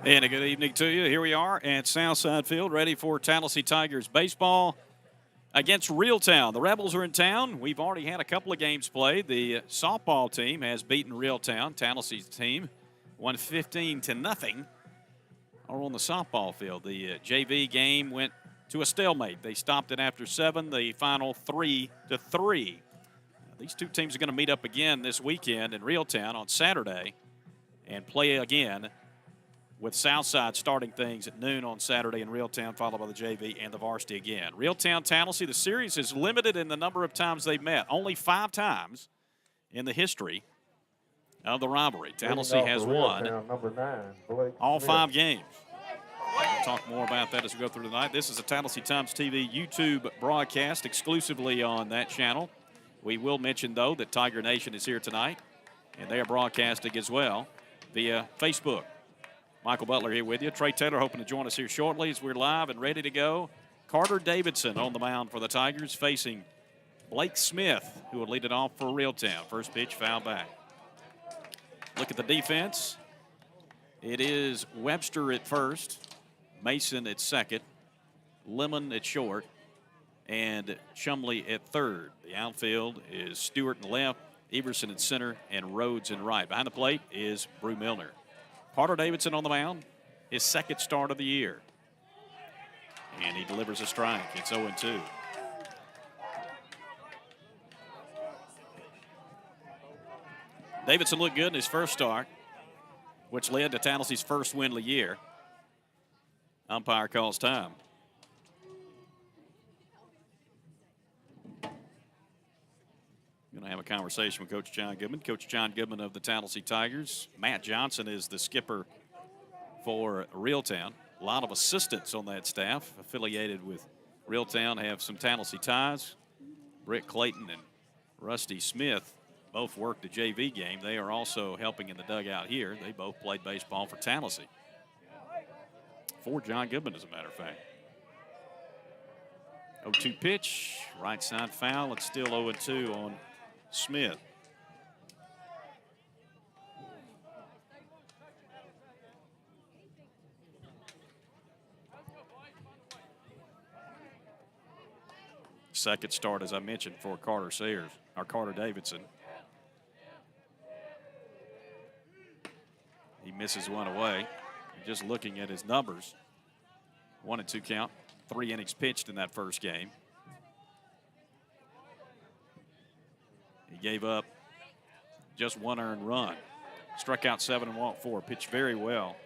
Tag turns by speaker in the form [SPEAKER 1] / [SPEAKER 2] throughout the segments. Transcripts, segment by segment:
[SPEAKER 1] And a good evening to you. Here we are at Southside Field, ready for Tallassee Tigers baseball against Reeltown. The Rebels are in town. We've already had a couple of games played. The softball team has beaten Reeltown. Tallassee's team won 15-0 on the softball field. The JV game went to a stalemate. They stopped it after 7. The final 3-3. These two teams are going to meet up again this weekend in Reeltown on Saturday and play again, with Southside starting things at noon on Saturday in Reeltown, followed by the JV and the varsity again. Reeltown, Tallassee, the series is limited in the number of times they've met. Only 5 times in the history of the rivalry. Tallassee has won all 5 games. We'll talk more about that as we go through tonight. This is a Tallassee Times TV YouTube broadcast exclusively on that channel. We will mention, though, that Tiger Nation is here tonight, and they are broadcasting as well via Facebook. Michael Butler here with you. Trey Taylor hoping to join us here shortly as we're live and ready to go. Carter Davidson on the mound for the Tigers, facing Blake Smith, who will lead it off for Reeltown. First pitch, foul back. Look at the defense. It is Webster at first, Mason at second, Lemon at short, and Chumley at third. The outfield is Stewart in left, Everson in center, and Rhodes in right. Behind the plate is Brew Milner. Carter Davidson on the mound, his second start of the year. And he delivers a strike. It's 0-2. Davidson looked good in his first start, which led to Tallassee's first win of the year. Umpire calls time. Going to have a conversation with Coach John Goodman. Coach John Goodman of the Tallassee Tigers. Matt Johnson is the skipper for Reeltown. A lot of assistants on that staff affiliated with Reeltown have some Tallassee ties. Britt Clayton and Rusty Smith both worked the JV game. They are also helping in the dugout here. They both played baseball for Tallassee. For John Goodman, as a matter of fact. 0-2 pitch, right side foul. It's still 0-2 on Smith. Second start, as I mentioned, for Carter Davidson. He misses one away. Just looking at his numbers, 1-2 count, 3 innings pitched in that first game. He gave up just 1 earned run. Struck out 7 and walked 4. Pitched very well.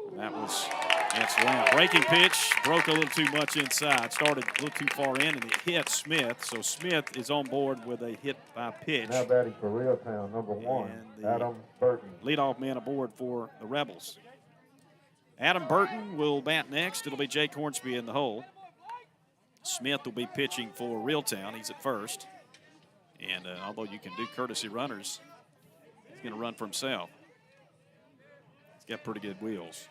[SPEAKER 1] And that was against Lamb. Breaking pitch, broke a little too much inside. Started a little too far in, and it hit Smith. So Smith is on board with a hit by pitch.
[SPEAKER 2] Now batting for Reeltown, number 1, Adam Burton.
[SPEAKER 1] Leadoff man aboard for the Rebels. Adam Burton will bat next. It'll be Jake Hornsby in the hole. Smith will be pitching for Reeltown. He's at first. And although you can do courtesy runners, he's going to run for himself. He's got pretty good wheels.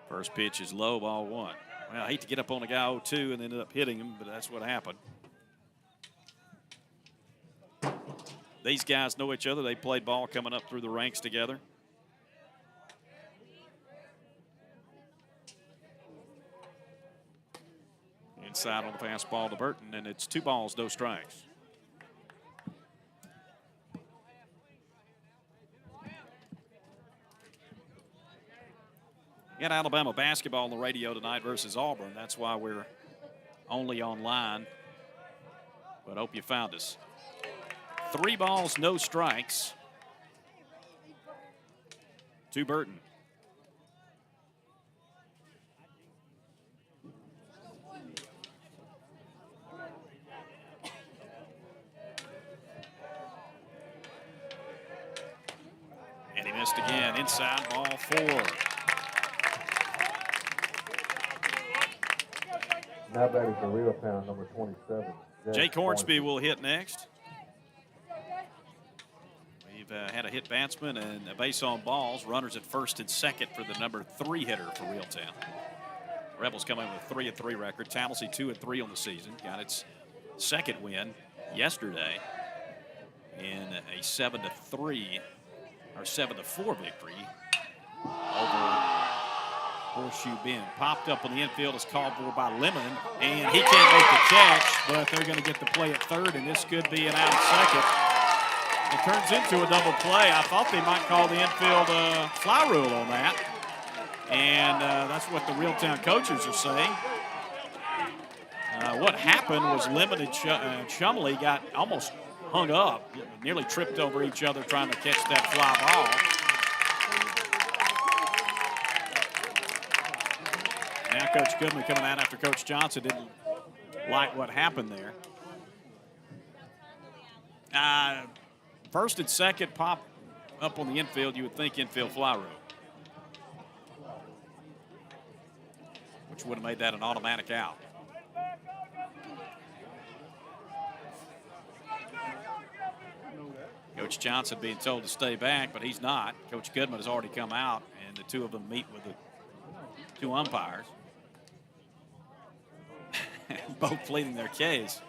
[SPEAKER 1] First pitch is low, ball 1. Well, I hate to get up on a guy 0-2 and end up hitting him, but that's what happened. These guys know each other. They played ball coming up through the ranks together. Inside on the fastball to Burton, and it's 2 balls, no strikes. Got Alabama basketball on the radio tonight versus Auburn. That's why we're only online. But hope you found us. 3 balls, no strikes to Burton. And he missed again. Inside, ball 4.
[SPEAKER 2] Now batting for Reeltown, number 27.
[SPEAKER 1] Jake Hornsby will hit next. We've had a hit batsman and a base on balls. Runners at first and second for the number 3 hitter for Reeltown. Rebels come in with a 3-3 record. Tallassee 2-3 on the season. Got its second win yesterday in a 7-3 or 7-4 victory over Horseshoe Bend. Popped up on the infield is called for by Lemon, and he can't make the catch, but they're going to get the play at third, and this could be an out at second. It turns into a double play. I thought they might call the infield fly rule on that, and that's what the Reeltown coaches are saying. What happened was Lemon and Chumley got almost hung up, nearly tripped over each other trying to catch that fly ball. Now Coach Goodman coming out after Coach Johnson didn't like what happened there. First and second pop up on the infield. You would think infield fly rule, which would have made that an automatic out. Coach Johnson being told to stay back, but he's not. Coach Goodman has already come out, and the two of them meet with the two umpires. Both pleading their case.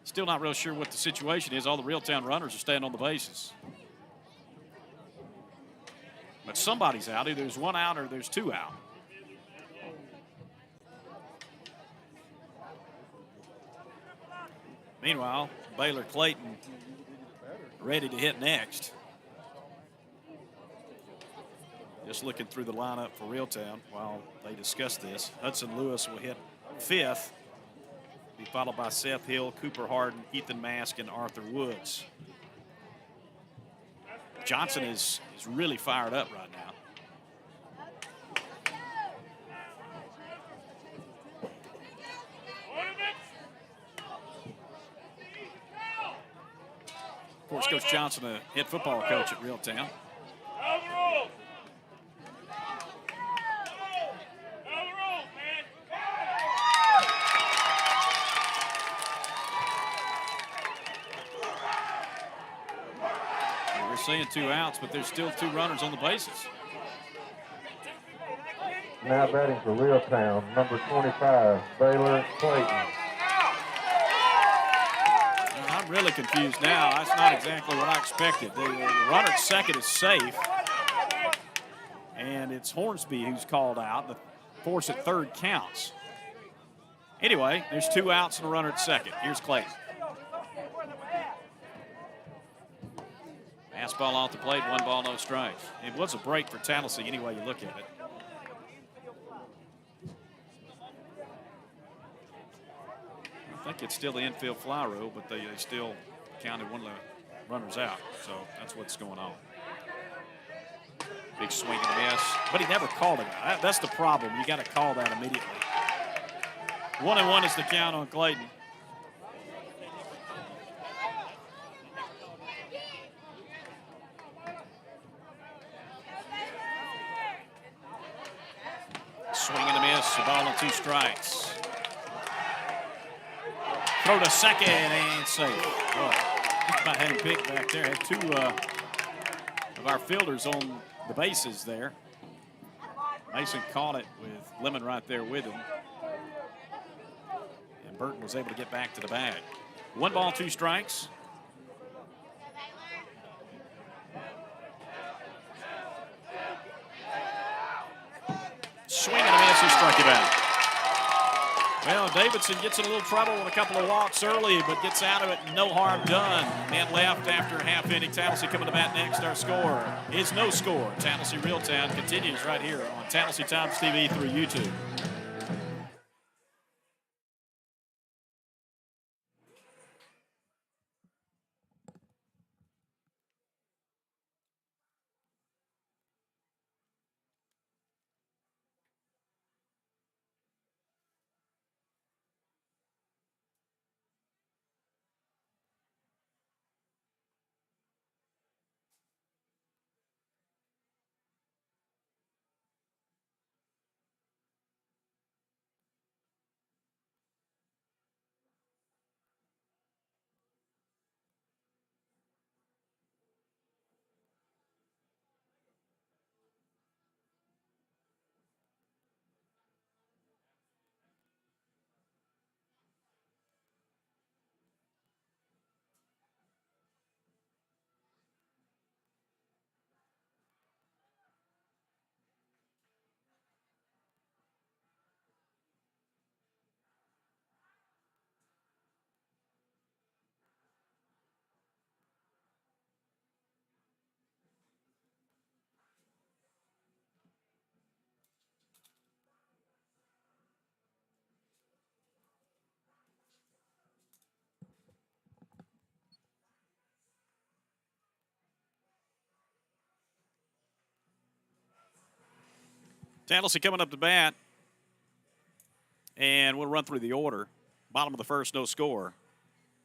[SPEAKER 1] Still not real sure what the situation is. All the Reeltown runners are staying on the bases. But somebody's out. Either there's one out or there's two out. Meanwhile, Baylor Clayton ready to hit next. Just looking through the lineup for Reeltown while they discuss this. Hudson Lewis will hit fifth, be followed by Seth Hill, Cooper Harden, Ethan Mask, and Arthur Woods. Johnson is really fired up right now. Of course, Coach Johnson, a head football coach at Reeltown. We're saying 2 outs, but there's still 2 runners on the bases.
[SPEAKER 2] Now batting for Reeltown, number 25, Baylor Clayton.
[SPEAKER 1] I'm really confused now. That's not exactly what I expected. The runner at second is safe, and it's Hornsby who's called out. The force at third counts. Anyway, there's 2 outs and a runner at second. Here's Clayton. Fastball off the plate, 1 ball, no strikes. It was a break for Tallassee any way you look at it. I think it's still the infield fly rule, but they still counted one of the runners out. So that's what's going on. Big swing and a miss, but he never called it out. That's the problem. You got to call that immediately. 1-1 is the count on Clayton. Swing and a miss, a ball and 2 strikes. Throw to second and safe. Oh, just about had him picked back there. Had 2 of our fielders on the bases there. Mason caught it with Lemon right there with him. And Burton was able to get back to the bag. 1 ball, 2 strikes. Swing and a miss, he struck him out. Well, Davidson gets in a little trouble with a couple of walks early, but gets out of it, no harm done. Man left after half inning. Tallassee coming to bat next. Our score is no score. Tallassee Reeltown continues right here on Tallassee Times TV through YouTube. Tallassee coming up to bat. And we'll run through the order. Bottom of the first, no score.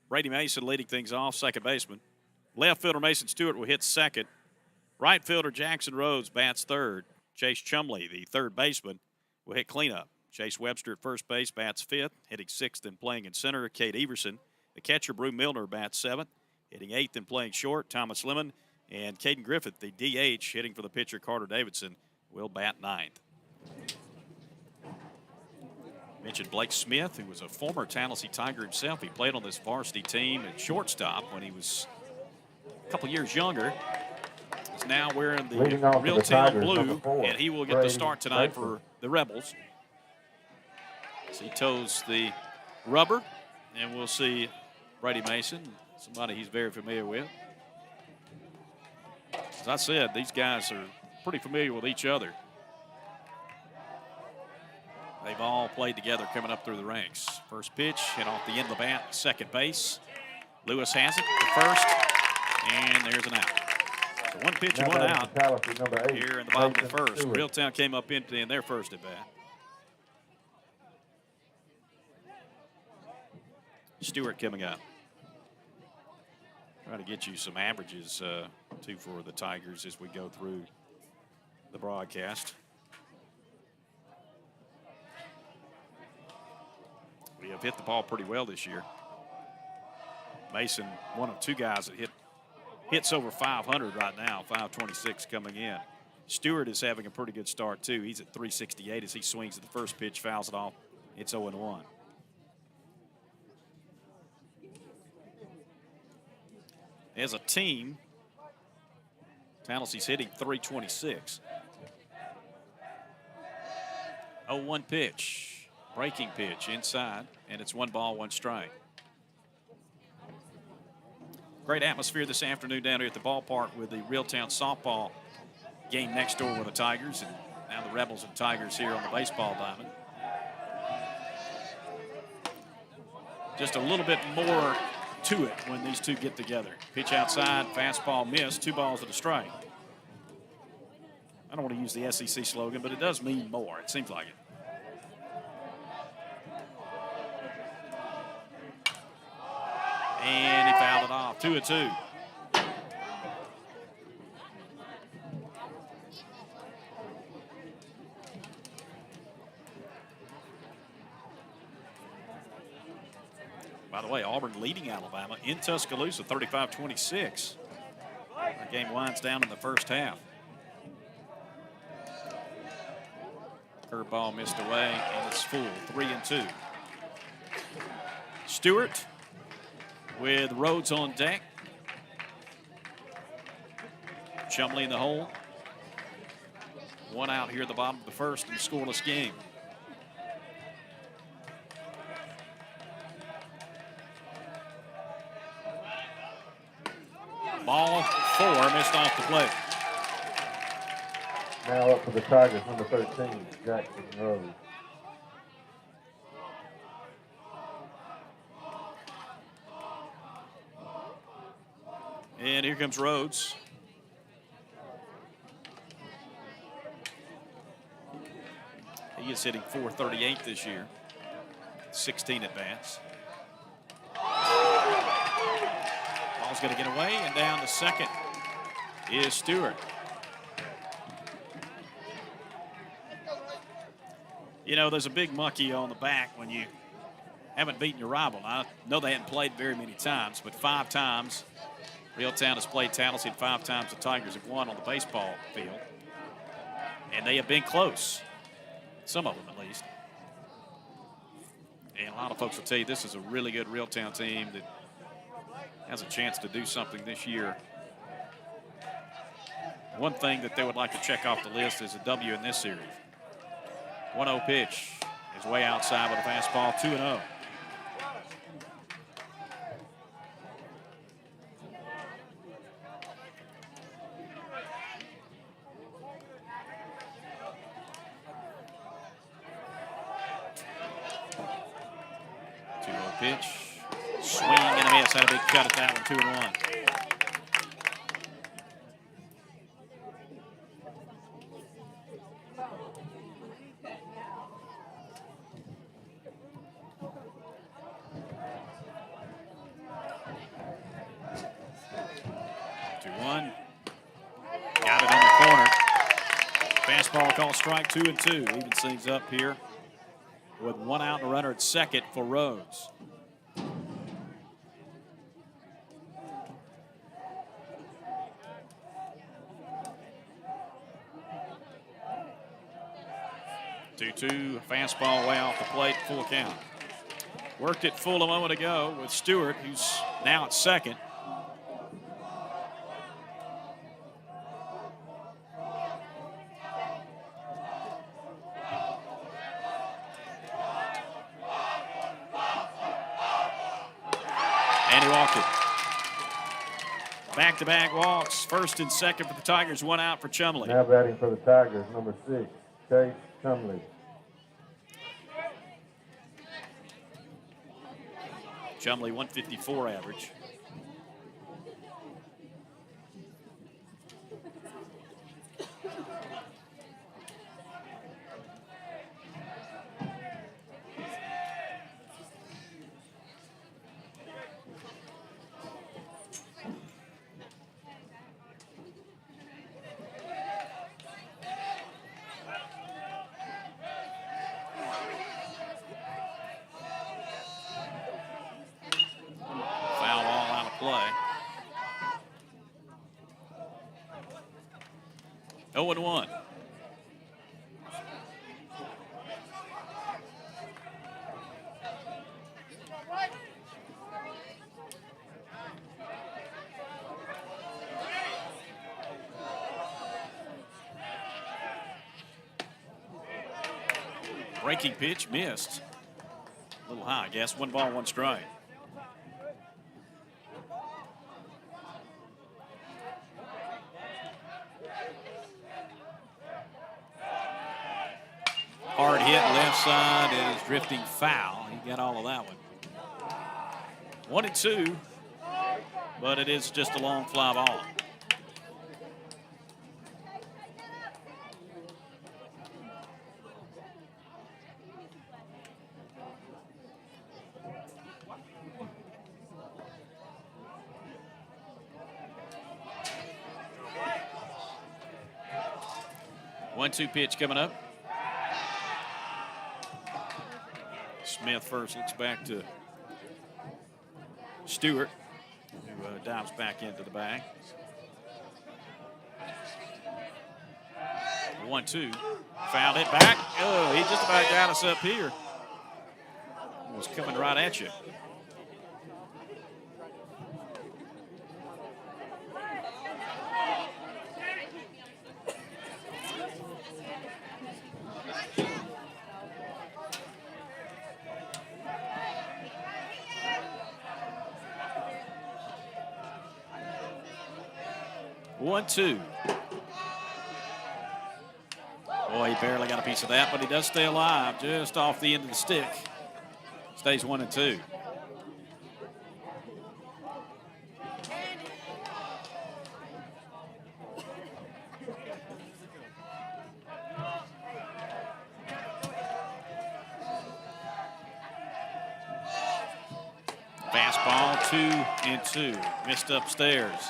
[SPEAKER 1] Brady Mason leading things off, second baseman. Left fielder Mason Stewart will hit second. Right fielder Jackson Rhodes bats third. Chase Chumley, the third baseman, will hit cleanup. Chase Webster at first base bats fifth, hitting sixth and playing in center. Cade Everson. The catcher, Brew Milner, bats seventh, hitting eighth and playing short. Thomas Lemon and Caden Griffith, the DH, hitting for the pitcher, Carter Davidson, will bat ninth. Mentioned Blake Smith, who was a former Tallassee Tiger himself. He played on this varsity team at shortstop when he was a couple years younger. He's now wearing the Reeltown blue, and he will get the start tonight for the Rebels. As he toes the rubber, and we'll see Brady Mason, somebody he's very familiar with. As I said, these guys are pretty familiar with each other. They've all played together coming up through the ranks. First pitch, hit off the end of the bat, second base. Lewis has it, the first, and there's an out. So one pitch and one out here in the bottom of the first. Reeltown came up empty in their first at bat. Stewart coming up. Try to get you some averages, too, for the Tigers as we go through the broadcast. We have hit the ball pretty well this year. Mason, one of two guys that hits over 500 right now, 526 coming in. Stewart is having a pretty good start, too. He's at 368 as he swings at the first pitch, fouls it off. It's 0-1. As a team, Tallassee's hitting 326. 0-1 pitch. Breaking pitch inside, and it's 1 ball, 1 strike. Great atmosphere this afternoon down here at the ballpark with the Reeltown softball game next door with the Tigers, and now the Rebels and Tigers here on the baseball diamond. Just a little bit more to it when these two get together. Pitch outside, fastball missed, 2 balls and a strike. I don't want to use the SEC slogan, but it does mean more. It seems like it. And he fouled it off. 2-2. By the way, Auburn leading Alabama in Tuscaloosa, 35-26. The game winds down in the first half. Curveball missed away, and it's full, 3-2. Stewart with Rhodes on deck. Chumley in the hole. 1 out here at the bottom of the first in a scoreless game. Ball 4 missed off the plate.
[SPEAKER 2] Now up for the Tigers, number 13, Jackson Rhodes.
[SPEAKER 1] And here comes Rhodes. He is hitting .438 this year. 16 at bats. Ball's going to get away, and down to second is Stewart. You know, there's a big monkey on the back when you haven't beaten your rival. I know they hadn't played very many times, but 5 times Reeltown has played Tallassee, and 5 times the Tigers have won on the baseball field. And they have been close. Some of them, at least. And a lot of folks will tell you this is a really good Reeltown team that has a chance to do something this year. One thing that they would like to check off the list is a W in this series. 1-0 pitch is way outside with a fastball, 2-0. Pitch, swing and a miss. Had a big cut at that one, 2-1. Fastball called strike 2-2. Evens things up here with 1 out and a runner at second for Rose. Two, fastball way off the plate, full count. Worked it full a moment ago with Stewart, who's now at second. And he walked it. Back-to-back walks, first and second for the Tigers, 1 out for Chumley.
[SPEAKER 2] Now batting for the Tigers, number 6, Chase Chumley.
[SPEAKER 1] Chumley 154 average. Play. 0-1. Breaking pitch missed. A little high, I guess. 1 ball, 1 strike. Hard hit left side is drifting foul. He got all of that one. 1-2, but it is just a long fly ball. One-two pitch coming up. Smith first looks back to Stewart, who dives back into the bag. 1-2, fouled it back. Oh, he just about got us up here. He was coming right at you. One-two. Boy, he barely got a piece of that, but he does stay alive just off the end of the stick. Stays 1-2. Fastball 2-2. Missed upstairs.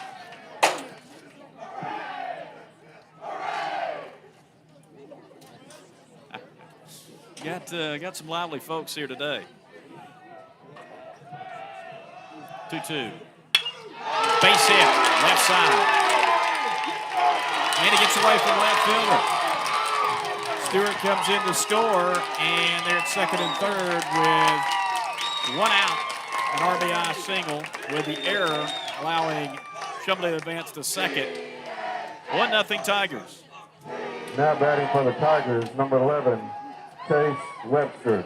[SPEAKER 1] Got some lively folks here today. 2-2. Base hit, left side. And he gets away from left fielder. Stewart comes in to score, and they're at second and third with 1 out, an RBI single, with the error allowing Chumley to advance to second. 1-0 Tigers.
[SPEAKER 2] Now batting for the Tigers, number 11, Chase Webster.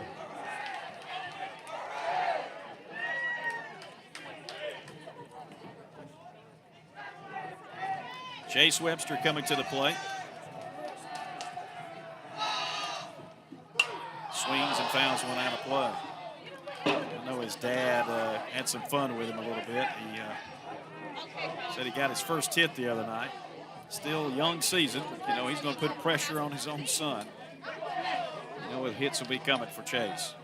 [SPEAKER 1] Chase Webster coming to the plate. Swings and fouls 1 out of play. I know his dad had some fun with him a little bit. He said he got his first hit the other night. Still young season, but, he's going to put pressure on his own son. The hits will be coming for Chase.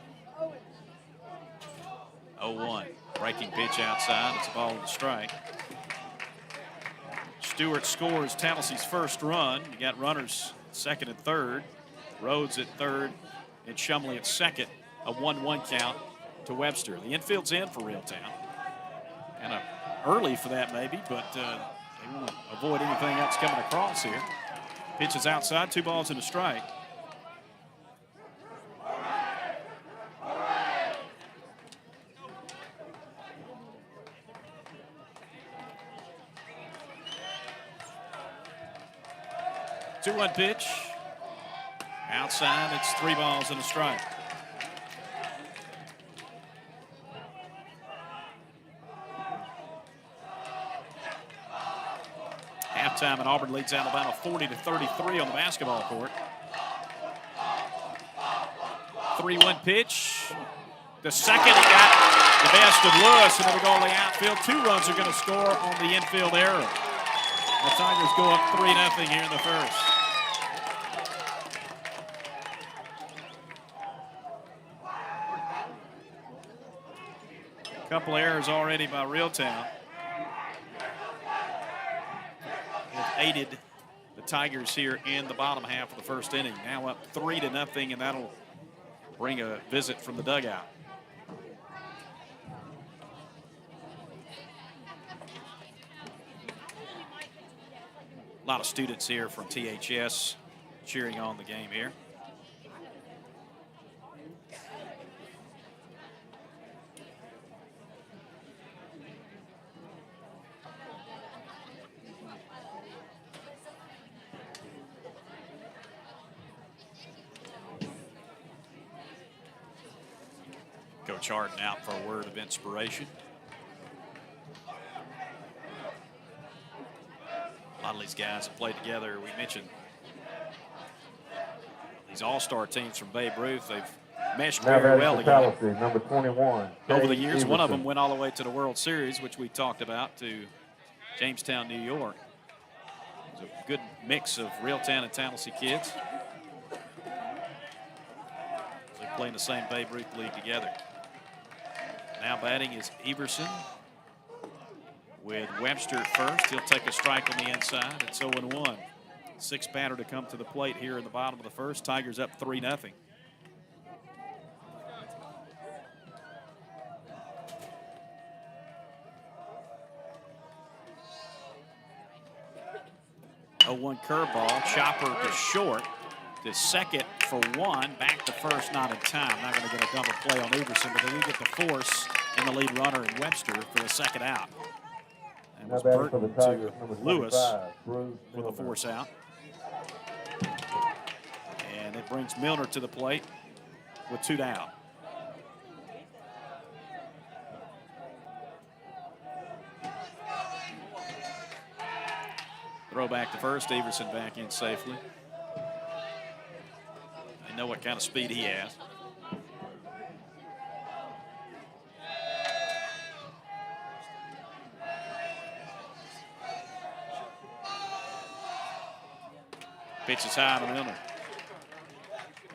[SPEAKER 1] 0-1. Breaking pitch outside. It's a ball and a strike. Stewart scores Tallassee's first run. You got runners second and third. Rhodes at third and Shumley at second. A 1-1 count to Webster. The infield's in for Reeltown. Kind of early for that maybe, but they want to avoid anything else coming across here. Pitch is outside, 2 balls and a strike. Two-one pitch. Outside, it's 3 balls and a strike. Halftime, and Auburn leads Alabama 40-33 on the basketball court. 3-1 pitch. The second, he got the best of Lewis, and it'll go on the outfield. 2 runs are going to score on the infield error. The Tigers go up 3-0 here in the first. A couple errors already by Reeltown. Have aided the Tigers here in the bottom half of the first inning. Now up 3-0, and that'll bring a visit from the dugout. A lot of students here from THS cheering on the game here. Coach Harden out for a word of inspiration. A lot of these guys have played together. We mentioned these all-star teams from Babe Ruth. They've meshed very well together.
[SPEAKER 2] Tallassee, number 21.
[SPEAKER 1] Over the years, one of them went all the way to the World Series, which we talked about, to Jamestown, New York. It was a good mix of Reeltown and Tallassee kids. They play in the same Babe Ruth league together. Now batting is Everson with Webster at first. He'll take a strike on the inside. It's 0-1. 6th batter to come to the plate here in the bottom of the first. Tigers up 3-0. A 1 curveball. Chopper to short. To second for 1. Back to first, not in time. Not going to get a double play on Everson, but they do get the force and the lead runner in Webster for the second out. And was Burton to Lewis with a force out. And it brings Milner to the plate with 2 down. Throw back to first. Everson back in safely. They know what kind of speed he has. Pitch is high on Milner.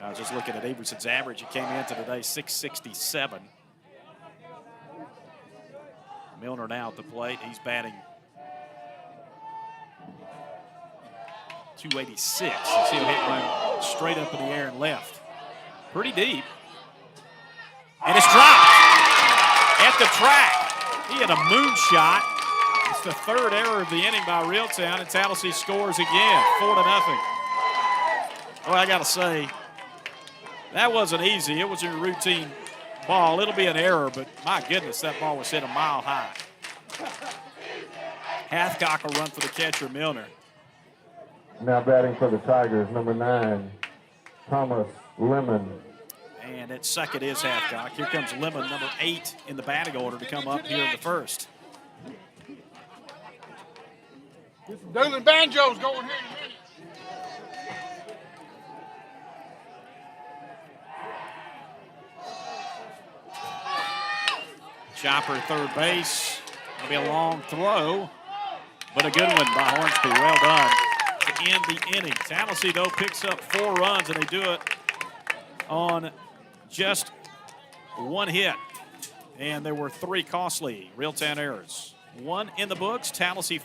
[SPEAKER 1] I was just looking at Everson's average. He came into today 667. Milner now at the plate. He's batting 286. You see him hit one straight up in the air and left. Pretty deep. And it's dropped at the track. He had a moonshot. It's the 3rd error of the inning by Reeltown, and Tallassee scores again, 4-0. Well, I got to say, that wasn't easy. It was a routine ball. It'll be an error, but my goodness, that ball was hit a mile high. Hathcock will run for the catcher, Milner.
[SPEAKER 2] Now batting for the Tigers, number 9, Thomas Lemon.
[SPEAKER 1] And at second is Hathcock. Here comes Lemon, number 8 in the batting order, to come up here in the first.
[SPEAKER 3] Get some Doolin banjos going here in a minute.
[SPEAKER 1] Chopper third base. It'll be a long throw, but a good one by Hornsby. Well done to end the inning. Tallassee, though, picks up 4 runs, and they do it on just 1 hit. And there were 3 costly Reeltown errors. 1 in the books. Tallassee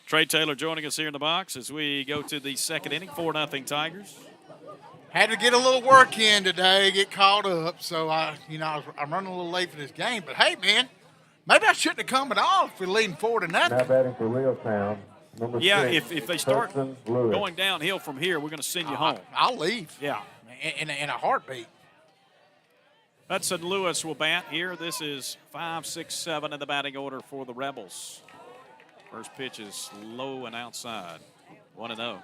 [SPEAKER 1] Trey Taylor joining us here in the box as we go to the second inning, 4-0 Tigers.
[SPEAKER 3] Had to get a little work in today, get caught up. So, I'm running a little late for this game. But, hey, man, maybe I shouldn't have come at all if we're leading 4-0.
[SPEAKER 2] Now batting for Reeltown, number 6.
[SPEAKER 1] If they start
[SPEAKER 2] Hudson Lewis.
[SPEAKER 1] going downhill from here, we're going to send you home.
[SPEAKER 3] I'll leave.
[SPEAKER 1] Yeah.
[SPEAKER 3] In a heartbeat.
[SPEAKER 1] Hudson Lewis will bat here. This is 5, 6, 7 in the batting order for the Rebels. First pitch is low and outside. 1-0.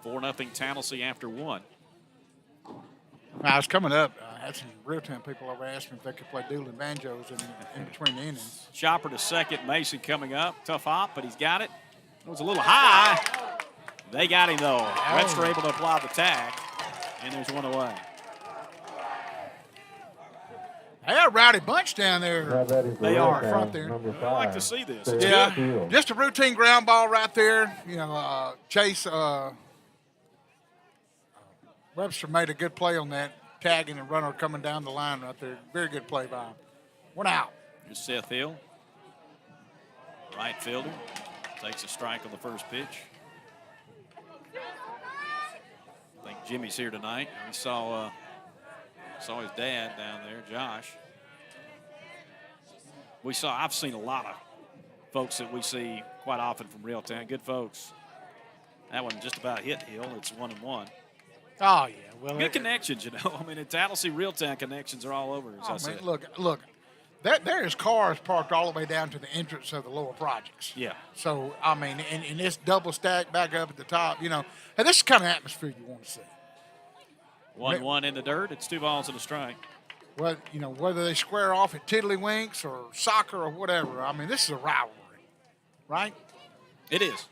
[SPEAKER 1] 4-0 Tallassee after 1.
[SPEAKER 3] I was coming up. I had some Reeltown people over asking me if they could play dueling banjos in between the innings.
[SPEAKER 1] Chopper to second. Mason coming up. Tough hop, but he's got it. It was a little high. They got him, though. Webster able to apply the tag, and there's one away.
[SPEAKER 3] They got a rowdy bunch down there.
[SPEAKER 1] They are.
[SPEAKER 3] Front there.
[SPEAKER 1] I like to see this. It's
[SPEAKER 3] Yeah,
[SPEAKER 1] good.
[SPEAKER 3] just a routine ground ball right there. Chase Webster made a good play on that, tagging the runner coming down the line right there. Very good play by him. 1 out.
[SPEAKER 1] Here's Seth Hill. Right fielder. Takes a strike on the first pitch. I think Jimmy's here tonight. We saw his dad down there, Josh. I've seen a lot of folks that we see quite often from Reeltown. Good folks. That one just about hit Hill. It's 1-1.
[SPEAKER 3] Oh, yeah. Well,
[SPEAKER 1] good connections, you know. I mean, in Tallassee, Reeltown connections are all over, as I said.
[SPEAKER 3] Look. There is cars parked all the way down to the entrance of the lower projects.
[SPEAKER 1] Yeah.
[SPEAKER 3] So, I mean, and this double stack back up at the top, hey, this is the kind of atmosphere you want to see.
[SPEAKER 1] 1-1 in the dirt. It's 2 balls and a strike.
[SPEAKER 3] Well, whether they square off at Tiddlywinks or soccer or whatever, I mean, this is a rivalry, right?
[SPEAKER 1] It is.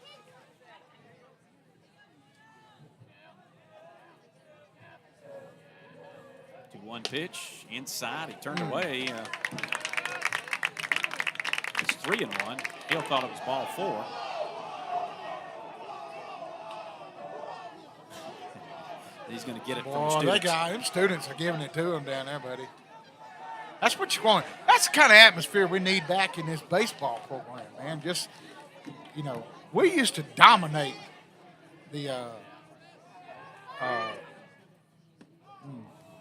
[SPEAKER 1] One pitch inside. He turned away. It's 3-1. Hill thought it was ball 4. He's going to get it from students.
[SPEAKER 3] Them students are giving it to him down there, buddy. That's what you want. That's the kind of atmosphere we need back in this baseball program, man. Just, we used to dominate the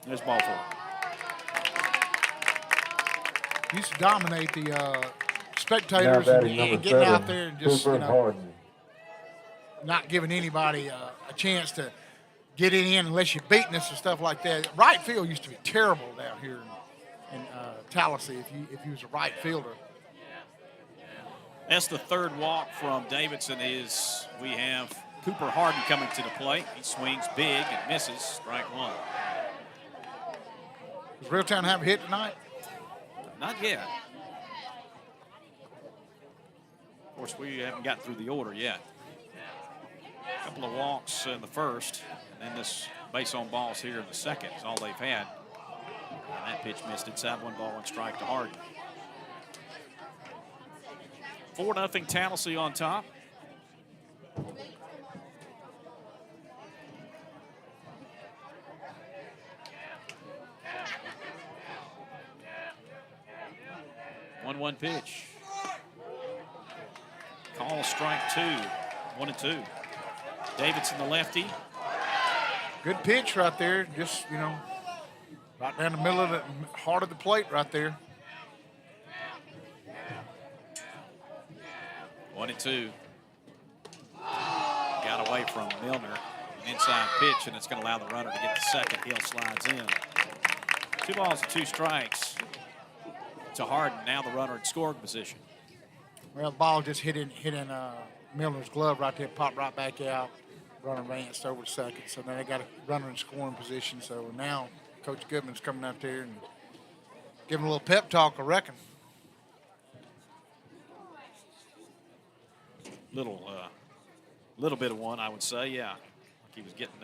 [SPEAKER 1] There's ball 4.
[SPEAKER 3] Used to dominate the spectators and getting out there and just, not giving anybody a chance to get it in unless you're beating us and stuff like that. Right field used to be terrible down here in Tallassee if you was a right fielder.
[SPEAKER 1] That's the third walk from Davidson. We have Cooper Harden coming to the plate. He swings big and misses. Strike 1.
[SPEAKER 3] Does Reeltown have a hit tonight?
[SPEAKER 1] Not yet. Of course, we haven't gotten through the order yet. A couple of walks in the first, and then this base on balls here in the second is all they've had. And that pitch missed inside. 1 ball, 1 strike to Harden. 4-0 Tallassee on top. One pitch. Call strike 2. 1-2. Davidson, the lefty.
[SPEAKER 3] Good pitch right there. Just, right down the middle of the heart of the plate right there.
[SPEAKER 1] 1-2. Got away from Milner. An inside pitch, and it's going to allow the runner to get the second. Hill slides in. 2 balls and 2 strikes to Harden. Now the runner in scoring position.
[SPEAKER 3] Well, the ball just hit in Milner's glove right there, popped right back out. Runner advanced over to second. So now they got a runner in scoring position. So now Coach Goodman's coming out there and giving a little pep talk, I reckon.
[SPEAKER 1] Little bit of one, I would say, yeah. Like he was getting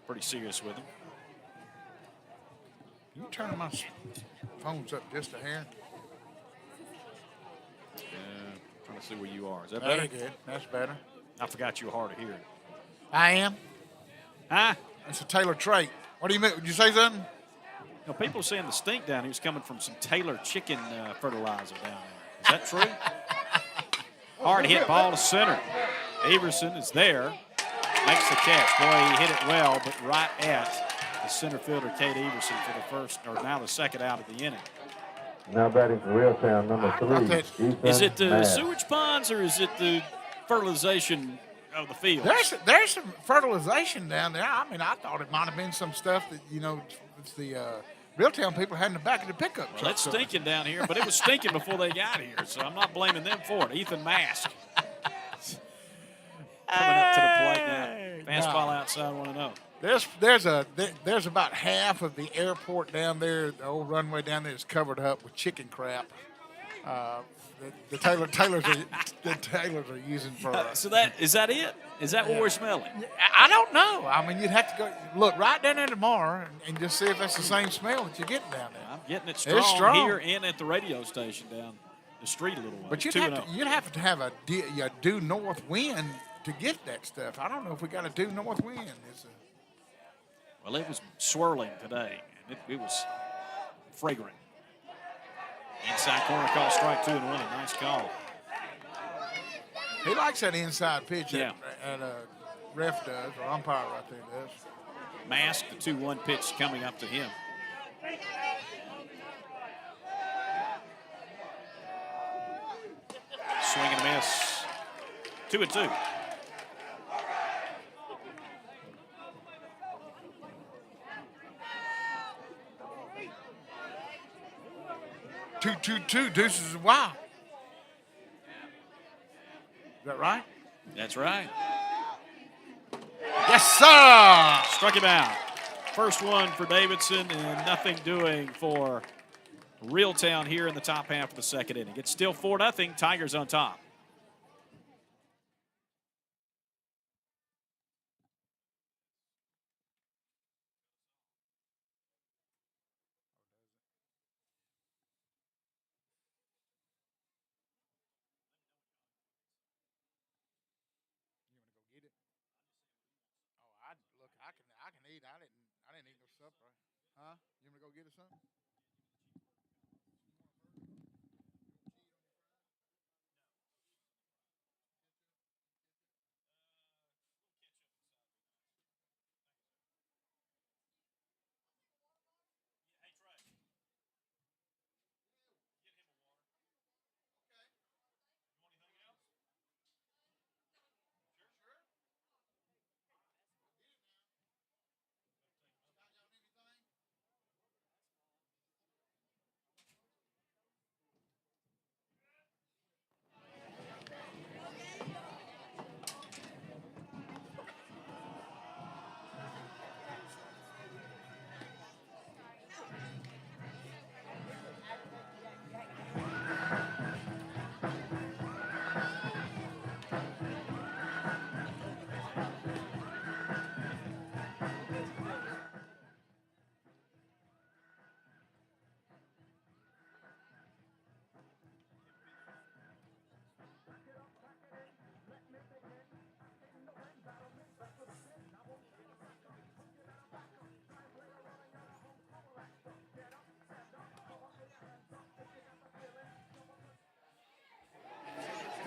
[SPEAKER 1] pretty serious with him.
[SPEAKER 3] Can you turn my phones up just a hair?
[SPEAKER 1] Trying to see where you are. Is that better?
[SPEAKER 3] Good. That's better.
[SPEAKER 1] I forgot you were hard of hearing.
[SPEAKER 3] I am.
[SPEAKER 1] Huh?
[SPEAKER 3] That's a Taylor trait. What do you mean? Would you say something?
[SPEAKER 1] People are saying the stink down here was coming from some Taylor chicken fertilizer down there. Is that true? Hard hit ball to center. Everson is there. Makes the catch. Boy, he hit it well, but right at the center fielder, Kate Everson, for the first, or now the second out of the inning.
[SPEAKER 2] Now batting for Reeltown, number 3. Ethan
[SPEAKER 1] Is it the
[SPEAKER 2] Mass.
[SPEAKER 1] sewage ponds or is it the fertilization of the fields?
[SPEAKER 3] There's some fertilization down there. I mean, I thought it might have been some stuff that, it's the Reeltown people had in the back of the pickup truck.
[SPEAKER 1] Well, it's stinking down here, but it was stinking before they got here, so I'm not blaming them for it. Ethan Mask coming up to the plate now. Fastball outside 1-0.
[SPEAKER 3] There's about half of the airport down there, the old runway down there is covered up with chicken crap. The Taylors are using for.
[SPEAKER 1] So is that it? Is that what we're smelling?
[SPEAKER 3] I don't know. I mean, you'd have to go look right down there tomorrow and just see if that's the same smell that you're getting down there.
[SPEAKER 1] I'm getting it
[SPEAKER 3] It's strong
[SPEAKER 1] here and at the radio station down the street a little way.
[SPEAKER 3] But you'd have to have a due north wind to get that stuff. I don't know if we got a due north wind.
[SPEAKER 1] Well, it was swirling today, and it was fragrant. Inside corner call, strike 2 and 1. Nice call.
[SPEAKER 3] He likes that inside pitch
[SPEAKER 1] Yeah.
[SPEAKER 3] that ref does, or umpire right there does.
[SPEAKER 1] Mask, the 2-1 pitch coming up to him. Swing and a miss. 2-2.
[SPEAKER 3] Two deuces is wild. Is that right?
[SPEAKER 1] That's right.
[SPEAKER 3] Yes, sir.
[SPEAKER 1] Struck him out. First one for Davidson, and nothing doing for Reeltown here in the top half of the second inning. It's still 4-0. Tigers on top.
[SPEAKER 3] I can eat. I didn't eat no supper. Huh? You want me to go get us something?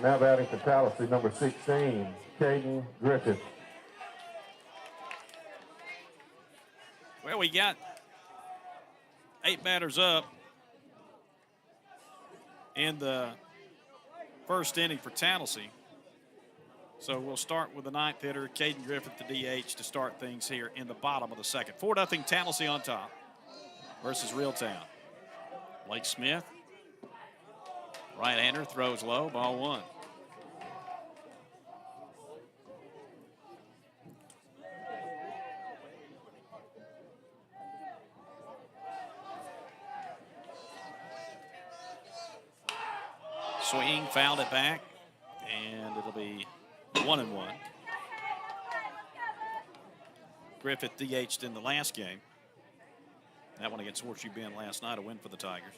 [SPEAKER 2] Now batting for Tallassee, number 16, Caden Griffith.
[SPEAKER 1] Well, we got 8 batters up in the first inning for Tallassee. So we'll start with the 9th hitter, Caden Griffith, the DH, to start things here in the bottom of the second. 4-0 Tallassee on top versus Reeltown. Blake Smith, right-hander, throws low, ball 1. Swing, fouled it back, and it'll be 1-1. Griffith DH'd in the last game. That one against Horseshoe Bend last night, a win for the Tigers.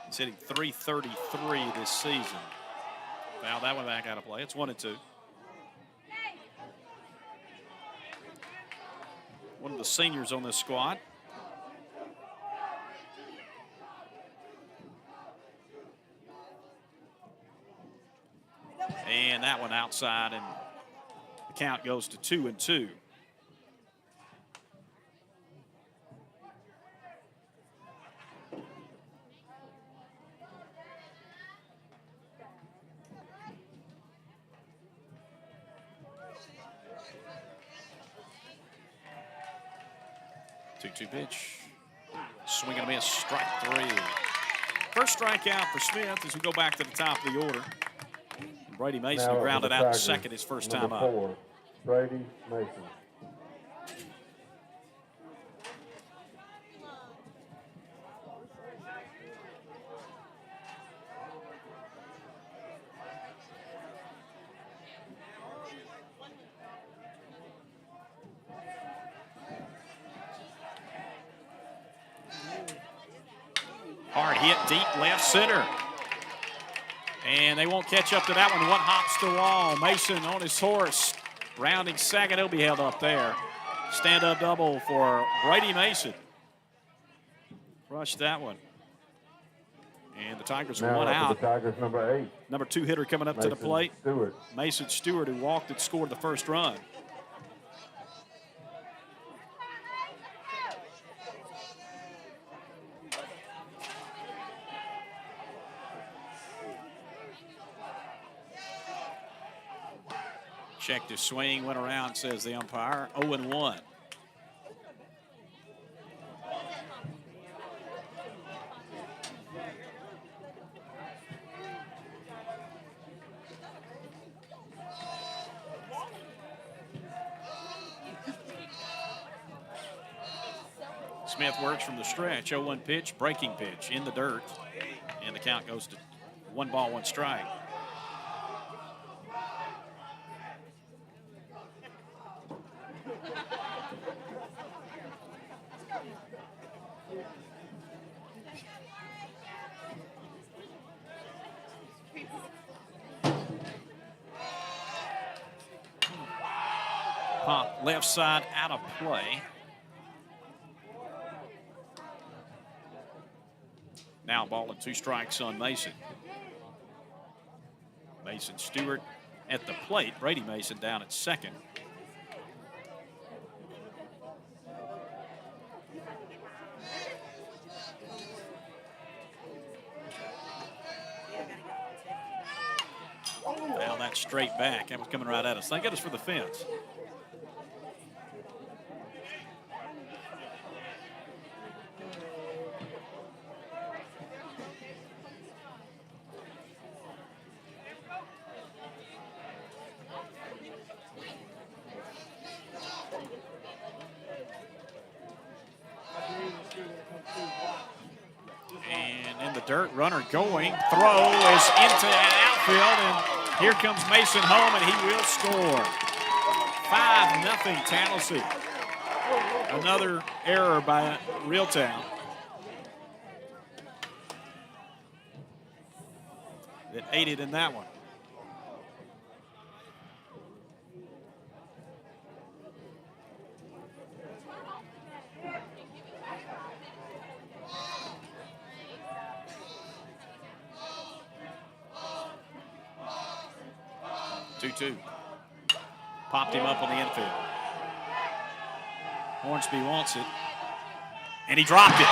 [SPEAKER 1] He's hitting .333 this season. Foul that one back out of play. It's 1-2. One of the seniors on this squad. And that one outside, and the count goes to 2-2. Two pitch. Swing and a miss, strike 3. First strikeout for Smith as we go back to the top of the order. Brady Mason
[SPEAKER 2] Now
[SPEAKER 1] grounded out to second his first time
[SPEAKER 2] number
[SPEAKER 1] up.
[SPEAKER 2] 4, Brady Mason.
[SPEAKER 1] Hard hit deep left center. And they won't catch up to that one. One hops the wall. Mason on his horse. Rounding second. He'll be held up there. Stand-up double for Brady Mason. Crushed that one. And the Tigers are
[SPEAKER 2] Now
[SPEAKER 1] one out.
[SPEAKER 2] The Tigers, number 8.
[SPEAKER 1] Number 2 hitter coming up to the plate.
[SPEAKER 2] Stewart.
[SPEAKER 1] Mason Stewart, who walked and scored the first run. Checked his swing, went around, says the umpire. 0-1. Smith works from the stretch. 0-1 pitch, breaking pitch in the dirt. And the count goes to 1 ball, 1 strike. Pop left side out of play. Now ball and 2 strikes on Mason. Mason Stewart at the plate. Brady Mason down at second. Now that's straight back. That was coming right at us. Thank goodness for the fence. And in the dirt, runner going. Throw is into the outfield, and here comes Mason home, and he will score. 5-0 Tallassee. Another error by Reeltown. That aided in that one. Popped him up on the infield. Hornsby wants it. And he dropped it.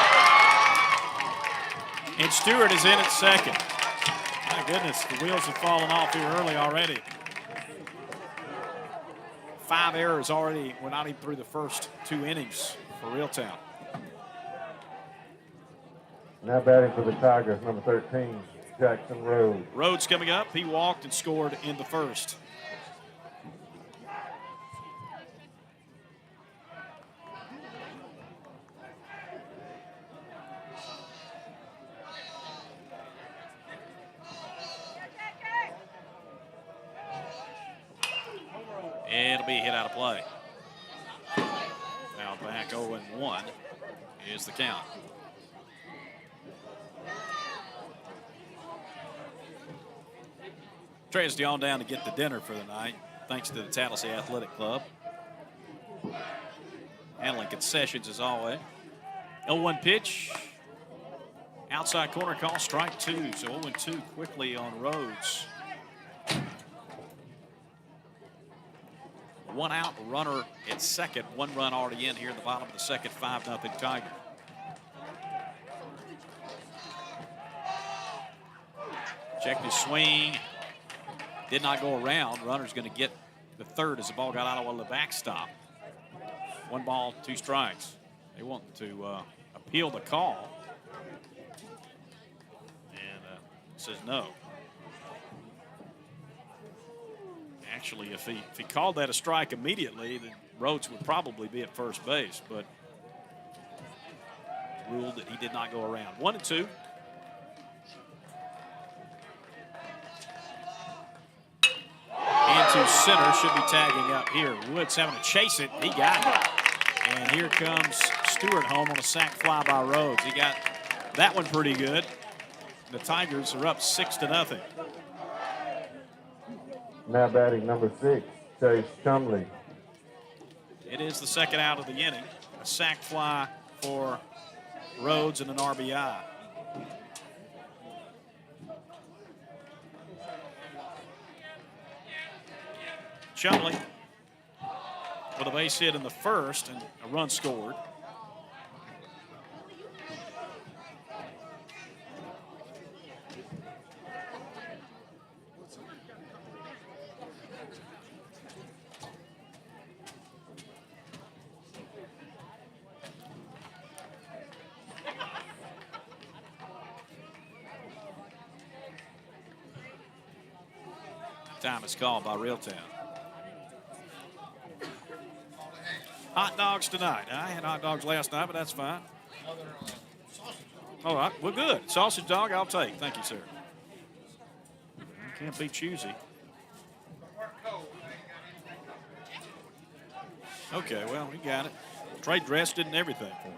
[SPEAKER 1] And Stewart is in at second. My goodness, the wheels have fallen off here early already. 5 errors already. We're not even through the first 2 innings for Reeltown.
[SPEAKER 2] Now batting for the Tigers, number 13, Jackson Rhodes.
[SPEAKER 1] Rhodes coming up. He walked and scored in the first. It'll be a hit out of play. Now back 0-1 is the count. Trey's gone down to get the dinner for the night, thanks to the Tallassee Athletic Club. Handling concessions as always. 0-1 pitch. Outside corner call, strike 2. So 0-2 quickly on Rhodes. One out, runner at second. 1 run already in here in the bottom of the second. 5-0 Tigers. Checked his swing. Did not go around. Runner's going to get the third as the ball got out of the backstop. 1 ball, 2 strikes. They want to appeal the call. And says no. Actually, if he called that a strike immediately, then Rhodes would probably be at first base, but ruled that he did not go around. 1-2. Into center, should be tagging up here. Woods having to chase it. He got it. And here comes Stewart home on a sac fly by Rhodes. He got that one pretty good. The Tigers are up 6-0.
[SPEAKER 2] Now batting number 6, Chase Chumley.
[SPEAKER 1] It is the second out of the inning. A sac fly for Rhodes and an RBI. Chumley with a base hit in the first and a run scored. Time is called by Reeltown. Hot dogs tonight. I had hot dogs last night, but that's fine. All right, well, good. Sausage dog, I'll take. Thank you, sir. You can't be choosy. Okay, well, we got it. Trey dressed it and everything for him.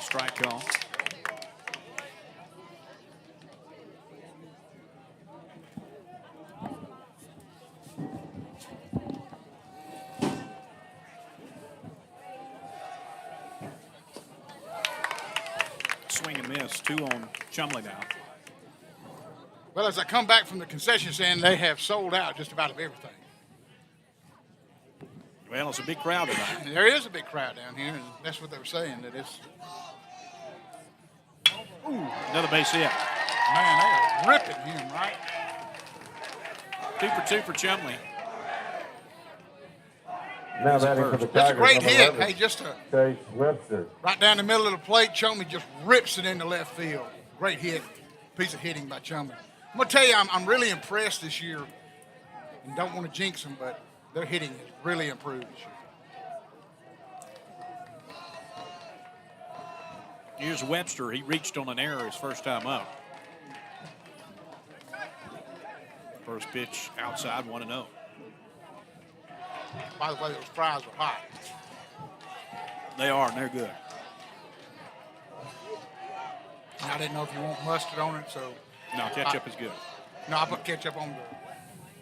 [SPEAKER 1] Strike call. Swing and miss. 2 on Chumley now.
[SPEAKER 3] Well, as I come back from the concession stand, they have sold out just about of everything.
[SPEAKER 1] Well, it's a big crowd tonight.
[SPEAKER 3] There is a big crowd down here, and that's what they were saying, that it's... Ooh.
[SPEAKER 1] Another base hit.
[SPEAKER 3] Man, they are ripping him, right?
[SPEAKER 1] 2 for 2 for Chumley.
[SPEAKER 2] Now batting for the Tigers.
[SPEAKER 3] That's a great
[SPEAKER 2] number
[SPEAKER 3] hit.
[SPEAKER 2] 11,
[SPEAKER 3] Hey, just a
[SPEAKER 2] Chase Webster.
[SPEAKER 3] right down the middle of the plate. Chumley just rips it into left field. Great hit. Piece of hitting by Chumley. I'm going to tell you, I'm really impressed this year, and don't want to jinx them, but their hitting has really improved this year.
[SPEAKER 1] Here's Webster. He reached on an error his first time up. First pitch outside, 1-0.
[SPEAKER 3] By the way, those fries are hot.
[SPEAKER 1] They are, and they're good.
[SPEAKER 3] I didn't know if you want mustard on it, so.
[SPEAKER 1] No, ketchup is good.
[SPEAKER 3] No, I put ketchup on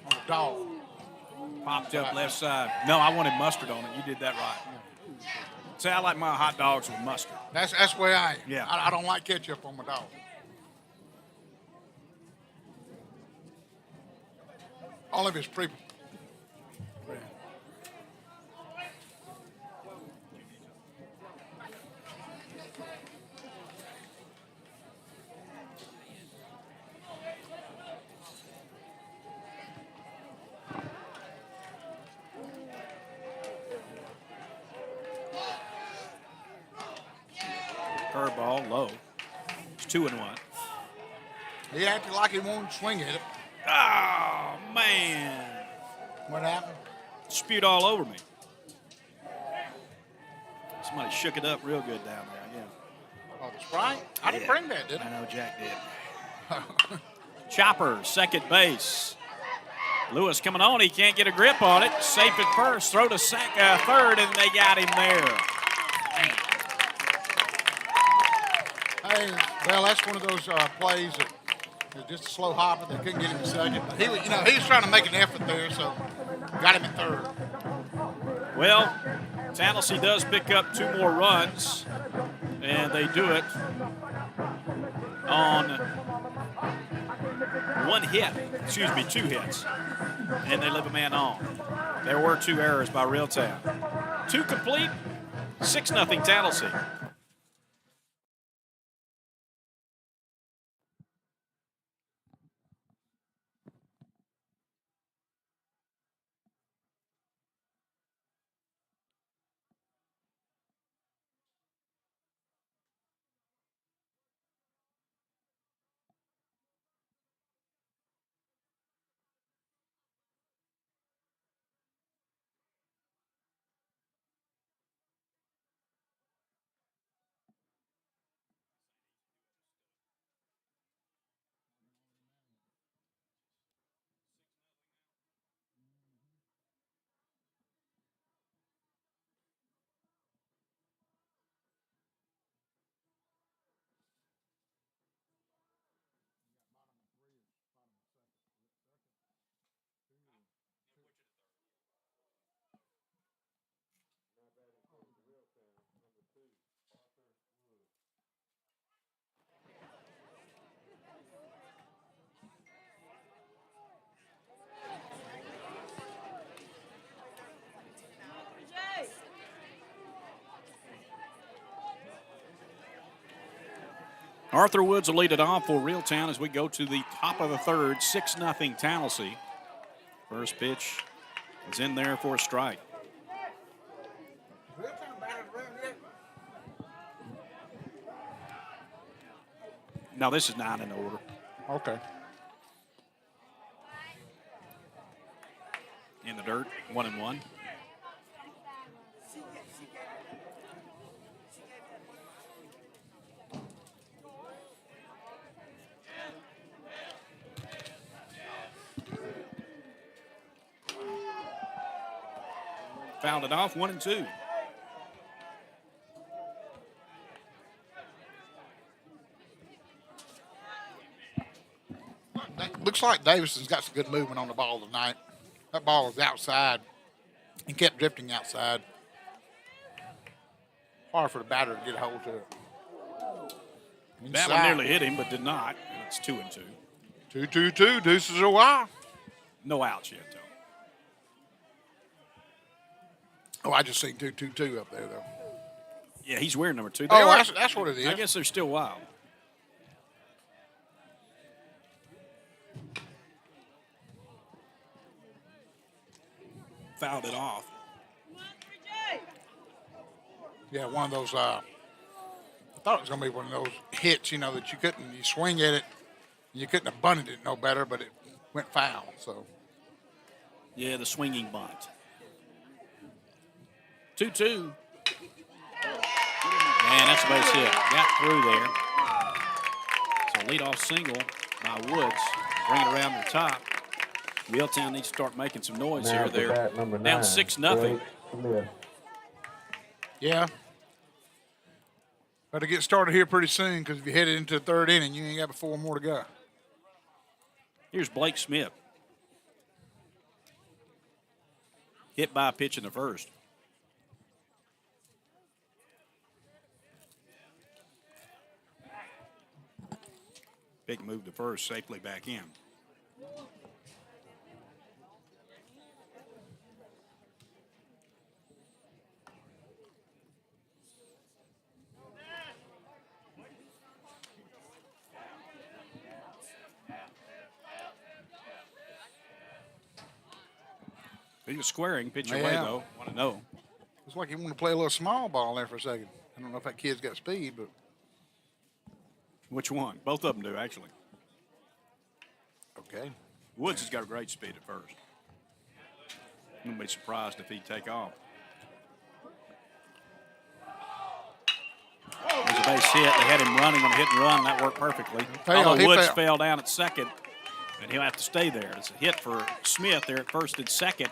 [SPEAKER 3] the dog.
[SPEAKER 1] Popped up left side. No, I wanted mustard on it. You did that right. See, I like my hot dogs with mustard.
[SPEAKER 3] That's the way I am.
[SPEAKER 1] Yeah.
[SPEAKER 3] I don't like ketchup on my dog. All of his people.
[SPEAKER 1] Curveball low. It's 2-1.
[SPEAKER 3] He acted like he wanted to swing at it.
[SPEAKER 1] Oh, man.
[SPEAKER 3] What happened?
[SPEAKER 1] Spewed all over me. Somebody shook it up real good down there, yeah.
[SPEAKER 3] Oh, the Sprite? I didn't bring that, did
[SPEAKER 1] I
[SPEAKER 3] I?
[SPEAKER 1] know Jack did. Chopper, second base. Lewis coming on. He can't get a grip on it. Safe at first. Throw to third, and they got him there.
[SPEAKER 3] Hey, well, that's one of those plays that is just a slow hopper. They couldn't get him to second. But he was trying to make an effort there, so got him at third.
[SPEAKER 1] Well, Tallassee does pick up 2 more runs, and they do it on one hit. Excuse me, 2 hits. And they leave a man on. There were 2 errors by Reeltown. 2 complete, 6-0 Tallassee. Arthur Woods will lead it off for Reeltown as we go to the top of the third, 6-0 Tallassee. First pitch is in there for a strike. No, this is not in order.
[SPEAKER 3] Okay.
[SPEAKER 1] In the dirt, 1-1. Fouled it off, 1-2.
[SPEAKER 3] Looks like Davison's got some good movement on the ball tonight. That ball was outside and kept drifting outside. Hard for the batter to get a hold to it.
[SPEAKER 1] That one nearly hit him, but did not. And it's 2-2.
[SPEAKER 3] 2-2-2. Deuces are wild.
[SPEAKER 1] No outs yet, though.
[SPEAKER 3] Oh, I just seen 2-2-2 up there, though.
[SPEAKER 1] Yeah, he's wearing number 2.
[SPEAKER 3] Oh, that's what it is.
[SPEAKER 1] I guess they're still wild. Fouled it off.
[SPEAKER 3] Yeah, one of those. I thought it was going to be one of those hits, you that you swing at it, you couldn't have bunted it no better, but it went foul. So.
[SPEAKER 1] Yeah, the swinging bunt. 2-2. And that's a base hit. Got through there. So leadoff single by Woods. Bring it around the top. Reeltown needs to start making some noise here. They're down 6-0.
[SPEAKER 3] Yeah. Better get started here pretty soon because if you head into the third inning, you ain't got but 4 more to go.
[SPEAKER 1] Here's Blake Smith. Hit by a pitch in the first. Big move to first, safely back in. He was squaring, pitch away, though. Want to know.
[SPEAKER 3] Looks like he wanted to play a little small ball there for a second. I don't know if that kid's got speed, but.
[SPEAKER 1] Which one? Both of them do, actually.
[SPEAKER 3] Okay.
[SPEAKER 1] Woods has got a great speed at first. I wouldn't be surprised if he'd take off. There's a base hit. They had him running on a hit and run. That worked perfectly. Although Woods fell down at second, and he'll have to stay there. It's a hit for Smith there at first and second,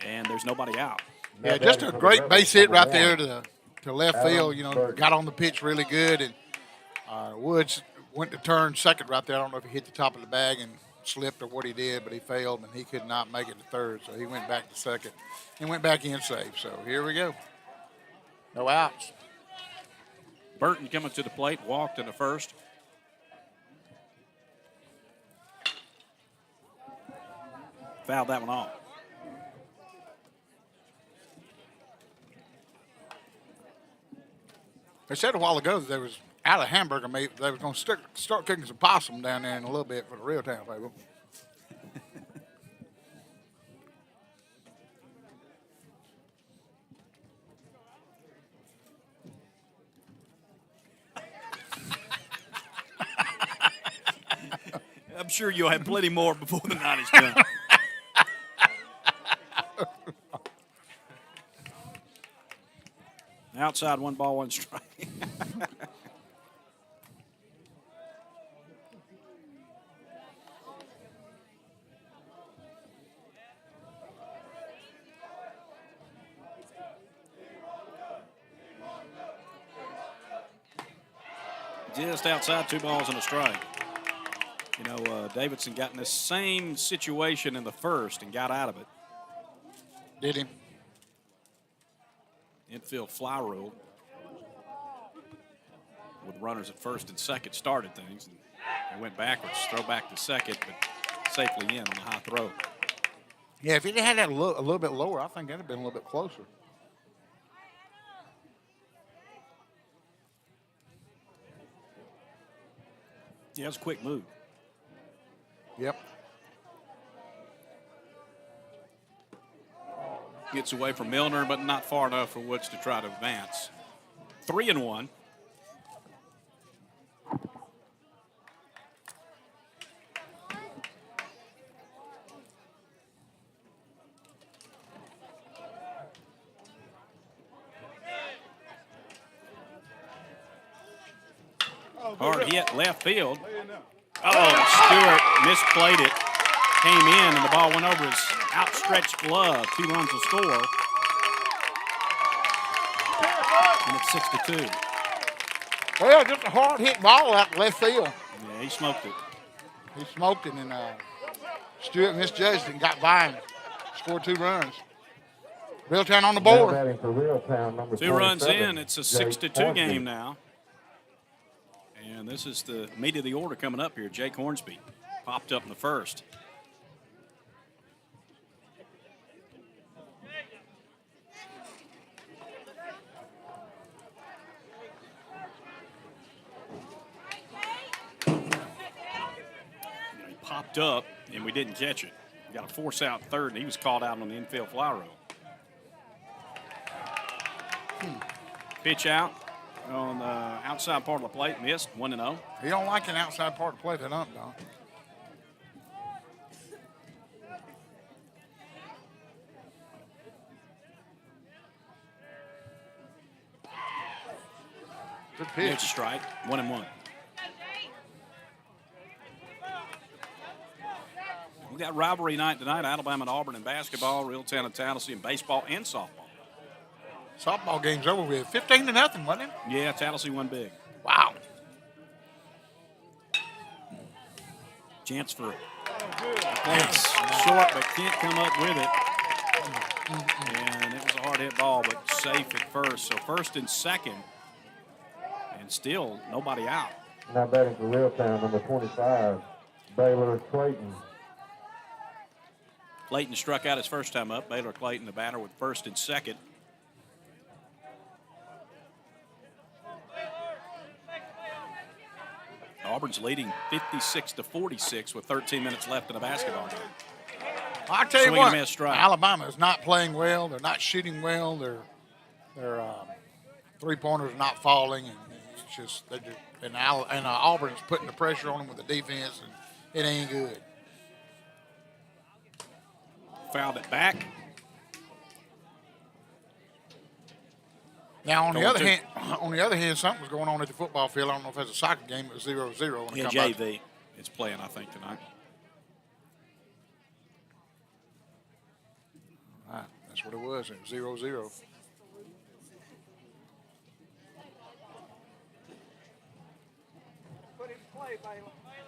[SPEAKER 1] and there's nobody out.
[SPEAKER 3] Yeah, just a great base hit right there to left field. Got on the pitch really good, and Woods went to turn second right there. I don't know if he hit the top of the bag and slipped or what he did, but he failed, and he could not make it to third, so he went back to second and went back in safe. So here we go. No outs.
[SPEAKER 1] Burton coming to the plate, walked in the first. Fouled that one off.
[SPEAKER 3] They said a while ago that there was out of hamburger meat. They were going to start cooking some possum down there in a little bit for the Reeltown people.
[SPEAKER 1] I'm sure you'll have plenty more before the night is done. Outside, 1 ball, 1 strike. Just outside, 2 balls and a strike. You know, Davidson got in the same situation in the first and got out of it.
[SPEAKER 3] Did he?
[SPEAKER 1] Infield fly rule with runners at first and second started things. And they went backwards, throw back to second, but safely in on the high throw.
[SPEAKER 3] Yeah, if he'd had that a little bit lower, I think that'd have been a little bit closer.
[SPEAKER 1] Yeah, it was a quick move.
[SPEAKER 3] Yep.
[SPEAKER 1] Gets away from Milner, but not far enough for Woods to try to advance. 3-1. Hard hit left field. Oh, Stewart misplayed it. Came in, and the ball went over his outstretched glove. 2 runs to score. And it's 6-2.
[SPEAKER 3] Well, just a hard hit ball out left field.
[SPEAKER 1] Yeah, he smoked it.
[SPEAKER 3] He smoked it, and Stewart misjudged it and got by him. Scored 2 runs. Reeltown on the
[SPEAKER 2] Now
[SPEAKER 3] board.
[SPEAKER 2] batting for Reeltown, number
[SPEAKER 1] 2 runs
[SPEAKER 2] 27,
[SPEAKER 1] in. It's a
[SPEAKER 2] Jake
[SPEAKER 1] 6-2
[SPEAKER 2] Hornsby.
[SPEAKER 1] game now. And this is the meat of the order coming up here. Jake Hornsby popped up in the first. He popped up, and we didn't catch it. We got a force out third, and he was called out on the infield fly rule. Pitch out on the outside part of the plate, missed, 1-0.
[SPEAKER 3] He don't like an outside part of the plate, that ump, Don. Good
[SPEAKER 1] It's a
[SPEAKER 3] pitch.
[SPEAKER 1] strike, 1-1. We got rivalry night tonight, Alabama and Auburn in basketball, Reeltown and Tallassee in baseball and softball.
[SPEAKER 3] Softball game's over with. 15-0, wasn't it?
[SPEAKER 1] Yeah, Tallassee won big.
[SPEAKER 3] Wow.
[SPEAKER 1] Chance for points. Short, but can't come up with it. And it was a hard hit ball, but safe at first. So first and second, and still nobody out.
[SPEAKER 2] Now batting for Reeltown, number 25, Baylor Clayton.
[SPEAKER 1] Clayton struck out his first time up. Baylor Clayton, the batter, with first and second. Auburn's leading 56-46 with 13 minutes left in a basketball game.
[SPEAKER 3] I'll tell you
[SPEAKER 1] Swing and
[SPEAKER 3] what,
[SPEAKER 1] a miss strike.
[SPEAKER 3] Alabama is not playing well. They're not shooting well. Their three-pointers are not falling, and it's just Auburn's putting the pressure on them with the defense, and it ain't good.
[SPEAKER 1] Fouled it back.
[SPEAKER 3] Now, on the
[SPEAKER 1] Going
[SPEAKER 3] other hand, something was going on at the football field. I don't know if it's a soccer game. It was 0-0 when it
[SPEAKER 1] Yeah,
[SPEAKER 3] come back.
[SPEAKER 1] JV is playing, I think, tonight.
[SPEAKER 3] All right, that's what it was. It was 0-0.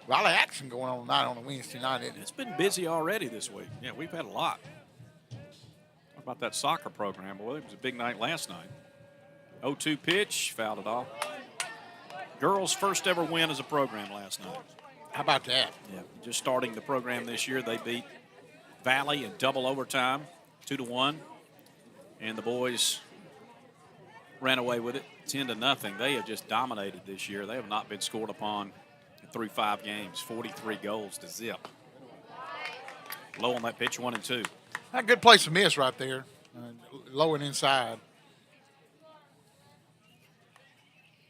[SPEAKER 3] A lot of action going on tonight on a Wednesday night, isn't it?
[SPEAKER 1] It's been busy already this week. Yeah, we've had a lot. What about that soccer program? Boy, it was a big night last night. 0-2 pitch, fouled it off. Girls' first ever win as a program last night.
[SPEAKER 3] How about that?
[SPEAKER 1] Yeah, just starting the program this year, they beat Valley in double overtime, 2-1. And the boys ran away with it 10-0. They have just dominated this year. They have not been scored upon through 5 games, 43 goals to zip. Low on that pitch, 1-2.
[SPEAKER 3] A good place to miss right there. Low and inside.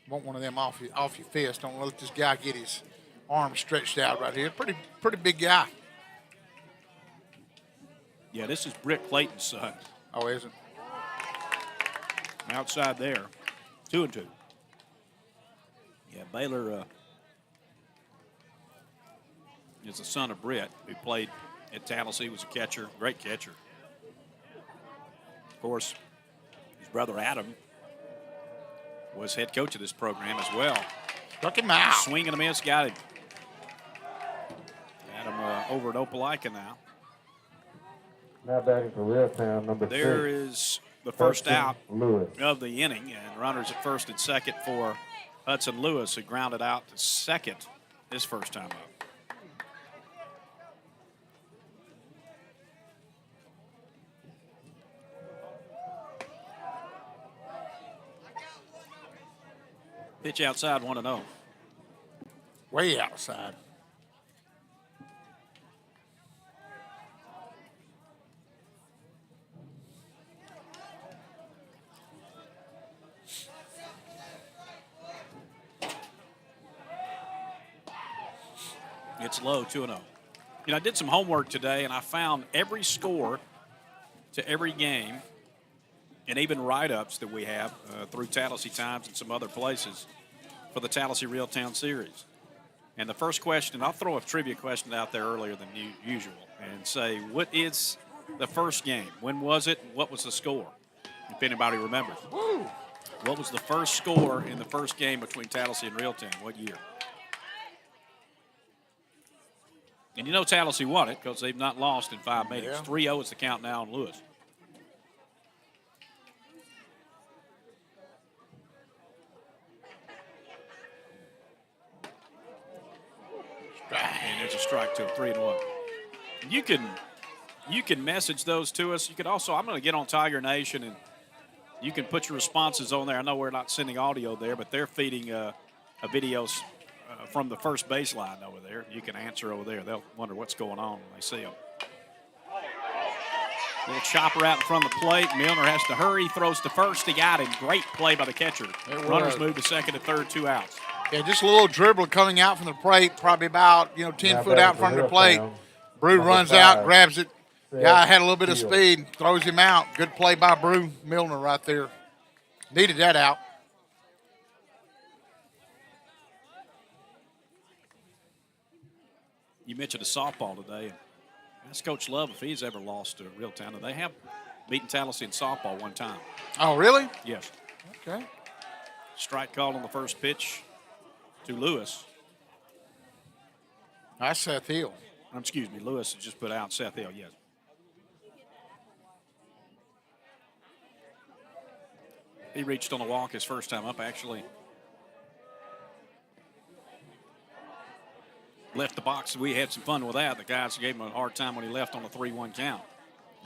[SPEAKER 3] Want one of them off your fist. Don't let this guy get his arm stretched out right here. Pretty big guy.
[SPEAKER 1] Yeah, this is Brick Clayton's son.
[SPEAKER 3] Oh, is it?
[SPEAKER 1] Outside there, 2-2. Yeah, Baylor is the son of Britt, who played at Tallassee, was a catcher, great catcher. Of course, his brother Adam was head coach of this program as well.
[SPEAKER 3] Struck him out.
[SPEAKER 1] Swing and a miss, got him. Adam over at Opelika now.
[SPEAKER 2] Now batting for Reeltown, number 6.
[SPEAKER 1] There is the first
[SPEAKER 2] Hudson
[SPEAKER 1] out
[SPEAKER 2] Lewis.
[SPEAKER 1] of the inning, and runners at first and second for Hudson Lewis, who grounded out to second his first time up. Pitch outside, 1-0.
[SPEAKER 3] Way outside.
[SPEAKER 1] It's low, 2-0. You know, I did some homework today, and I found every score to every game, and even write-ups that we have through Tallassee Times and some other places for the Tallassee Reeltown series. And the first question, I'll throw a trivia question out there earlier than usual and say, what is the first game? When was it? What was the score? If anybody remembers.
[SPEAKER 3] Woo.
[SPEAKER 1] What was the first score in the first game between Tallassee and Reeltown? What year? And you know Tallassee won it because they've not lost in 5 meetings.
[SPEAKER 3] Yeah.
[SPEAKER 1] 3-0 is the count now on Lewis. And there's a strike to him, 3-1. You can message those to us. You could also, I'm going to get on Tiger Nation, and you can put your responses on there. I know we're not sending audio there, but they're feeding a videos from the first baseline over there. You can answer over there. They'll wonder what's going on when they see them. Little chopper out in front of the plate. Milner has to hurry, throws to first. He got him. Great play by the catcher. Runners move to second and third, 2 outs.
[SPEAKER 3] Yeah, just a little dribble coming out from the plate, probably about 10 foot out in front of the plate. Brew runs out, grabs it. Guy had a little bit of speed, throws him out. Good play by Brew Milner right there. Needed that out.
[SPEAKER 1] You mentioned a softball today. Ask Coach Love if he's ever lost to Reeltown. And they have beaten Tallassee in softball one time.
[SPEAKER 3] Oh, really?
[SPEAKER 1] Yes.
[SPEAKER 3] Okay.
[SPEAKER 1] Strike called on the first pitch to Lewis.
[SPEAKER 3] That's Seth Hill.
[SPEAKER 1] Excuse me, Lewis has just put out Seth Hill, yes. He reached on a walk his first time up, actually. Left the box. We had some fun with that. The guys gave him a hard time when he left on a 3-1 count.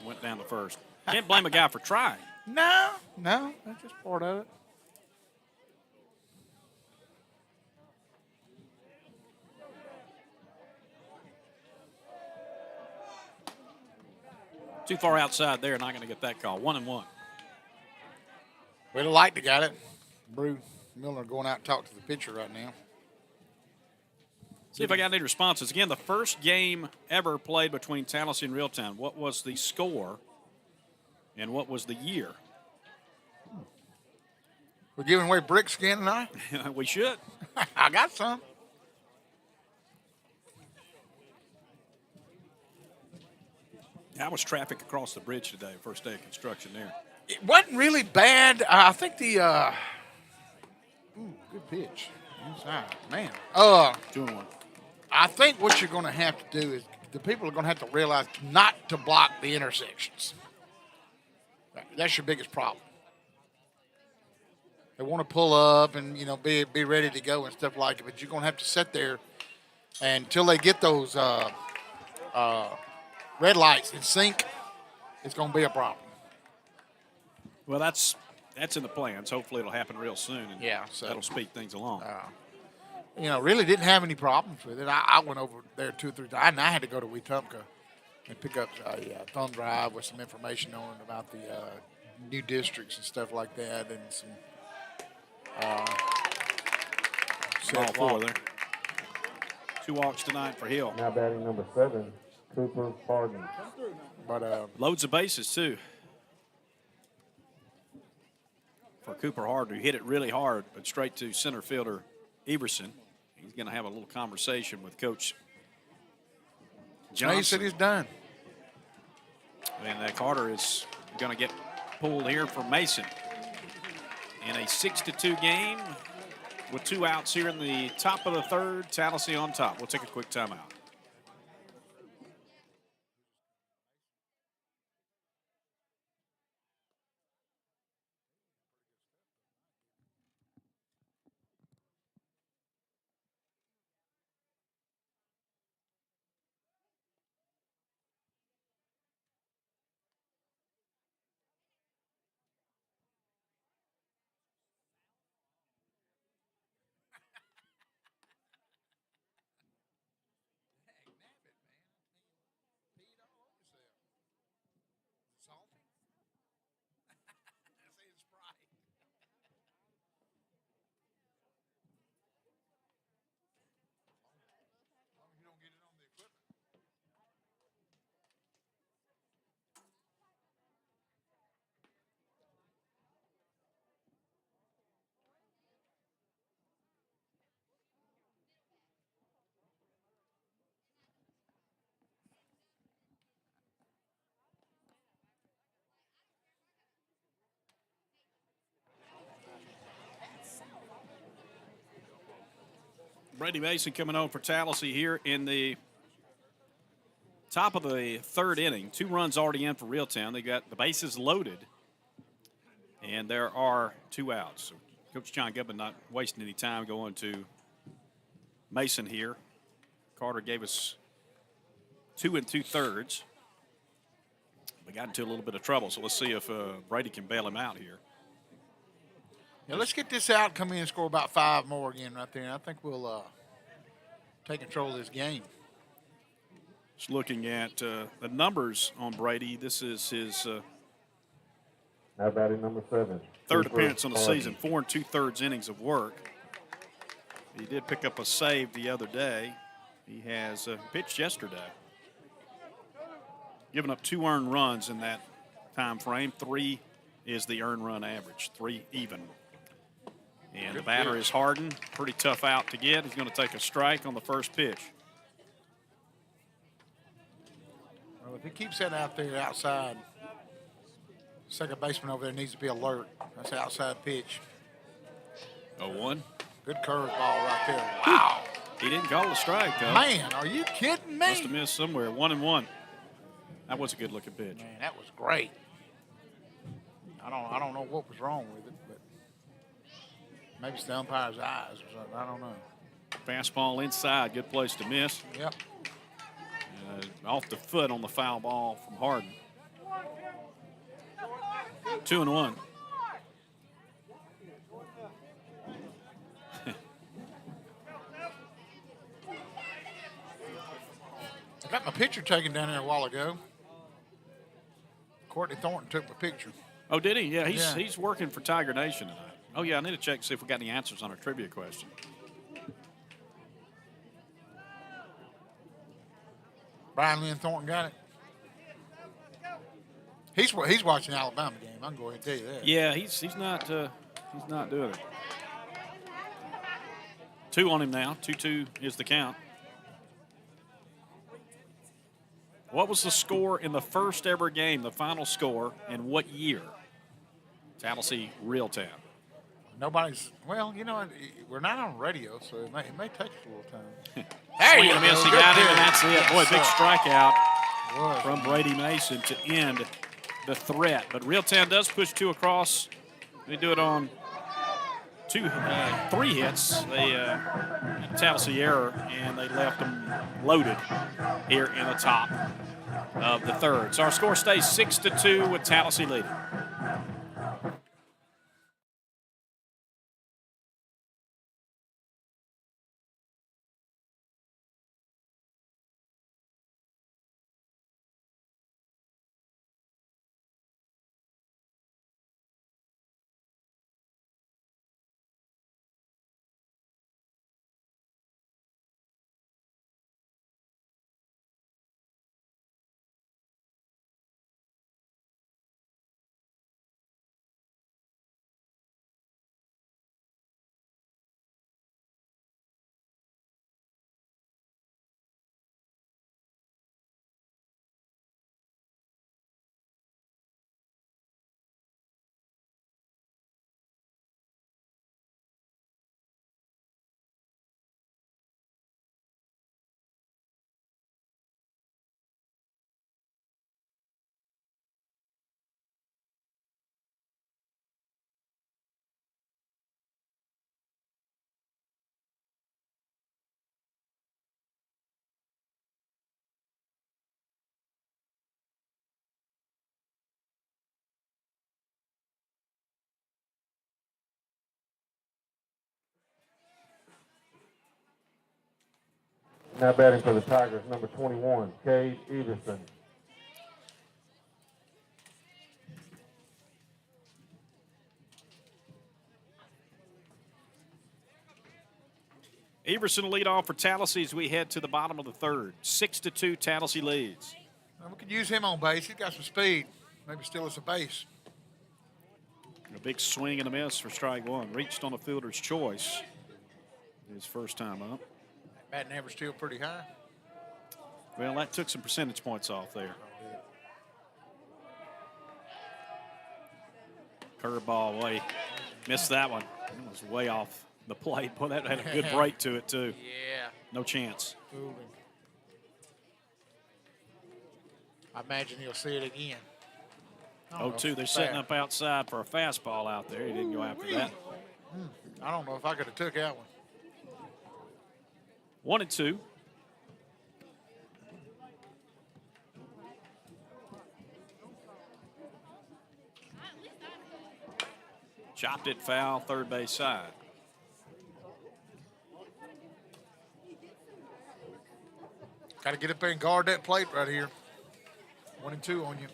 [SPEAKER 1] Went down to first. Can't blame a guy for trying.
[SPEAKER 3] No, that's just part of it.
[SPEAKER 1] Too far outside there, not going to get that call. 1-1.
[SPEAKER 3] We'd have liked to got it. Brew Milner going out and talk to the pitcher right now.
[SPEAKER 1] See if I got any responses. Again, the first game ever played between Tallassee and Reeltown. What was the score and what was the year?
[SPEAKER 3] We're giving away bricks again tonight?
[SPEAKER 1] We should.
[SPEAKER 3] I got some.
[SPEAKER 1] How was traffic across the bridge today, first day of construction there?
[SPEAKER 3] It wasn't really bad. I think the good pitch. Inside. Man.
[SPEAKER 1] 2-1.
[SPEAKER 3] I think what you're going to have to do is the people are going to have to realize not to block the intersections. That's your biggest problem. They want to pull up and, be ready to go and stuff like it, but you're going to have to sit there until they get those red lights in sync, it's going to be a problem.
[SPEAKER 1] Well, that's in the plans. Hopefully it'll happen real soon, and
[SPEAKER 3] So
[SPEAKER 1] that'll speed things along.
[SPEAKER 3] Really didn't have any problems with it. I went over there 2 or 3 times, and I had to go to Wetumpka and pick up a thumb drive with some information on it about the new districts and stuff like that, and some
[SPEAKER 1] Ball 4 there. 2 walks tonight for Hill.
[SPEAKER 2] Now batting number 7, Cooper Harden.
[SPEAKER 3] But
[SPEAKER 1] loads of bases, too. For Cooper Harden, who hit it really hard, but straight to center fielder Everson. He's going to have a little conversation with Coach Johnson.
[SPEAKER 3] He said he's done.
[SPEAKER 1] And Carter is going to get pulled here for Mason. In a 6-2 game with 2 outs here in the top of the 3rd. Tallassee on top. We'll take a quick timeout. Brady Mason coming on for Tallassee here in the top of the 3rd inning. 2 runs already in for Reeltown. They got the bases loaded, and there are 2 outs. So Coach John Goodman not wasting any time going to Mason here. Carter gave us 2 2/3. We got into a little bit of trouble, so let's see if Brady can bail him out here.
[SPEAKER 3] Yeah, let's get this out, come in and score about 5 more again right there. And I think we'll take control of this game.
[SPEAKER 1] Just looking at the numbers on Brady, this is his
[SPEAKER 2] Now batting number 7,
[SPEAKER 1] 3rd
[SPEAKER 2] Cooper
[SPEAKER 1] appearance on the
[SPEAKER 2] Harden.
[SPEAKER 1] season, 4 2/3 innings of work. He did pick up a save the other day. He has pitched yesterday. Given up 2 earned runs in that time frame. 3 is the earned run average, 3 even. And the batter is Harden. Pretty tough out to get. He's going to take a strike on the first pitch.
[SPEAKER 3] Well, if he keeps that out there outside, second baseman over there needs to be alert. That's the outside pitch.
[SPEAKER 1] 0-1.
[SPEAKER 3] Good curve ball right there. Wow.
[SPEAKER 1] He didn't call a strike, though.
[SPEAKER 3] Man, are you kidding me?
[SPEAKER 1] Must have missed somewhere. 1-1. That was a good-looking pitch.
[SPEAKER 3] Man, that was great. I don't know what was wrong with it, but maybe it's the umpire's eyes or something. I don't know.
[SPEAKER 1] Fastball inside. Good place to miss.
[SPEAKER 3] Yep.
[SPEAKER 1] Off the foot on the foul ball from Harden. 2-1.
[SPEAKER 3] I got my picture taken down there a while ago. Courtney Thornton took my picture.
[SPEAKER 1] Oh, did he? Yeah, he's working for Tiger Nation tonight. Oh, yeah, I need to check to see if we got any answers on our trivia question.
[SPEAKER 3] Brian Lynn Thornton got it. He's watching the Alabama game. I can go ahead and tell you that.
[SPEAKER 1] Yeah, he's not doing it. 2 on him now. 2-2 is the count. What was the score in the first ever game, the final score, and what year? Tallassee, Reeltown.
[SPEAKER 3] Nobody's, well, you know, we're not on radio, so it may take us a little time.
[SPEAKER 1] Swing and a miss, he got him, and that's it. Boy, big strikeout
[SPEAKER 3] Was.
[SPEAKER 1] from Brady Mason to end the threat. But Reeltown does push 2 across. They do it on 3 hits. They Tallassee error, and they left them loaded here in the top of the third. So our score stays 6-2 with Tallassee leading.
[SPEAKER 2] Now batting for the Tigers, number 21, Cade Everson.
[SPEAKER 1] Everson will lead off for Tallassee as we head to the bottom of the third. 6-2, Tallassee leads.
[SPEAKER 3] Well, we could use him on base. He's got some speed. Maybe steal us a base.
[SPEAKER 1] A big swing and a miss for strike one. Reached on a fielder's choice. His first time up.
[SPEAKER 3] Batting average still pretty high.
[SPEAKER 1] Well, that took some percentage points off there. Curveball away. Missed that one. It was way off the plate. Boy, that had a good break to it, too.
[SPEAKER 3] Yeah.
[SPEAKER 1] No chance.
[SPEAKER 3] Moving. I imagine he'll see it again.
[SPEAKER 1] 0-2. They're setting up outside for a fastball out there. He didn't go after that.
[SPEAKER 3] I don't know if I could have took that one.
[SPEAKER 1] 1-2. Chopped it foul, third base side.
[SPEAKER 3] Got to get up there and guard that plate right here. 1-2 on you.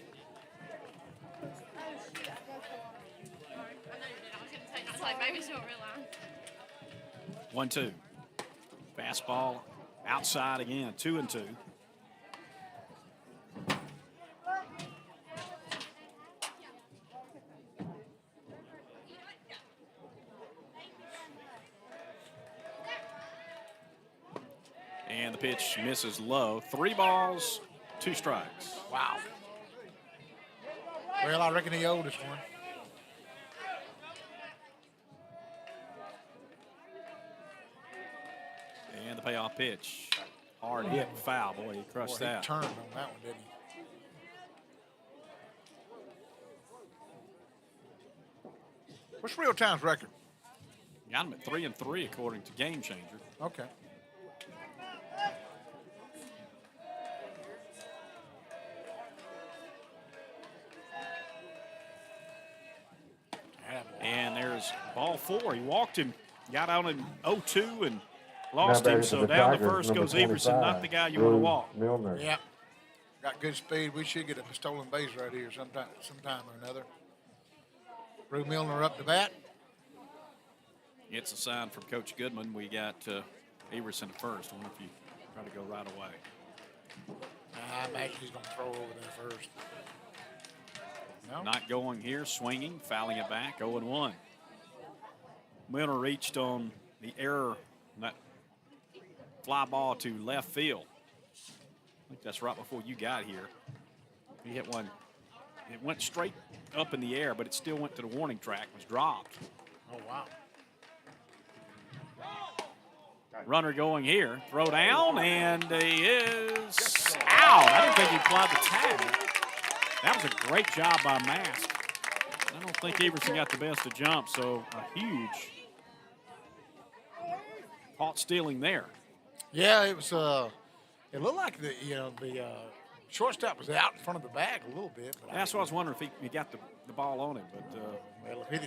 [SPEAKER 4] Maybe she'll realize.
[SPEAKER 1] 1-2. Fastball outside again. 2-2. And the pitch misses low. 3 balls, 2 strikes.
[SPEAKER 3] Wow. Well, I reckon he owed us one.
[SPEAKER 1] And the payoff pitch. Hard hit, foul. Boy, he crushed that.
[SPEAKER 3] He turned on that one, didn't he? What's Reeltown's record?
[SPEAKER 1] Got him at 3-3 according to Game Changer.
[SPEAKER 3] Okay.
[SPEAKER 1] And there's ball 4. He walked him, got out in 0-2 and lost him. So down the first goes Everson, not the guy you want to walk.
[SPEAKER 2] Milner.
[SPEAKER 3] Yeah. Got good speed. We should get a stolen base right here sometime or another. Rue Milner up to bat.
[SPEAKER 1] It's a sign from Coach Goodman. We got Everson at first. I wonder if you try to go right away.
[SPEAKER 3] I imagine he's going to throw over there first. No?
[SPEAKER 1] Not going here, swinging, fouling it back, 0-1. Milner reached on the error, that fly ball to left field. I think that's right before you got here. He hit one. It went straight up in the air, but it still went to the warning track, was dropped.
[SPEAKER 3] Oh, wow.
[SPEAKER 1] Runner going here, throw down, and he is out. I didn't think he applied the tag. That was a great job by Mask. I don't think Everson got the best of jump, so a huge caught stealing there.
[SPEAKER 3] Yeah, it was. It looked like the Shortstop was out in front of the bag a little bit. But
[SPEAKER 1] That's what I was wondering if he got the ball on him. But
[SPEAKER 3] well, he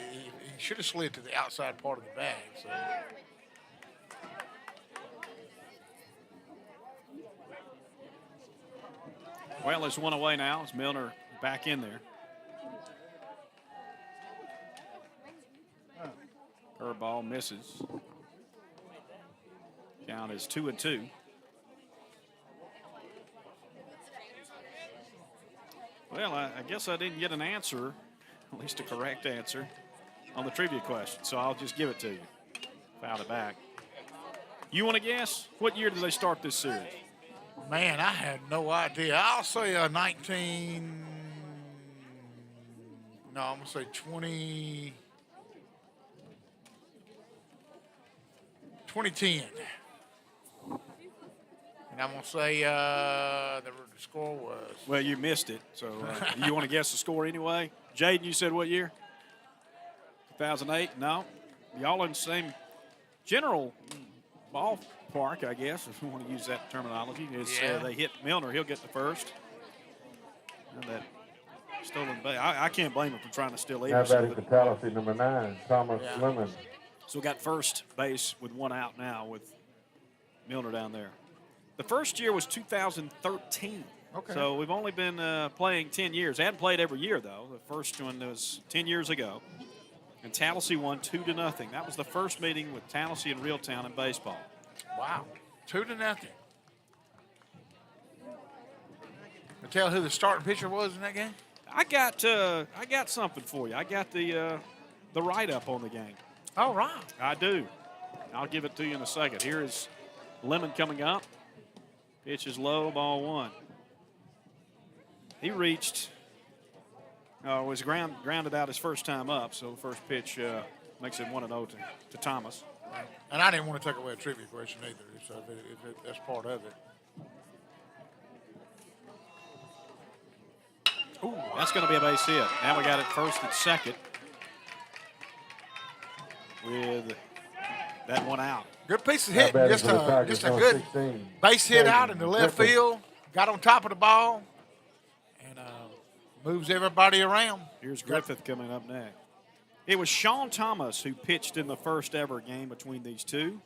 [SPEAKER 3] should have slid to the outside part of the bag. So.
[SPEAKER 1] well, there's one away now. It's Milner back in there. Curveball misses. Count is 2-2. Well, I guess I didn't get an answer, at least a correct answer, on the trivia question, so I'll just give it to you. Fouled it back. You want to guess? What year did they start this series?
[SPEAKER 3] Man, I had no idea. I'll say 2010. 2010. And I'm going to say the score was.
[SPEAKER 1] Well, you missed it, so you want to guess the score anyway? Jaden, you said what year? 2008? No. Y'all in the same general ballpark, I guess, if you want to use that terminology. It's, they hit Milner, he'll get the first. And that stolen base. I can't blame him for trying to steal either.
[SPEAKER 2] Now batting for Tallassee, number 9, Thomas Lemon.
[SPEAKER 1] So we got first base with one out now with Milner down there. The first year was 2013.
[SPEAKER 3] Okay.
[SPEAKER 1] So we've only been playing 10 years. They hadn't played every year, though. The first one was 10 years ago. And Tallassee won 2-0. That was the first meeting with Tallassee and Reeltown in baseball.
[SPEAKER 3] Wow. 2-0. Tell who the starting pitcher was in that game?
[SPEAKER 1] I got something for you. I got the write-up on the game.
[SPEAKER 3] All right.
[SPEAKER 1] I do. I'll give it to you in a second. Here is Lemon coming up. Pitch is low, ball one. He reached, was grounded out his first time up, so the first pitch makes it 1-0 to Thomas.
[SPEAKER 3] And I didn't want to take away a trivia question either, so if that's part of it.
[SPEAKER 1] Ooh, that's going to be a base hit. Now we got it first and second with that one out.
[SPEAKER 3] Good piece of hit. Just a good base hit out in the left field. Got on top of the ball and moves everybody around.
[SPEAKER 1] Here's Griffith coming up next. It was Sean Thomas who pitched in the first ever game between these two.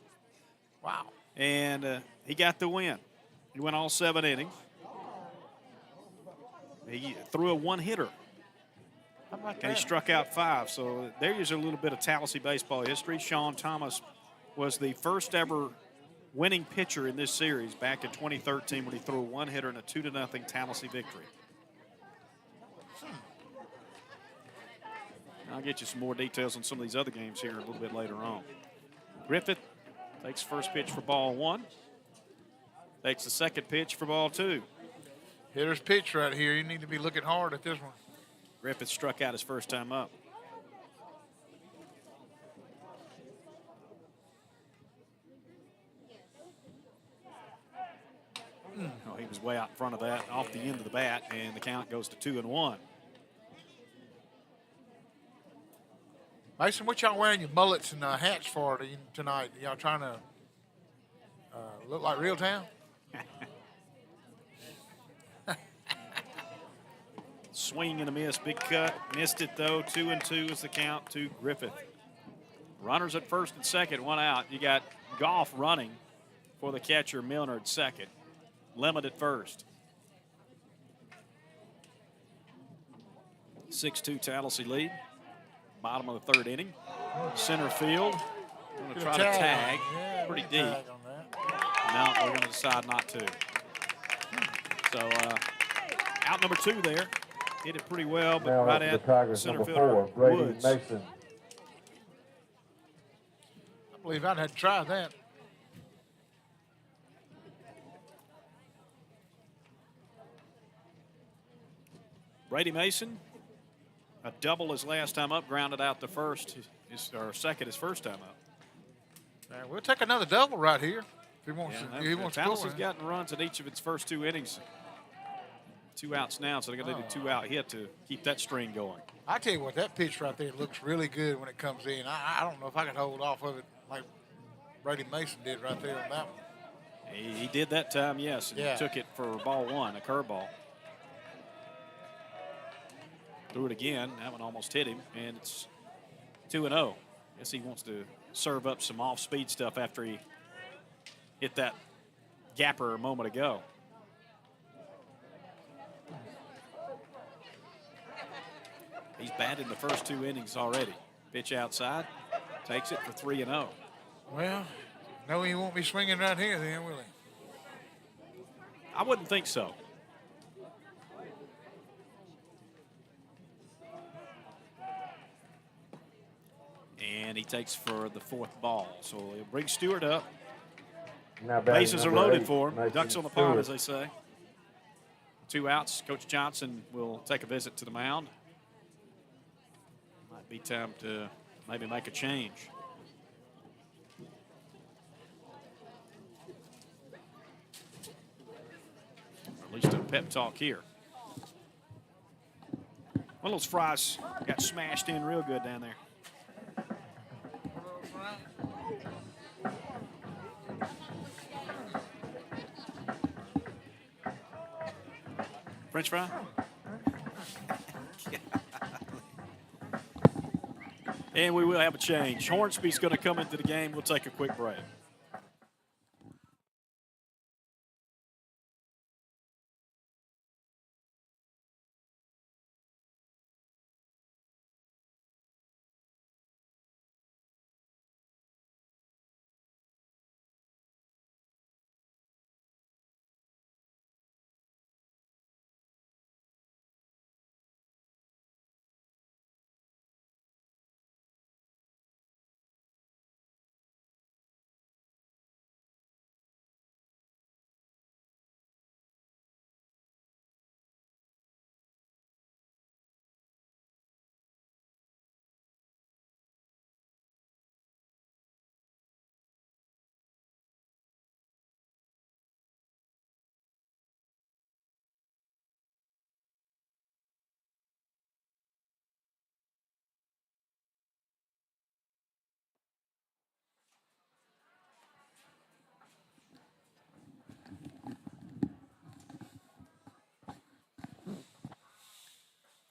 [SPEAKER 3] Wow.
[SPEAKER 1] And he got the win. He went all 7 innings. He threw a one-hitter.
[SPEAKER 3] How about
[SPEAKER 1] And
[SPEAKER 3] that?
[SPEAKER 1] he struck out 5. So there's a little bit of Tallassee baseball history. Sean Thomas was the first ever winning pitcher in this series back in 2013 when he threw a one-hitter in a 2-0 Tallassee victory. I'll get you some more details on some of these other games here a little bit later on. Griffith takes first pitch for ball 1. Takes the second pitch for ball 2.
[SPEAKER 3] Hitter's pitch right here. You need to be looking hard at this one.
[SPEAKER 1] Griffith struck out his first time up. Oh, he was way out in front of that, off the end of the bat, and the count goes to 2-1.
[SPEAKER 3] Mason, what y'all wearing your mullets and hats for tonight? Y'all trying to look like Reeltown?
[SPEAKER 1] Swing and a miss, big cut. Missed it, though. 2-2 is the count to Griffith. Runners at first and second, one out. You got Goff running for the catcher, Milner at second. Lemon at first. 6-2 Tallassee lead. Bottom of the third inning. Center field. Going to try to tag.
[SPEAKER 3] Yeah,
[SPEAKER 1] pretty
[SPEAKER 3] tag
[SPEAKER 1] deep.
[SPEAKER 3] on that.
[SPEAKER 1] No, we're going to decide not to. So out number 2 there. Hit it pretty well, but
[SPEAKER 2] Now
[SPEAKER 1] right
[SPEAKER 2] the
[SPEAKER 1] at
[SPEAKER 2] Tigers,
[SPEAKER 1] center
[SPEAKER 2] number
[SPEAKER 1] fielder
[SPEAKER 2] 4, Brady
[SPEAKER 1] Woods.
[SPEAKER 2] Mason.
[SPEAKER 3] I believe I'd have to try that.
[SPEAKER 1] Brady Mason, a double his last time up, grounded out the first, or second his first time up.
[SPEAKER 3] Man, we'll take another double right here. If he wants
[SPEAKER 1] Yeah,
[SPEAKER 3] to, he wants to
[SPEAKER 1] Tallassee's
[SPEAKER 3] score.
[SPEAKER 1] gotten runs in each of its first 2 innings. 2 outs now, so they're going to do 2 out hit to keep that stream going.
[SPEAKER 3] I tell you what, that pitch right there looks really good when it comes in. I don't know if I could hold off of it like Brady Mason did right there on that one.
[SPEAKER 1] He did that time, yes, and
[SPEAKER 3] Yeah.
[SPEAKER 1] he took it for ball 1, a curveball. Threw it again. That one almost hit him, and it's 2-0. Guess he wants to serve up some off-speed stuff after he hit that gapper a moment ago. He's batted the first 2 innings already. Pitch outside, takes it for 3-0.
[SPEAKER 3] Well, no, he won't be swinging right here then, will he?
[SPEAKER 1] I wouldn't think so. And he takes for the 4th ball. So he'll bring Stewart up.
[SPEAKER 2] Now batting
[SPEAKER 1] Bases are
[SPEAKER 2] number
[SPEAKER 1] loaded
[SPEAKER 2] 8,
[SPEAKER 1] for him.
[SPEAKER 2] Mason
[SPEAKER 1] Ducks on the pond, as
[SPEAKER 2] Stewart.
[SPEAKER 1] they say. 2 outs. Coach Johnson will take a visit to the mound. Might be time to maybe make a change. Or at least a pep talk here. One of those fries got smashed in real good down there. French fry? And we will have a change. Hornsby's going to come into the game. We'll take a quick break.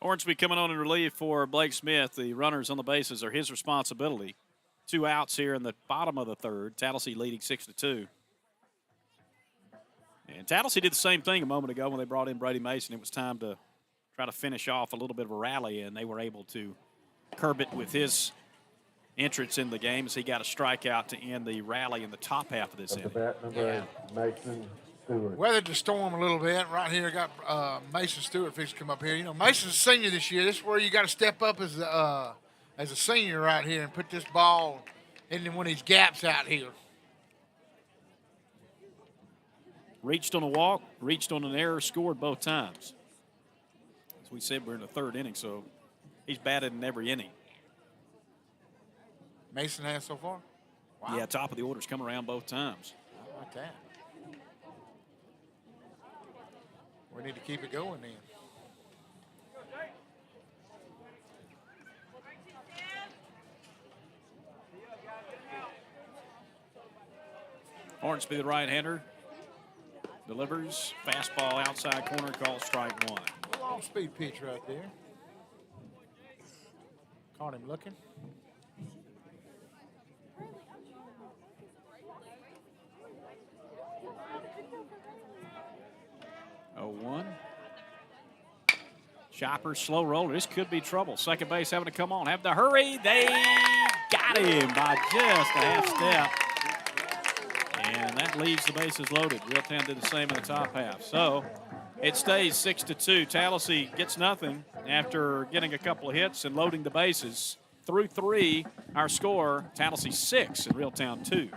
[SPEAKER 1] Hornsby coming on in relief for Blake Smith. The runners on the bases are his responsibility. 2 outs here in the bottom of the 3rd. Tallassee leading 6-2. And Tallassee did the same thing a moment ago when they brought in Brady Mason. It was time to try to finish off a little bit of a rally, and they were able to curb it with his entrance in the game as he got a strikeout to end the rally in the top half of this
[SPEAKER 2] At the
[SPEAKER 1] inning.
[SPEAKER 2] bat number 8, Mason Stewart.
[SPEAKER 3] Weathered the storm a little bit. Right here, got Mason Stewart fixed to come up here. You know, Mason's a senior this year. This is where you got to step up as a senior right here and put this ball in one of these gaps out here.
[SPEAKER 1] Reached on a walk, reached on an error, scored both times. As we said, we're in the 3rd inning, so he's batted in every inning.
[SPEAKER 3] Mason has so far? Wow.
[SPEAKER 1] Yeah, top of the order's come around both times.
[SPEAKER 3] I like that. We need to keep it going then.
[SPEAKER 1] Hornsby, the right-hander, delivers. Fastball outside corner, called strike 1.
[SPEAKER 3] A long speed pitch right there. Caught him looking.
[SPEAKER 1] Oh, 1. Chopper, slow roller. This could be trouble. Second base having to come on. Have to hurry. They got him by just a half step. And that leaves the bases loaded. Reeltown did the same in the top half. So it stays 6-2. Tallassee gets nothing after getting a couple of hits and loading the bases. Through 3, our score, Tallassee 6 and Reeltown 2.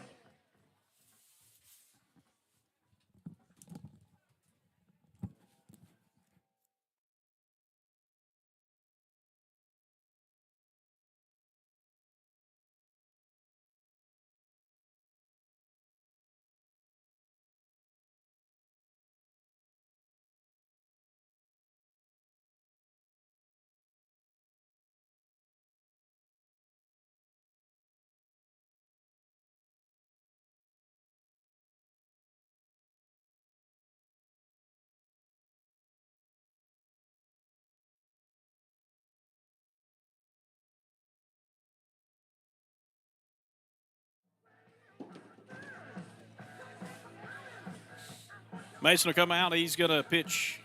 [SPEAKER 1] Mason will come out. He's going to pitch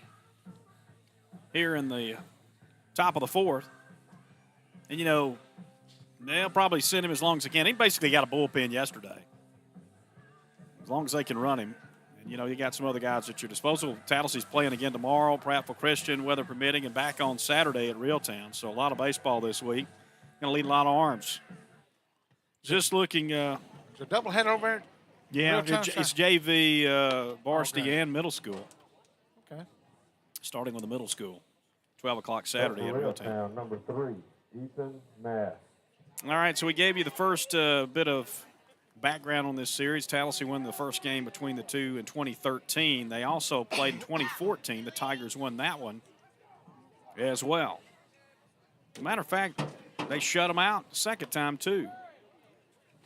[SPEAKER 1] here in the top of the fourth. And, you know, they'll probably send him as long as they can. He basically got a bullpen yesterday. As long as they can run him. And, you know, you got some other guys at your disposal. Tallassee's playing again tomorrow, Prattville Christian, weather permitting, and back on Saturday at Reeltown. So a lot of baseball this week. Going to lead a lot of arms. Just looking.
[SPEAKER 3] It's a doubleheader over there?
[SPEAKER 1] Yeah, it's JV, varsity,
[SPEAKER 3] okay.
[SPEAKER 1] and middle school.
[SPEAKER 3] Okay.
[SPEAKER 1] Starting with the middle school. 12 o'clock Saturday at Reeltown.
[SPEAKER 2] Number 3, Ethan Mass.
[SPEAKER 1] All right, so we gave you the first bit of background on this series. Tallassee won the first game between the two in 2013. They also played in 2014. The Tigers won that one as well. As a matter of fact, they shut them out the second time, too.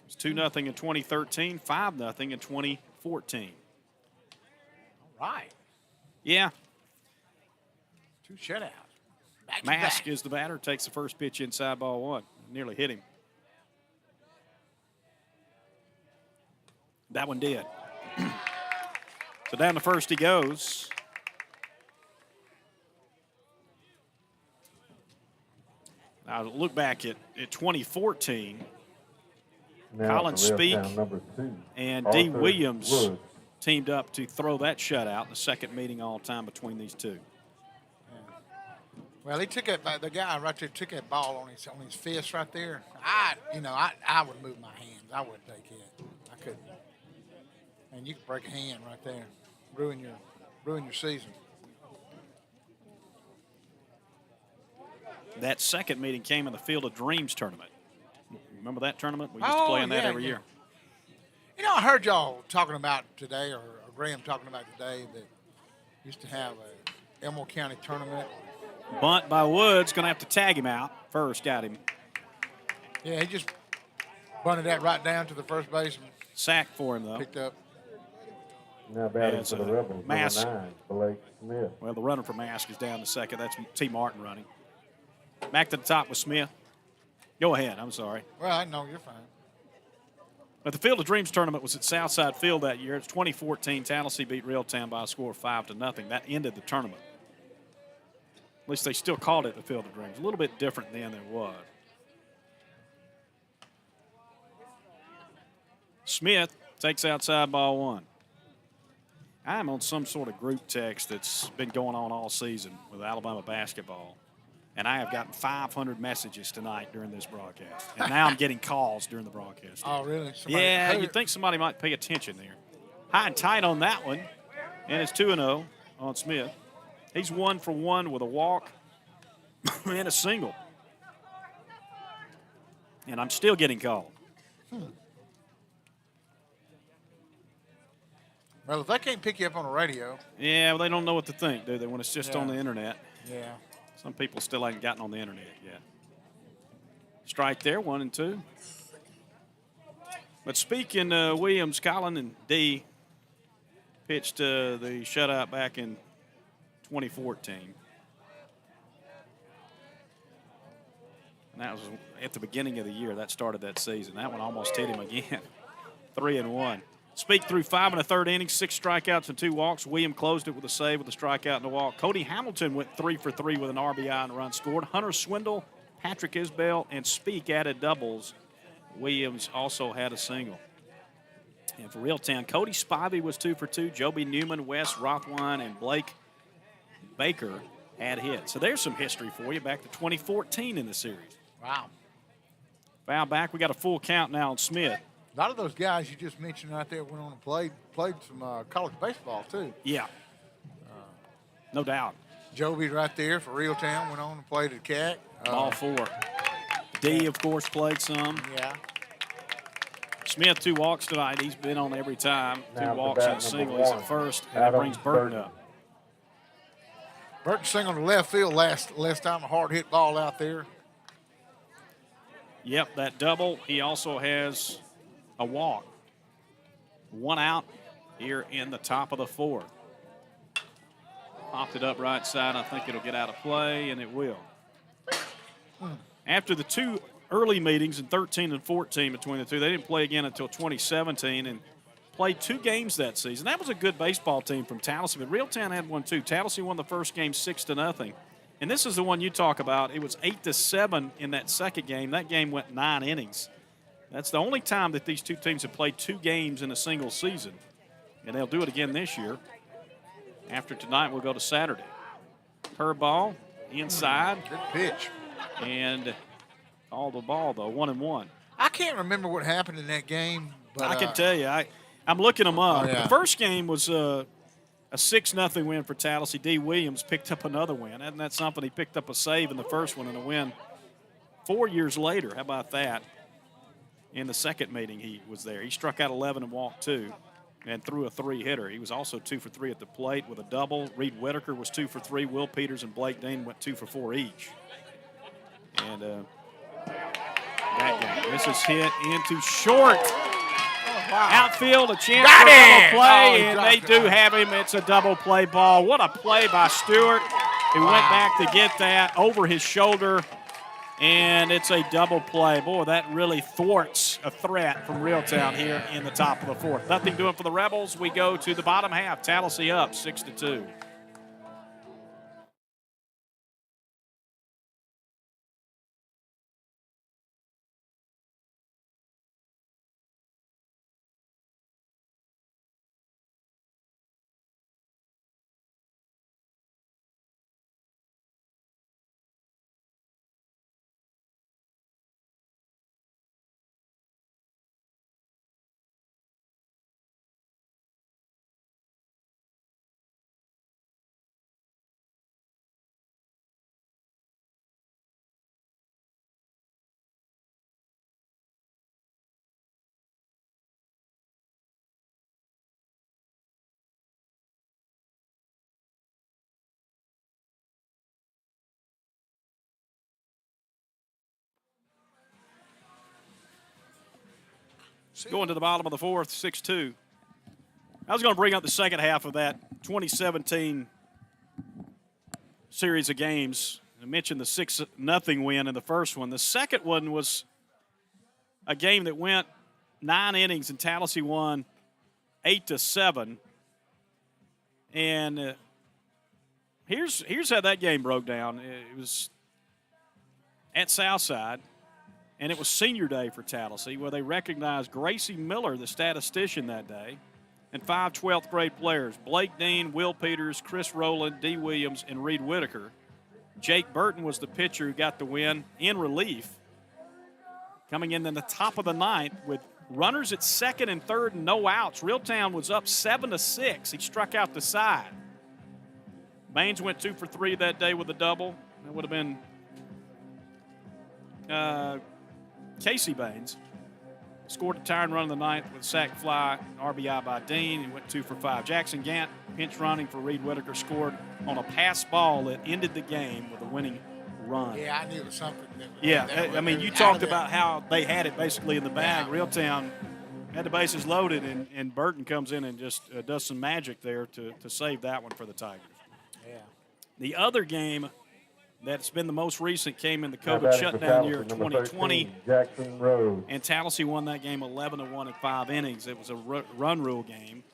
[SPEAKER 1] It was 2-0 in 2013, 5-0 in 2014.
[SPEAKER 3] All right.
[SPEAKER 1] Yeah.
[SPEAKER 3] 2 shutouts.
[SPEAKER 1] Mask is the batter, takes the first pitch inside ball 1. Nearly hit him. That one did. So down to first he goes. Now look back at 2014.
[SPEAKER 2] Now
[SPEAKER 1] Colin
[SPEAKER 2] for
[SPEAKER 1] Speak
[SPEAKER 2] Reeltown, number 2,
[SPEAKER 1] and D.
[SPEAKER 2] Arthur
[SPEAKER 1] Williams
[SPEAKER 2] Woods.
[SPEAKER 1] teamed up to throw that shutout in the second meeting all time between these two.
[SPEAKER 3] Well, he took it. The guy right there took that ball on his fist right there. I would move my hands. I wouldn't take it. I couldn't. And you could break a hand right there, ruin your season.
[SPEAKER 1] That second meeting came in the Field of Dreams tournament. Remember that tournament? We used to play in that every year.
[SPEAKER 3] You know, I heard y'all talking about today, or Graham talking about today, that used to have a Elmore County tournament.
[SPEAKER 1] Bunt by Woods, going to have to tag him out. First, got him.
[SPEAKER 3] Yeah, he just bunted that right down to the first baseman.
[SPEAKER 1] Sack for him, though.
[SPEAKER 3] Picked up.
[SPEAKER 2] Now batting for the Rebels,
[SPEAKER 1] Mask.
[SPEAKER 2] number 9, Blake Smith.
[SPEAKER 1] Well, the runner for Mask is down to second. That's T. Martin running. Back to the top with Smith. Go ahead. I'm sorry.
[SPEAKER 3] Well, I know you're fine.
[SPEAKER 1] But the Field of Dreams tournament was at Southside Field that year. It's 2014. Tallassee beat Reeltown by a score of 5-0. That ended the tournament. At least they still called it the Field of Dreams. A little bit different than it was. Smith takes outside ball 1. I'm on some sort of group text that's been going on all season with Alabama basketball. And I have gotten 500 messages tonight during this broadcast. And now I'm getting calls during the broadcast.
[SPEAKER 3] Oh, really?
[SPEAKER 1] Yeah, you'd think somebody might pay attention there. High and tight on that one. And it's 2-0 on Smith. He's 1 for 1 with a walk and a single. And I'm still getting called.
[SPEAKER 3] Well, if they can't pick you up on the radio.
[SPEAKER 1] Yeah, well, they don't know what to think, do they, when it's just on the internet.
[SPEAKER 3] Yeah.
[SPEAKER 1] Some people still haven't gotten on the internet yet. Strike there, 1 and 2. But speaking Williams, Colin, and D pitched the shutout back in 2014. And that was at the beginning of the year. That started that season. That one almost hit him again. 3-1. Speak through 5 1/3 innings, 6 strikeouts and 2 walks. William closed it with a save with a strikeout and a walk. Cody Hamilton went 3 for 3 with an RBI and a run scored. Hunter Swindle, Patrick Isbell, and Speak added doubles. Williams also had a single. And for Reeltown, Cody Spivey was 2 for 2. Joby Newman, Wes Rothwine, and Blake Baker had hits. So there's some history for you back to 2014 in the series.
[SPEAKER 3] Wow.
[SPEAKER 1] Foul back. We got a full count now on Smith.
[SPEAKER 3] A lot of those guys you just mentioned right there went on and played some college baseball, too.
[SPEAKER 1] Yeah. No doubt.
[SPEAKER 3] Joby right there for Reeltown went on and played at CAC.
[SPEAKER 1] All 4. D, of course, played some.
[SPEAKER 3] Yeah.
[SPEAKER 1] Smith, 2 walks tonight. He's been on every time. 2
[SPEAKER 2] Now
[SPEAKER 1] walks and a single. He's at first, and that brings Burton up.
[SPEAKER 3] Burton singled to left field last time, a hard hit ball out there.
[SPEAKER 1] Yep, that double. He also has a walk. 1 out here in the top of the 4th. Popped it up right side. I think it'll get out of play, and it will. After the 2 early meetings in 13 and 14 between the two, they didn't play again until 2017, and played 2 games that season. That was a good baseball team from Tallassee, but Reeltown had one too. Tallassee won the first game 6-0. And this is the one you talk about. It was 8-7 in that second game. That game went 9 innings. That's the only time that these 2 teams have played 2 games in a single season. And they'll do it again this year. After tonight, we'll go to Saturday. Curveball, inside.
[SPEAKER 3] Good pitch.
[SPEAKER 1] And all the ball, though, 1-1.
[SPEAKER 3] I can't remember what happened in that game. But,
[SPEAKER 1] I can tell you. I'm looking them up.
[SPEAKER 3] Oh, yeah.
[SPEAKER 1] The first game was a 6-0 win for Tallassee. D. Williams picked up another win. Isn't that something? He picked up a save in the first one and a win 4 years later. How about that? In the second meeting, he was there. He struck out 11 and walked 2 and threw a 3-hitter. He was also 2 for 3 at the plate with a double. Reed Whitaker was 2 for 3. Will Peters and Blake Dean went 2 for 4 each. And that game. This is hit into short.
[SPEAKER 3] Wow.
[SPEAKER 1] Outfield, a chance
[SPEAKER 3] Got
[SPEAKER 1] for a double
[SPEAKER 3] it!
[SPEAKER 1] play,
[SPEAKER 3] Oh,
[SPEAKER 1] and they do have him. It's a double play ball. What a play by Stewart. He went back to get that over his shoulder, and it's a double play. Boy, that really thwarts a threat from Reeltown here in the top of the 4th. Nothing doing for the Rebels. We go to the bottom half. Tallassee up 6-2. Going to the bottom of the 4th, 6-2. I was going to bring up the second half of that 2017 series of games. I mentioned the 6-0 win in the first one. The second one was a game that went 9 innings, and Tallassee won 8-7. And here's how that game broke down. It was at Southside. And it was senior day for Tallassee, where they recognized Gracie Miller, the statistician that day, and 5 12th grade players, Blake Dean, Will Peters, Chris Rowland, D. Williams, and Reed Whitaker. Jake Burton was the pitcher who got the win in relief, coming in the top of the 9th with runners at 2nd and 3rd and no outs. Reeltown was up 7-6. He struck out the side. Baines went 2 for 3 that day with a double. That would have been Casey Baines. Scored a tying run in the 9th with a sac fly, RBI by Dean, and went 2 for 5. Jackson Gant, pinch running for Reed Whitaker, scored on a pass ball that ended the game with a winning run.
[SPEAKER 3] Yeah, I knew it was something.
[SPEAKER 1] I mean, you talked about how they had it basically in the bag.
[SPEAKER 3] Yeah.
[SPEAKER 1] Reeltown had the bases loaded, and Burton comes in and just does some magic there to save that one for the Tigers.
[SPEAKER 3] Yeah.
[SPEAKER 1] The other game that's been the most recent came in the
[SPEAKER 2] Now
[SPEAKER 1] COVID
[SPEAKER 2] batting for
[SPEAKER 1] shutdown year of
[SPEAKER 2] Tallassee, number
[SPEAKER 1] 2020.
[SPEAKER 2] 13, Jackson Rose.
[SPEAKER 1] And Tallassee won that game 11-1 in 5 innings. It was a run rule game.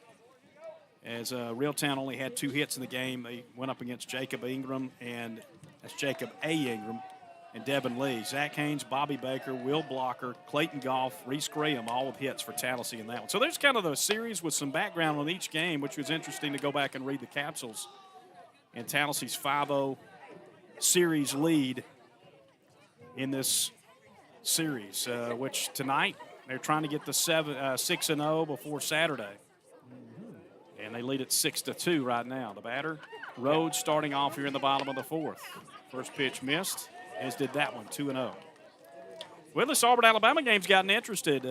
[SPEAKER 1] As Reeltown only had 2 hits in the game, they went up against Jacob Ingram, and that's Jacob A. Ingram, and Devin Lee. Zach Haynes, Bobby Baker, Will Blocker, Clayton Goff, Reese Graham, all with hits for Tallassee in that one. So there's kind of a series with some background on each game, which was interesting to go back and read the capsules. And Tallassee's 5-0 series lead in this series, which tonight they're trying to get the 6-0 before Saturday. And they lead at 6-2 right now. The batter, Rhodes, starting off here in the bottom of the 4th. First pitch missed, as did that one, 2-0. Well, this Auburn-Alabama game's gotten interested.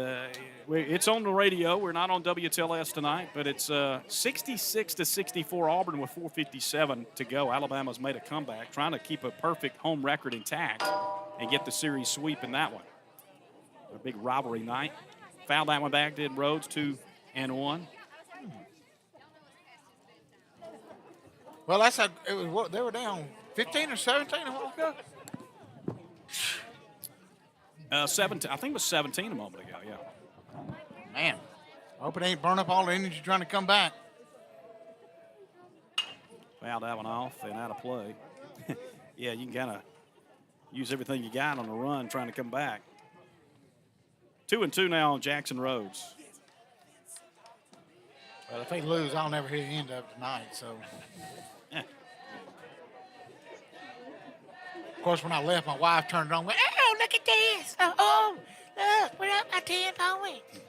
[SPEAKER 1] It's on the radio. We're not on WTLS tonight, but it's 66-64 Auburn with 4:57 to go. Alabama's made a comeback, trying to keep a perfect home record intact and get the series sweep in that one. A big rivalry night. Fouled that one back, did Rhodes, 2-1.
[SPEAKER 3] Well, that's how it was. What, they were down 15 or 17 a while ago.
[SPEAKER 1] 17. I think it was 17 a moment ago. Yeah.
[SPEAKER 3] Man, I hope it ain't burn up all the energy trying to come back.
[SPEAKER 1] Fouled that one off and out of play. Yeah, you can kind of use everything you got on the run trying to come back. 2-2 now on Jackson Rhodes.
[SPEAKER 3] Well, if they lose, I'll never hear the end of it tonight. So,
[SPEAKER 1] Yeah.
[SPEAKER 3] of course, when I left, my wife turned it on. Went, oh, look at this! Oh, look, we're up by 10 points.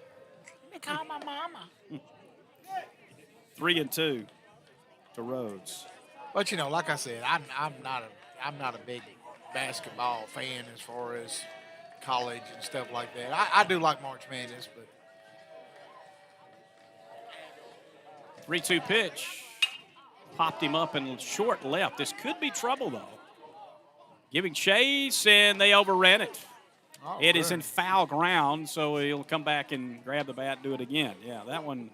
[SPEAKER 3] Let me call my mama.
[SPEAKER 1] 3-2 to Rhodes.
[SPEAKER 3] But you know, like I said, I'm not a big basketball fan as far as college and stuff like that. I do like March Madness, but
[SPEAKER 1] 3-2 pitch. Popped him up and short left. This could be trouble, though. Giving chase, and they overran it.
[SPEAKER 3] oh,
[SPEAKER 1] It is
[SPEAKER 3] good.
[SPEAKER 1] in foul ground, so he'll come back and grab the bat and do it again. Yeah, that one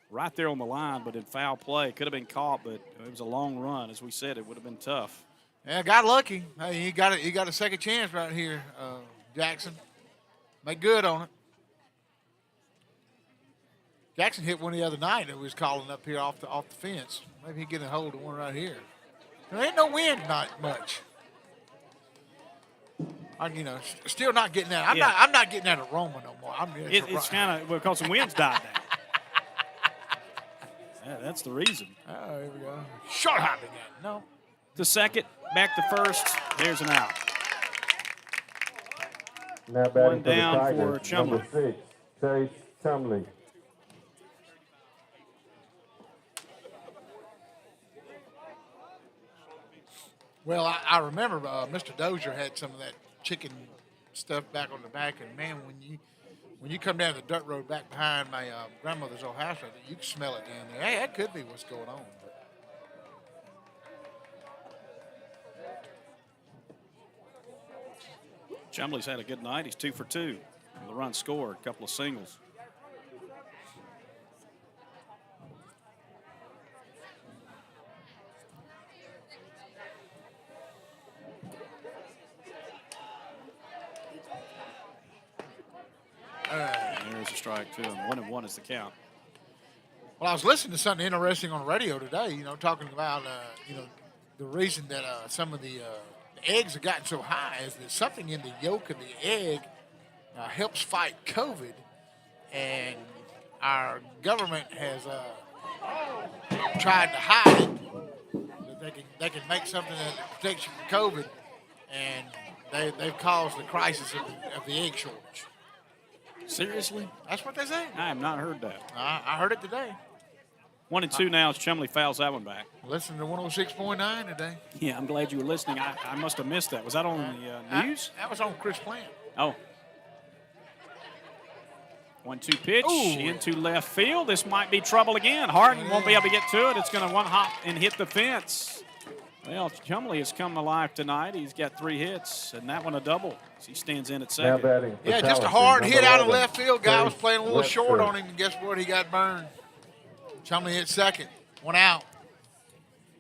[SPEAKER 1] right there on the line, but in foul play. Could have been caught, but it was a long run. As we said, it would have been tough.
[SPEAKER 3] Yeah, got lucky. Hey, he got a second chance right here, Jackson. Make good on it. Jackson hit one the other night that was calling up here off the fence. Maybe he get a hold of one right here. There ain't no wind, not much. Still not getting that. I'm not getting that aroma no more.
[SPEAKER 1] It's kind of because the wind's died down. Yeah, that's the reason.
[SPEAKER 3] Oh, here we go. Short hop again. No.
[SPEAKER 1] To second, back to first. There's an out.
[SPEAKER 2] Now batting
[SPEAKER 1] One
[SPEAKER 2] for the
[SPEAKER 1] down
[SPEAKER 2] Tigers,
[SPEAKER 1] for Chumley.
[SPEAKER 2] number 6, Chase Chumley.
[SPEAKER 3] Well, I remember Mr. Dozier had some of that chicken stuff back on the back, and man, when you come down the dirt road back behind my grandmother's old house right there, you can smell it down there. Hey, that could be what's going on.
[SPEAKER 1] Chumley's had a good night. He's 2 for 2. The run scored, a couple of singles. There's a strike to him. 1-1 is the count.
[SPEAKER 3] Well, I was listening to something interesting on the radio today, talking about, the reason that some of the eggs have gotten so high is that something in the yolk of the egg helps fight COVID. And our government has tried to hide it. That they can make something that protects you from COVID. And they've caused the crisis of the egg shortage.
[SPEAKER 1] Seriously?
[SPEAKER 3] That's what they say.
[SPEAKER 1] I have not heard that.
[SPEAKER 3] I heard it today.
[SPEAKER 1] 1-2 now as Chumley fouls that one back.
[SPEAKER 3] Listen to 106.9 today.
[SPEAKER 1] Yeah, I'm glad you were listening. I must have missed that. Was that on the news?
[SPEAKER 3] That was on Chris Plant.
[SPEAKER 1] Oh. 1-2 pitch into left field. This might be trouble again. Harden won't be able to get to it. It's going to one hop and hit the fence. Well, Chumley has come to life tonight. He's got 3 hits, and that one a double. He stands in at
[SPEAKER 2] Now
[SPEAKER 1] second.
[SPEAKER 2] batting for
[SPEAKER 3] Yeah, just a
[SPEAKER 2] Tallassee,
[SPEAKER 3] hard
[SPEAKER 2] number
[SPEAKER 3] hit out of
[SPEAKER 2] 11,
[SPEAKER 3] left field. Guy was
[SPEAKER 2] Chase
[SPEAKER 3] playing a little short
[SPEAKER 2] Webster.
[SPEAKER 3] on him, and guess what? He got burned. Chumley hit second. 1 out.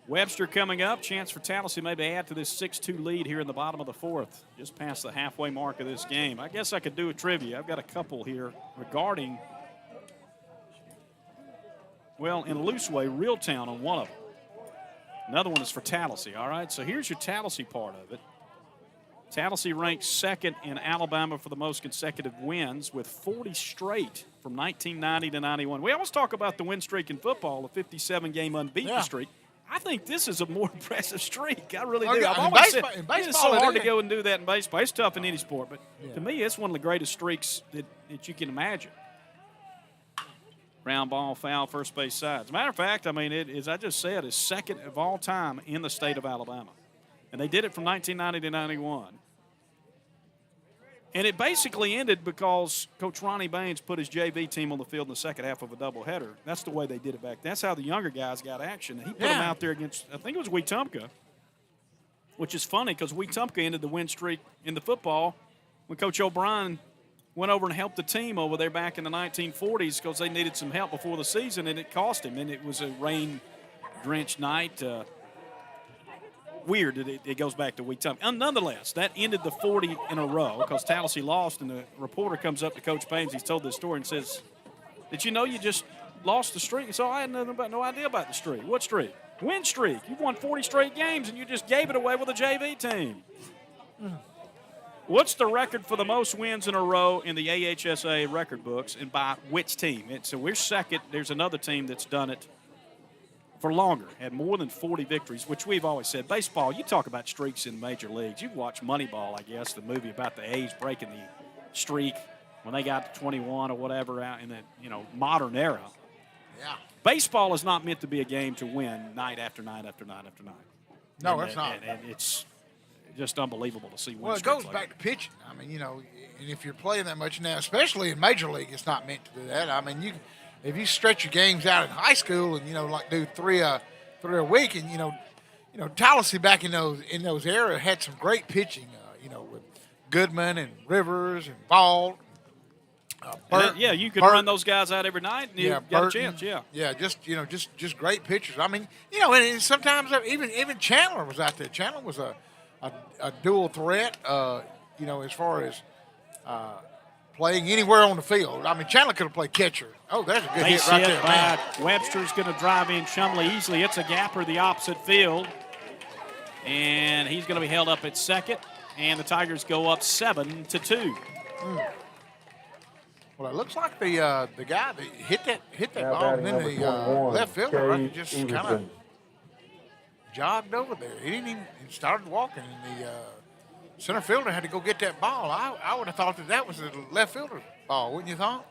[SPEAKER 1] Webster coming up. Chance for Tallassee maybe add to this 6-2 lead here in the bottom of the 4th. Just past the halfway mark of this game. I guess I could do a trivia. I've got a couple here regarding, well, in a loose way, Reeltown on one of them. Another one is for Tallassee, all right? So here's your Tallassee part of it. Tallassee ranks second in Alabama for the most consecutive wins with 40 straight from 1990 to 91. We always talk about the win streak in football, the 57-game unbeaten streak. I think this is a more impressive streak. I really do. I've always said it's so hard to go and do that in baseball. It's tough in any sport, but to me, it's one of the greatest streaks that you can imagine. Ground ball, foul, first base side. As a matter of fact, I mean, it, as I just said, is second of all time in the state of Alabama. And they did it from 1990 to 91. And it basically ended because Coach Ronnie Baines put his JV team on the field in the second half of a doubleheader. That's the way they did it back. That's how the younger guys got action. He put them out there against, I think it was Wetumpka, which is funny because Wetumpka ended the win streak in the football when Coach O'Brien went over and helped the team over there back in the 1940s because they needed some help before the season, and it cost him. And it was a rain-drenched night. Weird that it goes back to Wetumpka. And nonetheless, that ended the 40 in a row because Tallassee lost, and the reporter comes up to Coach Baines. He's told this story and says, Did you know you just lost the streak? So I had no idea about the streak. What streak? Win streak. You've won 40 straight games, and you just gave it away with a JV team. What's the record for the most wins in a row in the AHSA record books, and by which team? So we're second. There's another team that's done it for longer, had more than 40 victories, which we've always said. Baseball, you talk about streaks in major leagues. You've watched Moneyball, I guess, the movie about the A's breaking the streak when they got to 21 or whatever out in the modern era.
[SPEAKER 3] Yeah.
[SPEAKER 1] Baseball is not meant to be a game to win night after night after night after night.
[SPEAKER 3] No, it's not.
[SPEAKER 1] And it's just unbelievable to see.
[SPEAKER 3] Well, it goes back to pitching. I mean, and if you're playing that much now, especially in Major League, it's not meant to do that. I mean, if you stretch your games out in high school and like do three a week, and Tallassee back in those eras had some great pitching. With Goodman and Rivers and Ball.
[SPEAKER 1] You could run those guys out every night, and you got a chance.
[SPEAKER 3] Yeah, just great pitchers. I mean, and sometimes even Chandler was out there. Chandler was a dual threat. As far as playing anywhere on the field. I mean, Chandler could have played catcher. Oh, there's a good hit right there, man.
[SPEAKER 1] Webster's going to drive in Chumley easily. It's a gapper the opposite field, and he's going to be held up at second. And the Tigers go up 7-2.
[SPEAKER 3] Well, it looks like the guy that hit that ball, and then the left fielder right, just kind of jogged over there. He didn't even started walking, and the center fielder had to go get that ball. I would have thought that was the left fielder's ball, wouldn't you thought?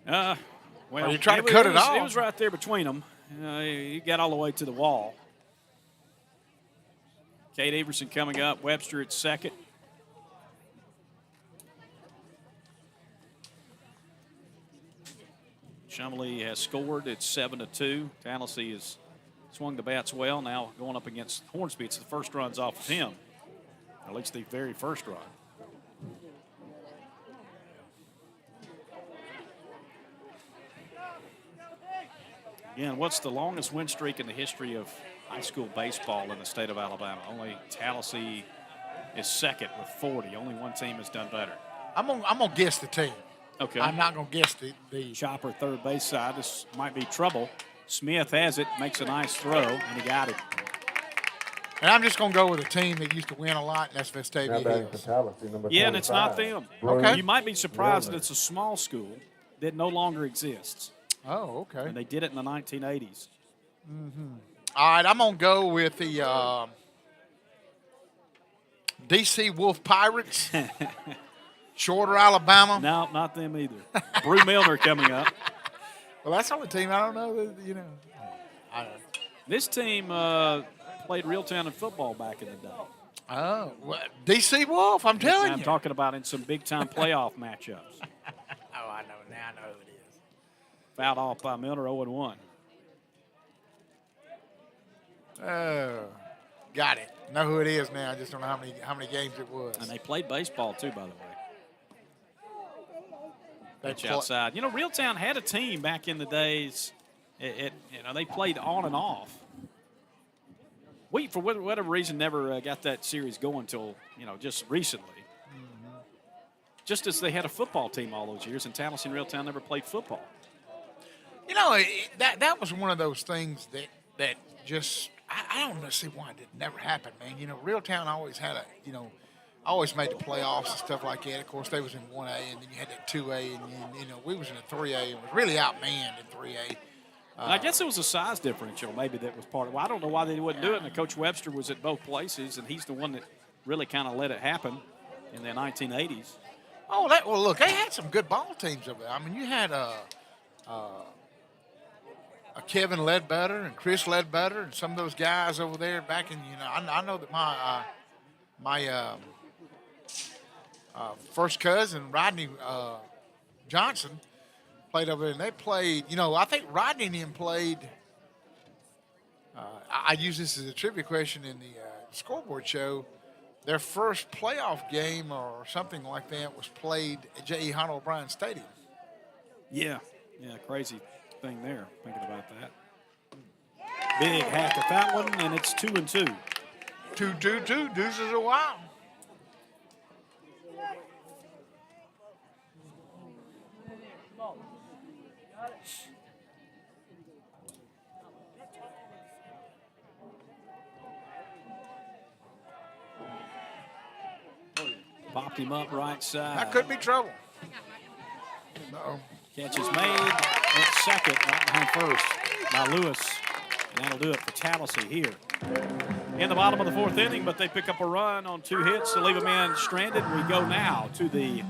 [SPEAKER 1] Well,
[SPEAKER 3] you tried to cut it off.
[SPEAKER 1] It was right there between them. He got all the way to the wall. Kate Everson coming up. Webster at second. Chumley has scored. It's 7-2. Tallassee has swung the bats well. Now going up against Hornsby. It's the first runs off of him. At least the very first run. Again, what's the longest win streak in the history of high school baseball in the state of Alabama? Only Tallassee is second with 40. Only one team has done better.
[SPEAKER 3] I'm gonna guess the team.
[SPEAKER 1] Okay.
[SPEAKER 3] I'm not gonna guess the
[SPEAKER 1] Chopper third base side. This might be trouble. Smith has it, makes a nice throw, and he got it.
[SPEAKER 3] And I'm just gonna go with a team that used to win a lot, and that's Vestavia Hills.
[SPEAKER 1] Yeah, and it's not them.
[SPEAKER 3] Okay.
[SPEAKER 1] You might be surprised that it's a small school that no longer exists.
[SPEAKER 3] Oh, okay.
[SPEAKER 1] And they did it in the 1980s.
[SPEAKER 3] Mm-hmm. All right, I'm going to go with the D.C. Wolf Pirates, Shorter, Alabama.
[SPEAKER 1] No, not them either. Brew Milner coming up.
[SPEAKER 3] Well, that's the only team I don't know.
[SPEAKER 1] This team played Reeltown in football back in the day.
[SPEAKER 3] Oh, well, D.C. Wolf, I'm telling you.
[SPEAKER 1] I'm talking about in some big-time playoff matchups.
[SPEAKER 3] Oh, I know. Now I know who it is.
[SPEAKER 1] Fouled off by Milner, 0-1.
[SPEAKER 3] Oh, got it. Know who it is now. I just don't know how many games it was.
[SPEAKER 1] And they played baseball, too, by the way. Pitch
[SPEAKER 3] They
[SPEAKER 1] outside. Reeltown had a team back in the days. They played on and off. We, for whatever reason, never got that series going until, just recently. Mm-hmm. Just as they had a football team all those years, and Tallassee and Reeltown never played football.
[SPEAKER 3] That was one of those things that just I don't know, see why it never happened, man. Reeltown always had always made the playoffs and stuff like that. Of course, they was in 1A, and then you had that 2A, and we was in a 3A and was really outmanned in 3A.
[SPEAKER 1] And I guess it was a size differential maybe that was part of it. I don't know why they wouldn't do it. And Coach Webster was at both places, and he's the one that really kind of let it happen in the 1980s.
[SPEAKER 3] Oh, well, look, they had some good ball teams over there. I mean, you had a Kevin Ledbetter and Chris Ledbetter and some of those guys over there back in, I know that my first cousin, Rodney Johnson, played over there, and they played, I think Rodney and him played, I use this as a trivia question in the scoreboard show. Their first playoff game or something like that was played at J.E. Hunt O'Brien Stadium.
[SPEAKER 1] Yeah, crazy thing there, thinking about that. Big hack at that one, and it's 2-2.
[SPEAKER 3] 2-2-2, deuces a while.
[SPEAKER 1] Popped him up right side.
[SPEAKER 3] That could be trouble. No.
[SPEAKER 1] Catch is made at second, right behind first by Lewis. And that'll do it for Tallassee here. In the bottom of the fourth inning, but they pick up a run on 2 hits to leave a man stranded. We go now to the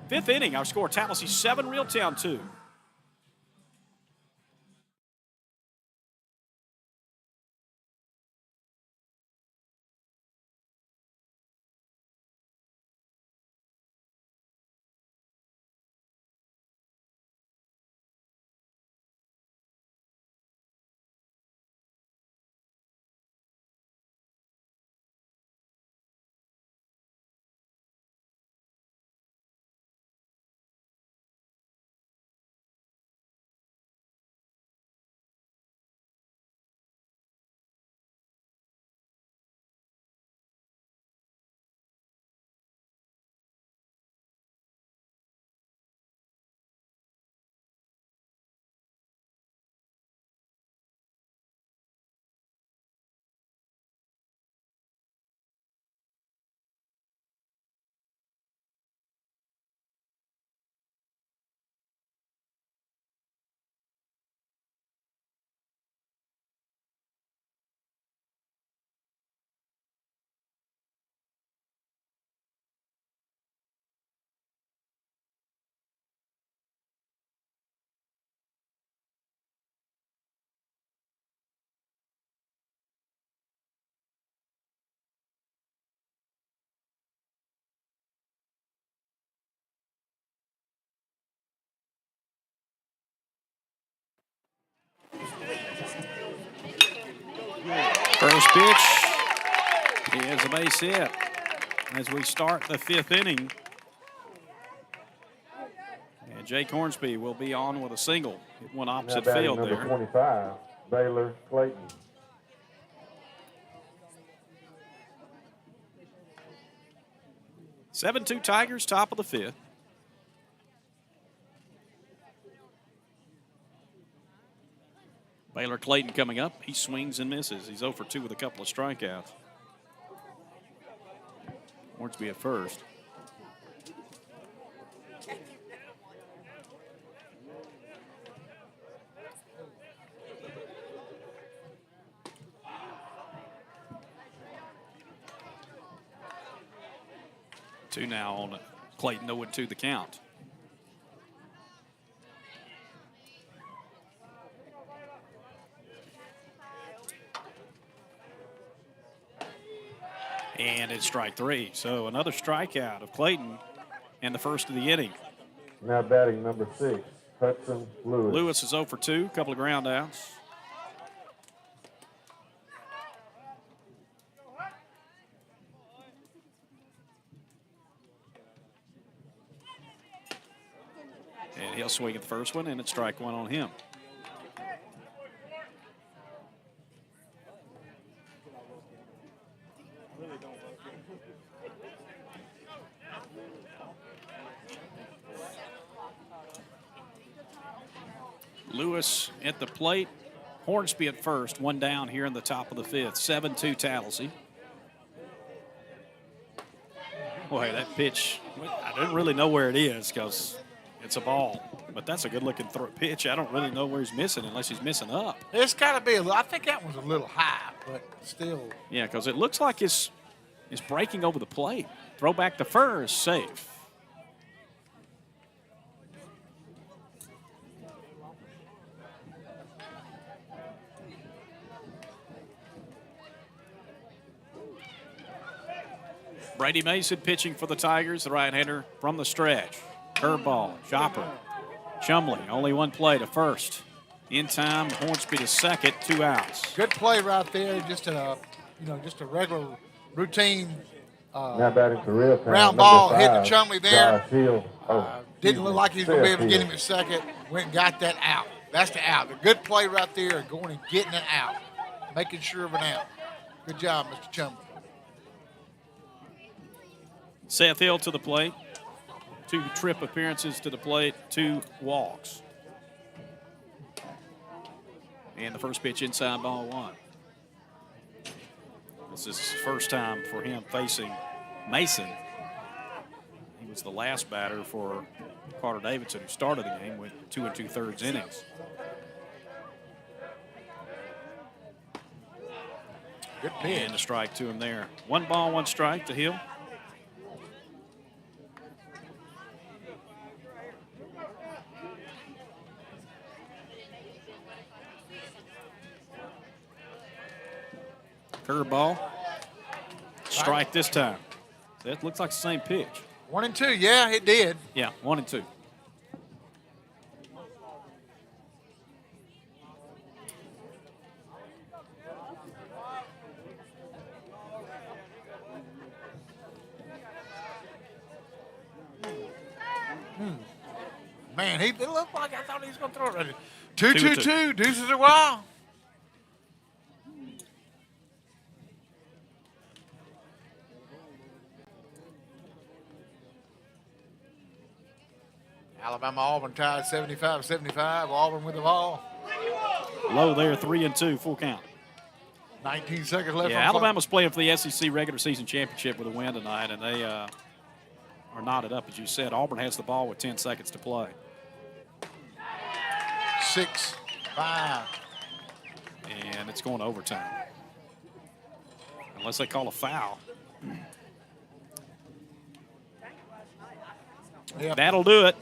[SPEAKER 1] fifth inning. Our score, Tallassee 7, Reeltown 2. First pitch is a base hit as we start the fifth inning. And Jake Hornsby will be on with a single. Hit one opposite field
[SPEAKER 2] number
[SPEAKER 1] there.
[SPEAKER 2] 25, Baylor Clayton.
[SPEAKER 1] Seven-2 Tigers, top of the fifth. Baylor Clayton coming up. He swings and misses. He's 0 for 2 with a couple of strikeouts. Hornsby at first. Two now on Clayton, 0-2 the count. And it's strike 3. So another strikeout of Clayton and the first of the inning.
[SPEAKER 2] Now batting number 6, Hudson Lewis.
[SPEAKER 1] Lewis is 0 for 2, a couple of ground outs. And he'll swing at the first one, and it's strike 1 on him. Lewis at the plate. Hornsby at first. One down here in the top of the fifth. 7-2 Tallassee. Boy, that pitch, I don't really know where it is because it's a ball. But that's a good-looking pitch. I don't really know where he's missing unless he's missing up.
[SPEAKER 3] It's got to be a little. I think that one's a little high, but still.
[SPEAKER 1] Yeah, because it looks like it's breaking over the plate. Throw back to first, safe. Brady Mason pitching for the Tigers, the right-hander from the stretch. Curveball, chopper. Chumley, only one play to first. In time, Hornsby to second, 2 outs.
[SPEAKER 3] Good play right there, just a regular routine.
[SPEAKER 2] Now batting for Reeltown,
[SPEAKER 3] Round ball,
[SPEAKER 2] 5,
[SPEAKER 3] hit the Chumley there.
[SPEAKER 2] Josh
[SPEAKER 3] Didn't look like he was going to be able to get him at second. Went and got that out. That's the out. A good play right there, going and getting it out. Making sure of an out. Good job, Mr. Chumley.
[SPEAKER 1] Seth Hill to the plate. 2 trip appearances to the plate, 2 walks. And the first pitch inside, ball 1. This is his first time for him facing Mason. He was the last batter for Carter Davidson, who started the game with 2 2/3 innings.
[SPEAKER 3] Good pitch.
[SPEAKER 1] And a strike to him there. 1 ball, 1 strike to Hill. Curveball. Strike this time. That looks like the same pitch.
[SPEAKER 3] 1 and 2. Yeah, it did.
[SPEAKER 1] Yeah, 1 and 2.
[SPEAKER 3] Man, it looked like I thought he was going to throw it. 2-2-2.
[SPEAKER 1] 2-2.
[SPEAKER 3] Deuces a while. Alabama-Auburn tied 75-75. Auburn with the ball.
[SPEAKER 1] Low there, 3 and 2, full count.
[SPEAKER 3] 19 seconds left.
[SPEAKER 1] Yeah, Alabama's playing for the SEC regular season championship with a win tonight, and they are knotted up, as you said. Auburn has the ball with 10 seconds to play.
[SPEAKER 3] 6-5.
[SPEAKER 1] And it's going to overtime. Unless they call a foul.
[SPEAKER 3] Yep.
[SPEAKER 1] That'll do it.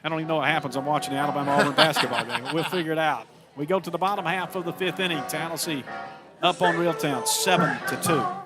[SPEAKER 1] I don't even know what happens. I'm watching the Alabama-Auburn basketball game. We'll figure it out. We go to the bottom half of the 5th inning. Tallassee up on Reeltown, 7-2.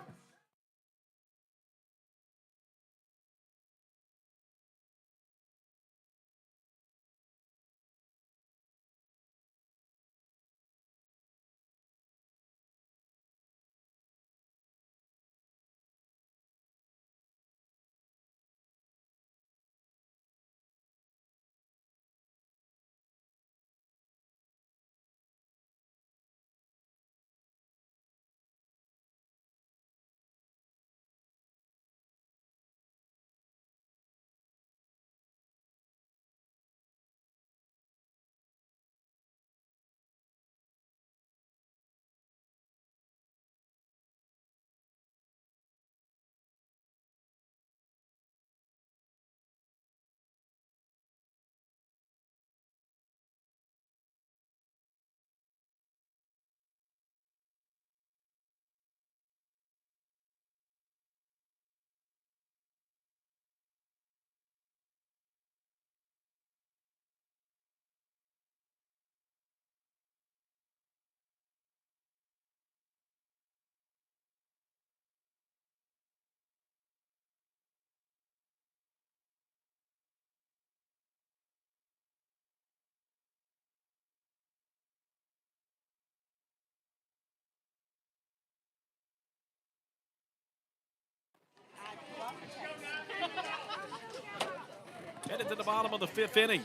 [SPEAKER 1] Headed to the bottom of the 5th inning.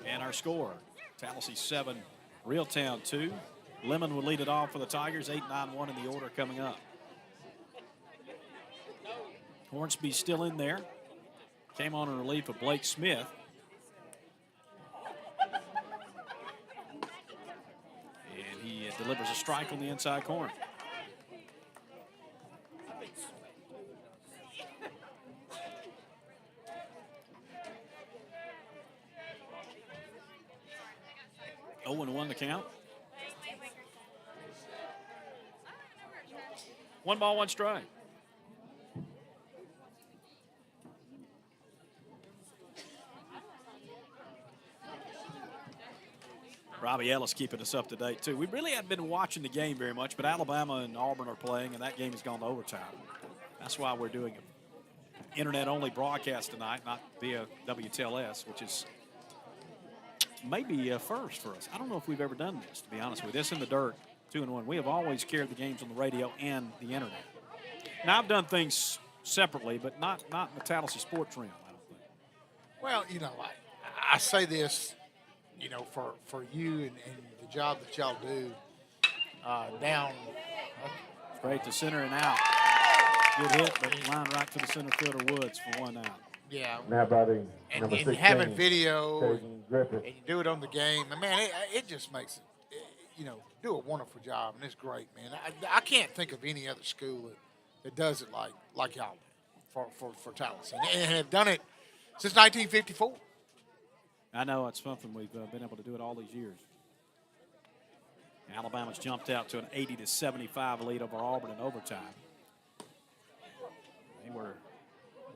[SPEAKER 1] And our score, Tallassee 7, Reeltown 2. Lemon would lead it off for the Tigers, 8-9-1 in the order coming up. Hornsby still in there. Came on in relief of Blake Smith. And he delivers a strike on the inside corner. Oh, and 1 to count. 1 ball, 1 strike. Robbie Ellis keeping us up to date, too. We really haven't been watching the game very much, but Alabama and Auburn are playing, and that game has gone to overtime. That's why we're doing an internet-only broadcast tonight, not via WTLS, which is maybe a first for us. I don't know if we've ever done this, to be honest with you. This in the dirt, 2-1. We have always carried the games on the radio and the internet. Now, I've done things separately, but not in the Tallassee sports realm, I don't think.
[SPEAKER 3] Well, you know, I say this, you know, for you and the job that y'all do down.
[SPEAKER 1] Straight to center and out. Good hit, but line right to the center fielder Woods for 1 out.
[SPEAKER 3] Yeah.
[SPEAKER 2] Now batting
[SPEAKER 3] And,
[SPEAKER 2] number
[SPEAKER 3] and
[SPEAKER 2] 16,
[SPEAKER 3] having video
[SPEAKER 2] Caden Griffith.
[SPEAKER 3] and you do it on the game, and man, it just makes it, do a wonderful job, and it's great, man. I can't think of any other school that does it like y'all do for Tallassee, and have done it since 1954.
[SPEAKER 1] I know it's something we've been able to do it all these years. Alabama's jumped out to an 80-75 lead over Auburn in overtime. They were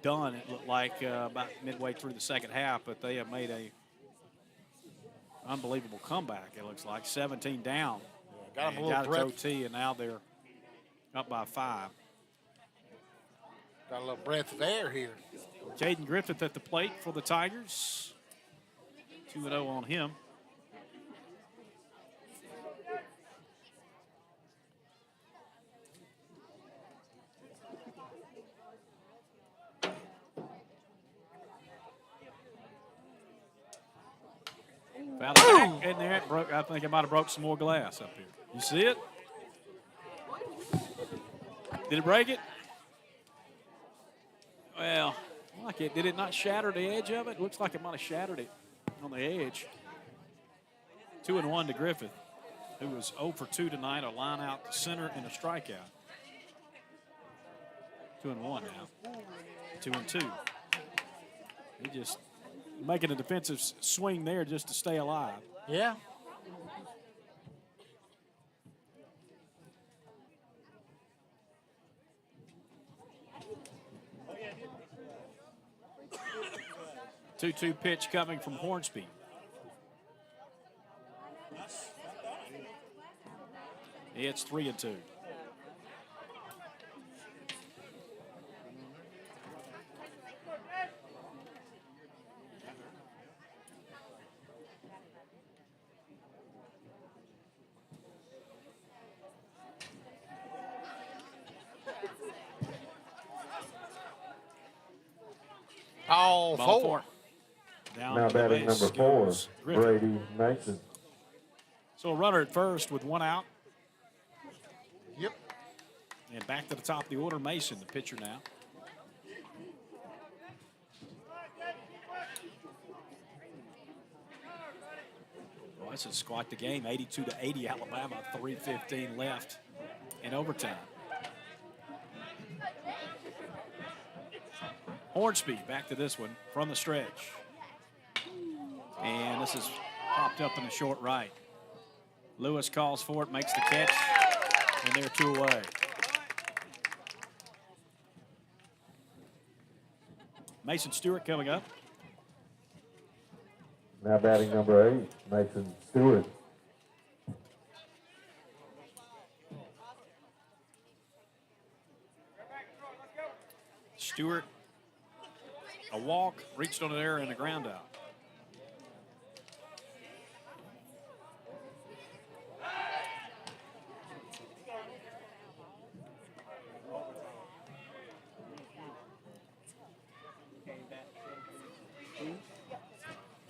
[SPEAKER 1] done, it looked like, about midway through the second half, but they have made a unbelievable comeback, it looks like. 17 down.
[SPEAKER 3] Yeah, got them a
[SPEAKER 1] got
[SPEAKER 3] little
[SPEAKER 1] it
[SPEAKER 3] breath.
[SPEAKER 1] to OT, and now they're up by 5.
[SPEAKER 3] Got a little breath of air here.
[SPEAKER 1] Caden Griffith at the plate for the Tigers. 2-0 on him. Found a back in there. I think it might have broke some more glass up here. You see it? Did it break it? Well, like it. Did it not shatter the edge of it? Looks like it might have shattered it on the edge. 2-1 to Griffith, who was 0 for 2 tonight. A line out to center and a strikeout. 2-1 now. 2-2. He just making a defensive swing there just to stay alive.
[SPEAKER 3] Yeah.
[SPEAKER 1] Two-two pitch coming from Hornsby. It's 3-2.
[SPEAKER 3] All
[SPEAKER 1] Ball
[SPEAKER 3] four.
[SPEAKER 1] Down
[SPEAKER 2] Now
[SPEAKER 1] to the
[SPEAKER 2] batting
[SPEAKER 1] base
[SPEAKER 2] number 4,
[SPEAKER 1] goes Griffith.
[SPEAKER 2] Brady Mason.
[SPEAKER 1] So a runner at first with 1 out.
[SPEAKER 3] Yep.
[SPEAKER 1] And back to the top of the order, Mason, the pitcher now. Well, this is quite the game, 82-80 Alabama, 3:15 left in overtime. Hornsby back to this one from the stretch. And this is popped up in the short right. Lewis calls for it, makes the catch, and they're 2 away. Mason Stewart coming up.
[SPEAKER 2] Now batting number 8, Mason Stewart.
[SPEAKER 1] Stewart, a walk, reached on an error and a ground out.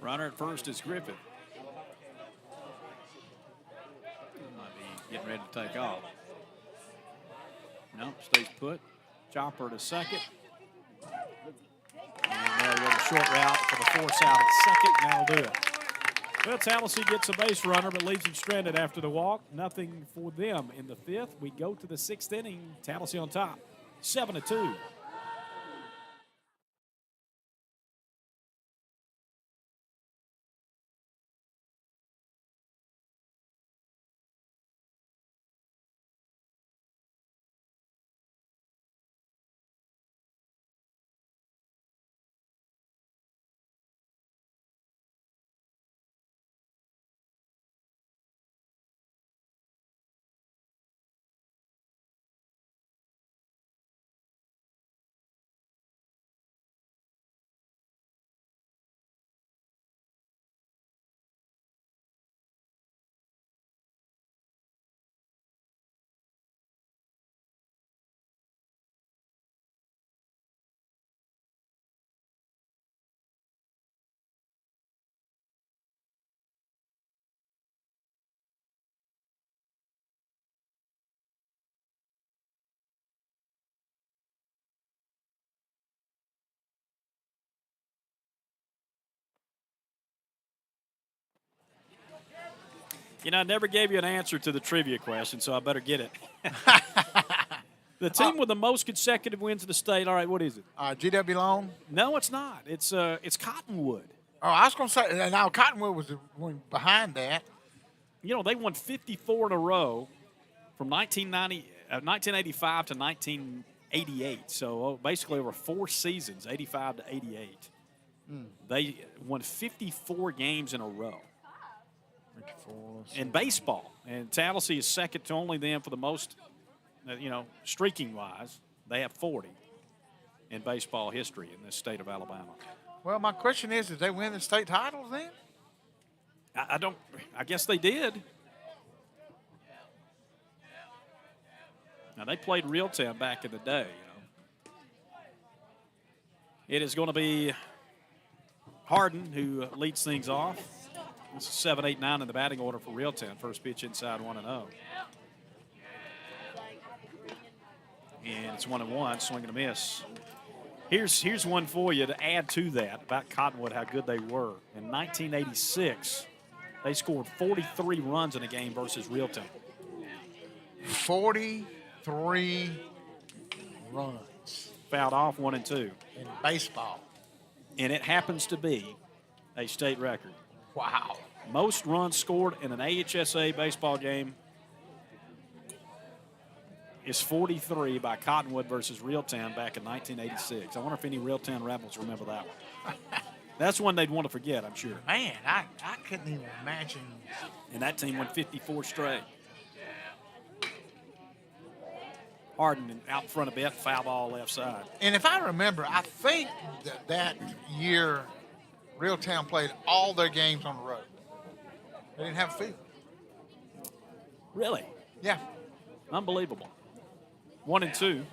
[SPEAKER 1] Runner at first is Griffith. Might be getting ready to take off. No, stays put. Chopper to second. And they'll run a short route for the force out at second, and that'll do it. Well, Tallassee gets a base runner, but leaves him stranded after the walk. Nothing for them in the 5th. We go to the 6th inning. Tallassee on top, 7-2. You know, I never gave you an answer to the trivia question, so I better get it. The team with the most consecutive wins in the state. All right, what is it?
[SPEAKER 3] GW Long.
[SPEAKER 1] No, it's not. It's Cottonwood.
[SPEAKER 3] Oh, I was going to say, now Cottonwood was the one behind that.
[SPEAKER 1] You know, they won 54 in a row from 1985 to 1988. So basically over 4 seasons, 85 to 88. They won 54 games in a row.
[SPEAKER 3] 54.
[SPEAKER 1] In baseball. And Tallassee is second to only them for the most, streaking-wise. They have 40 in baseball history in this state of Alabama.
[SPEAKER 3] Well, my question is, did they win the state titles then?
[SPEAKER 1] I guess they did. Now, they played Reeltown back in the day, It is going to be Harden who leads things off. This is 7, 8, 9 in the batting order for Reeltown. First pitch inside 1-0. And it's 1-1, swing and a miss. Here's one for you to add to that about Cottonwood, how good they were. In 1986, they scored 43 runs in a game versus Reeltown.
[SPEAKER 3] 43 runs.
[SPEAKER 1] Fouled off 1 and 2.
[SPEAKER 3] In baseball.
[SPEAKER 1] And it happens to be a state record.
[SPEAKER 3] Wow.
[SPEAKER 1] Most runs scored in an AHSA baseball game is 43 by Cottonwood versus Reeltown back in 1986. I wonder if any Reeltown Rebels remember that one. That's one they'd want to forget, I'm sure.
[SPEAKER 3] Man, I couldn't even imagine.
[SPEAKER 1] And that team won 54 straight. Harden out in front a bit, foul ball left side.
[SPEAKER 3] And if I remember, I think that year Reeltown played all their games on the road. They didn't have a field.
[SPEAKER 1] Really?
[SPEAKER 3] Yeah.
[SPEAKER 1] Unbelievable. 1 and 2.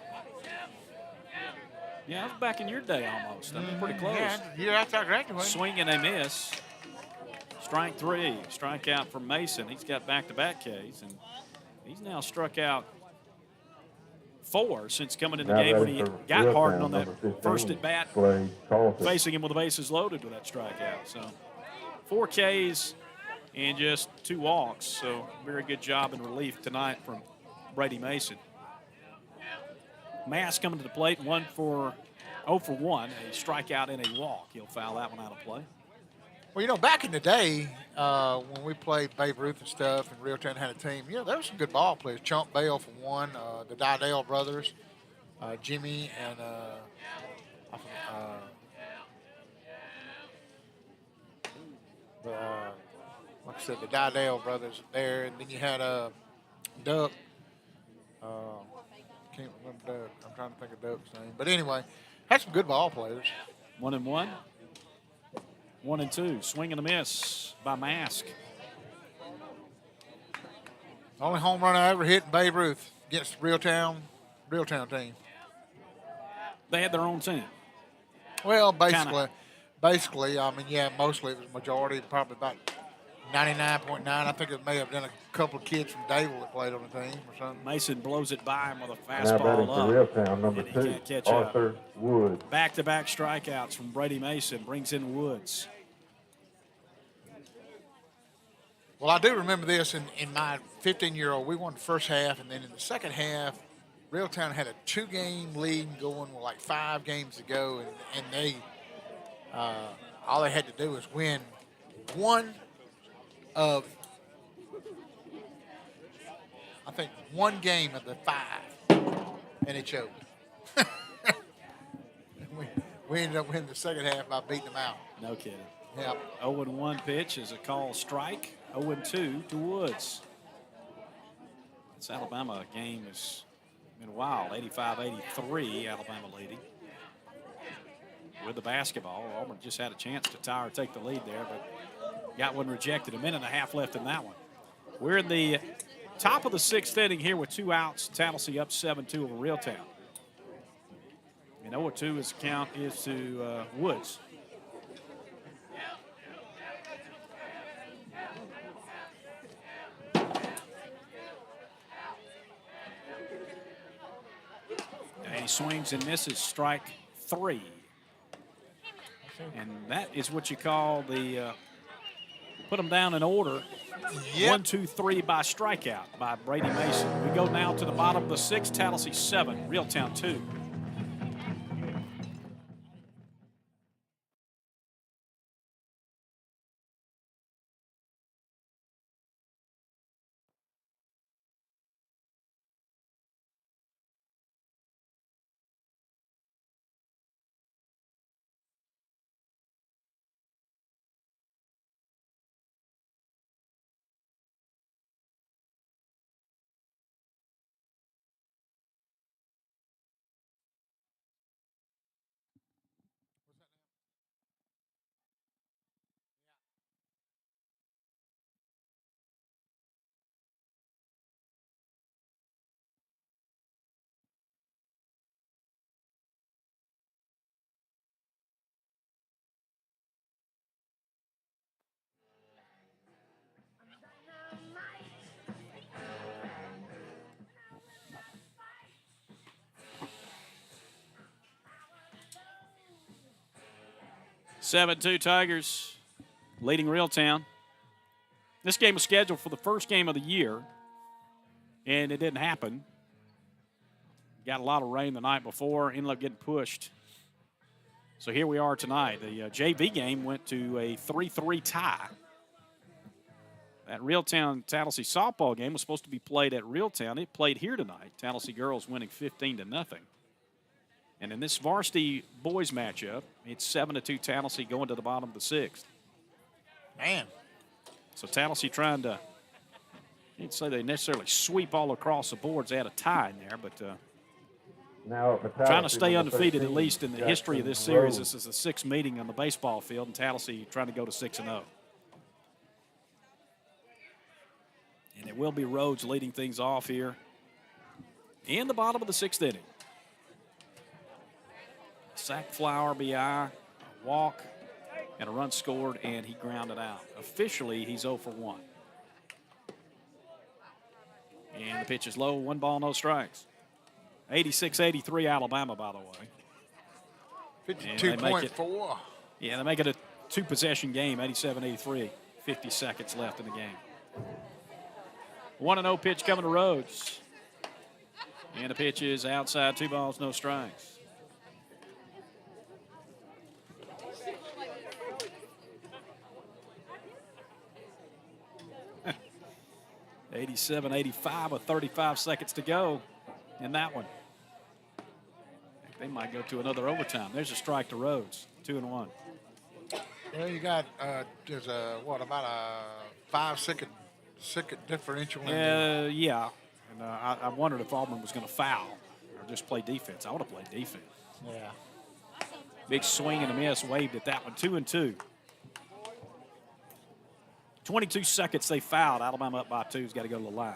[SPEAKER 1] Yeah, that was back in your day almost. I mean, pretty close.
[SPEAKER 3] Yeah, year after I graduated.
[SPEAKER 1] Swing and a miss. Strike 3. Strikeout from Mason. He's got back-to-back Ks, and he's now struck out 4 since coming in the game when he got Harden on that first at bat, facing him with the bases loaded with that strikeout. So 4 Ks and just 2 walks. So very good job in relief tonight from Brady Mason. Mass coming to the plate, 0 for 1, a strikeout and a walk. He'll foul that one out of play.
[SPEAKER 3] Well, back in the day when we played Babe Ruth and stuff, and Reeltown had a team, there were some good ball players. Chunk Bale for one, the Dydale brothers, Jimmy and like I said, the Dydale brothers there, and then you had Duck. Can't remember Doug. I'm trying to think of Doug's name. But anyway, had some good ball players.
[SPEAKER 1] 1 and 1. 1 and 2. Swing and a miss by Mask.
[SPEAKER 3] Only home run I ever hit in Babe Ruth against Reeltown team.
[SPEAKER 1] They had their own team.
[SPEAKER 3] Well, basically, I mean, yeah, mostly it was majority, probably about 99.9. I think it may have been a couple of kids from Dayville that played on the team or something.
[SPEAKER 1] Mason blows it by him with a
[SPEAKER 2] Now batting
[SPEAKER 1] fastball
[SPEAKER 2] for
[SPEAKER 1] up.
[SPEAKER 2] Reeltown, number
[SPEAKER 1] and he
[SPEAKER 2] 2,
[SPEAKER 1] can't catch
[SPEAKER 2] Arthur
[SPEAKER 1] up.
[SPEAKER 2] Woods.
[SPEAKER 1] Back-to-back strikeouts from Brady Mason brings in Woods.
[SPEAKER 3] Well, I do remember this in my 15-year-old. We won the first half, and then in the second half, Reeltown had a 2-game lead going with like 5 games to go, and they all they had to do was win one of, I think, 1 game of the 5, and it choked. we ended up winning the second half by beating them out.
[SPEAKER 1] No kidding.
[SPEAKER 3] Yeah.
[SPEAKER 1] 0-1 pitch is a call strike. 0-2 to Woods. This Alabama game has been wild. 85-83, Alabama leading. With the basketball, Auburn just had a chance to tie or take the lead there, but got one rejected. 1.5 minutes left in that one. We're in the top of the 6th inning here with 2 outs. Tallassee up 7-2 over Reeltown. And 0-2 is the count is to Woods. And he swings and misses, strike 3. And that is what you call the put them down in order.
[SPEAKER 3] Yep.
[SPEAKER 1] 1, 2, 3 by strikeout by Brady Mason. We go now to the bottom of the 6th, Tallassee 7, Reeltown 2. (7-2) Tigers leading Reeltown. This game was scheduled for the first game of the year, and it didn't happen. Got a lot of rain the night before, ended up getting pushed. So here we are tonight. The JV game went to a 3-3 tie. That Reeltown-Tallassee softball game was supposed to be played at Reeltown. It played here tonight. Tallassee girls winning 15-0. And in this varsity boys matchup, it's 7-2 Tallassee going to the bottom of the 6th.
[SPEAKER 3] Man.
[SPEAKER 1] So Tallassee trying to, I didn't say they necessarily sweep all across the boards. They had a tie in there, but
[SPEAKER 2] now
[SPEAKER 1] trying to stay undefeated, at least in the
[SPEAKER 2] Jackson
[SPEAKER 1] history of this series.
[SPEAKER 2] Rose.
[SPEAKER 1] This is the 6th meeting on the baseball field, and Tallassee trying to go to 6-0. And it will be Rhodes leading things off here in the bottom of the 6th inning. Sack fly RBI, a walk, and a run scored, and he grounded out. Officially, he's 0 for 1. And the pitch is low, 1 ball, no strikes. 86-83 Alabama, by the way.
[SPEAKER 3] 52.4.
[SPEAKER 1] Yeah, they make it a 2-possession game, 87-83. 50 seconds left in the game. 1-0 pitch coming to Rhodes. And the pitch is outside, 2 balls, no strikes. 87-85 with 35 seconds to go in that one. They might go to another overtime. There's a strike to Rhodes, 2-1.
[SPEAKER 3] Well, you got there's about a 5-second differential.
[SPEAKER 1] Yeah. And I wondered if Auburn was going to foul or just play defense. I would have played defense.
[SPEAKER 3] Yeah.
[SPEAKER 1] Big swing and a miss, waved at that one, 2-2. 22 seconds they fouled. Alabama up by 2. Has got to go to the line.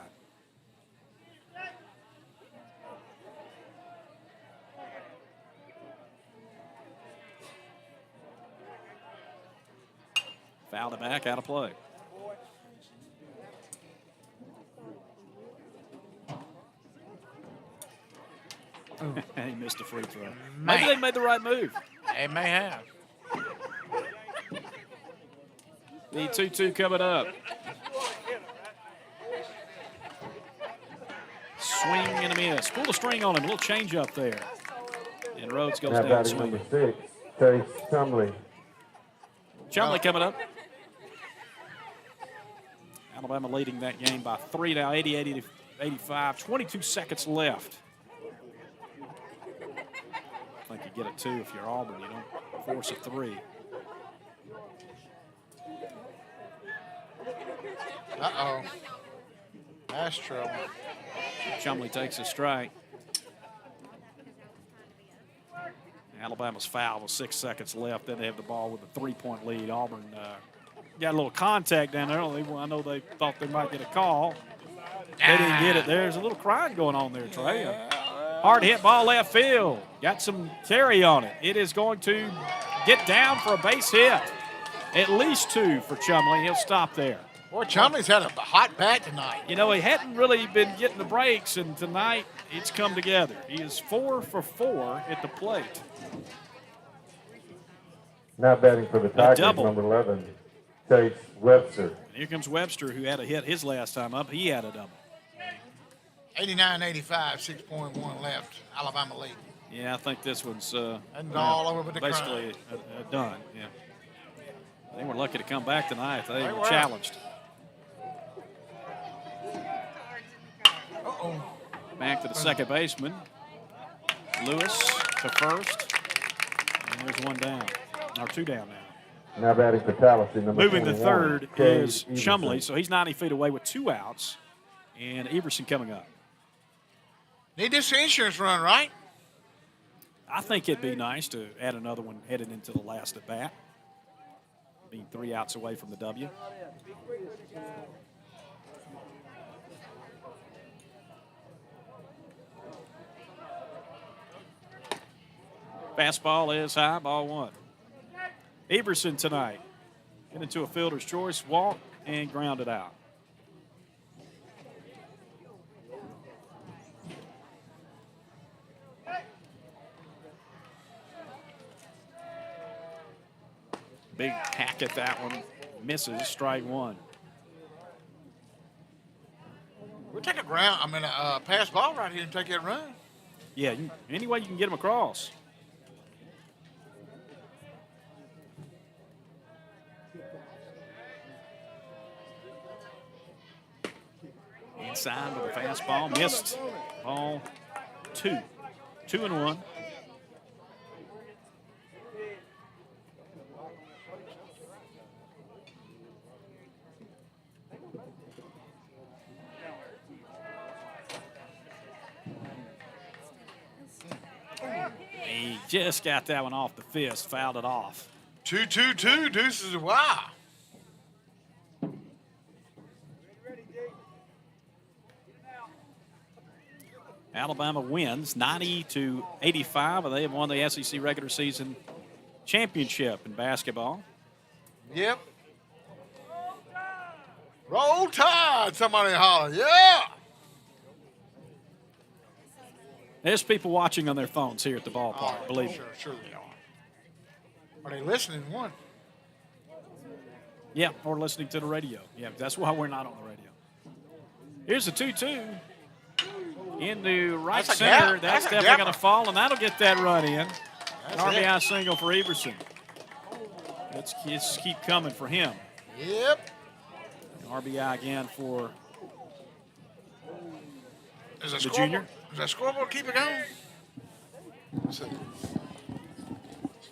[SPEAKER 1] Fouled it back, out of play. He missed a free throw. Maybe they made the right move.
[SPEAKER 3] They may have.
[SPEAKER 1] The 2-2 coming up. Swing and a miss. Pull the string on him. A little change up there. And Rhodes goes
[SPEAKER 2] Now
[SPEAKER 1] down
[SPEAKER 2] batting
[SPEAKER 1] swinging.
[SPEAKER 2] number 6, Chase Chumley.
[SPEAKER 1] Chumley coming up. Alabama leading that game by 3 now, 80-85. 22 seconds left. I think you get a 2 if you're Auburn. You don't force a 3.
[SPEAKER 3] Uh-oh. That's trouble.
[SPEAKER 1] Chumley takes a strike. Alabama's foul with 6 seconds left. Then they have the ball with a 3-point lead. Auburn got a little contact down there. I know they thought they might get a call. They didn't get it. There's a little crying going on there, Trey. Hard hit ball left field. Got some carry on it. It is going to get down for a base hit. At least 2 for Chumley. He'll stop there.
[SPEAKER 3] Boy, Chumley's had a hot bat tonight.
[SPEAKER 1] You know, he hadn't really been getting the breaks, and tonight it's come together. He is 4 for 4 at the plate.
[SPEAKER 2] Now batting for the Tigers,
[SPEAKER 1] double.
[SPEAKER 2] number 11, Chase Webster.
[SPEAKER 1] And here comes Webster, who had a hit his last time up. He had a double.
[SPEAKER 3] 89-85, 6.1 left. Alabama lead.
[SPEAKER 1] Yeah, I think this one's
[SPEAKER 3] all over with the
[SPEAKER 1] basically done. Yeah, they were lucky to come back tonight. They were
[SPEAKER 3] were.
[SPEAKER 1] challenged.
[SPEAKER 3] Uh-oh.
[SPEAKER 1] Back to the second baseman. Lewis to first. And there's one down, or two down now.
[SPEAKER 2] Now batting for Tallassee, number
[SPEAKER 1] Moving to
[SPEAKER 2] 21,
[SPEAKER 1] third
[SPEAKER 2] Kay
[SPEAKER 1] is
[SPEAKER 2] Everson.
[SPEAKER 1] Shumley, so he's 90 feet away with 2 outs. And Everson coming up.
[SPEAKER 3] Need this insurance run, right?
[SPEAKER 1] I think it'd be nice to add another one headed into the last at bat. Being 3 outs away from the W. Fastball is high, ball 1. Everson tonight. Get into a fielder's choice, walk, and ground it out. Big hack at that one. Misses, strike 1.
[SPEAKER 3] We'll take a pass ball right here and take that run.
[SPEAKER 1] Yeah, any way you can get him across. Inside with a fastball, missed. Ball 2. 2-1. He just got that one off the fist, fouled it off.
[SPEAKER 3] 2-2-2, deuces, wow.
[SPEAKER 1] Alabama wins 90-85, and they have won the SEC regular season championship in basketball.
[SPEAKER 3] Yep. Roll Tide, somebody holler, yeah.
[SPEAKER 1] There's people watching on their phones here at the ballpark, believe me.
[SPEAKER 3] Sure they are. Are they listening? One.
[SPEAKER 1] Yeah, or listening to the radio. Yeah, that's why we're not on the radio. Here's the 2-2. Into right center. That's definitely going to fall, and that'll get that run in. An RBI single for Everson. Let's just keep coming for him.
[SPEAKER 3] Yep.
[SPEAKER 1] An RBI again for
[SPEAKER 3] the
[SPEAKER 1] junior.
[SPEAKER 3] Does that scoreboard keep it going?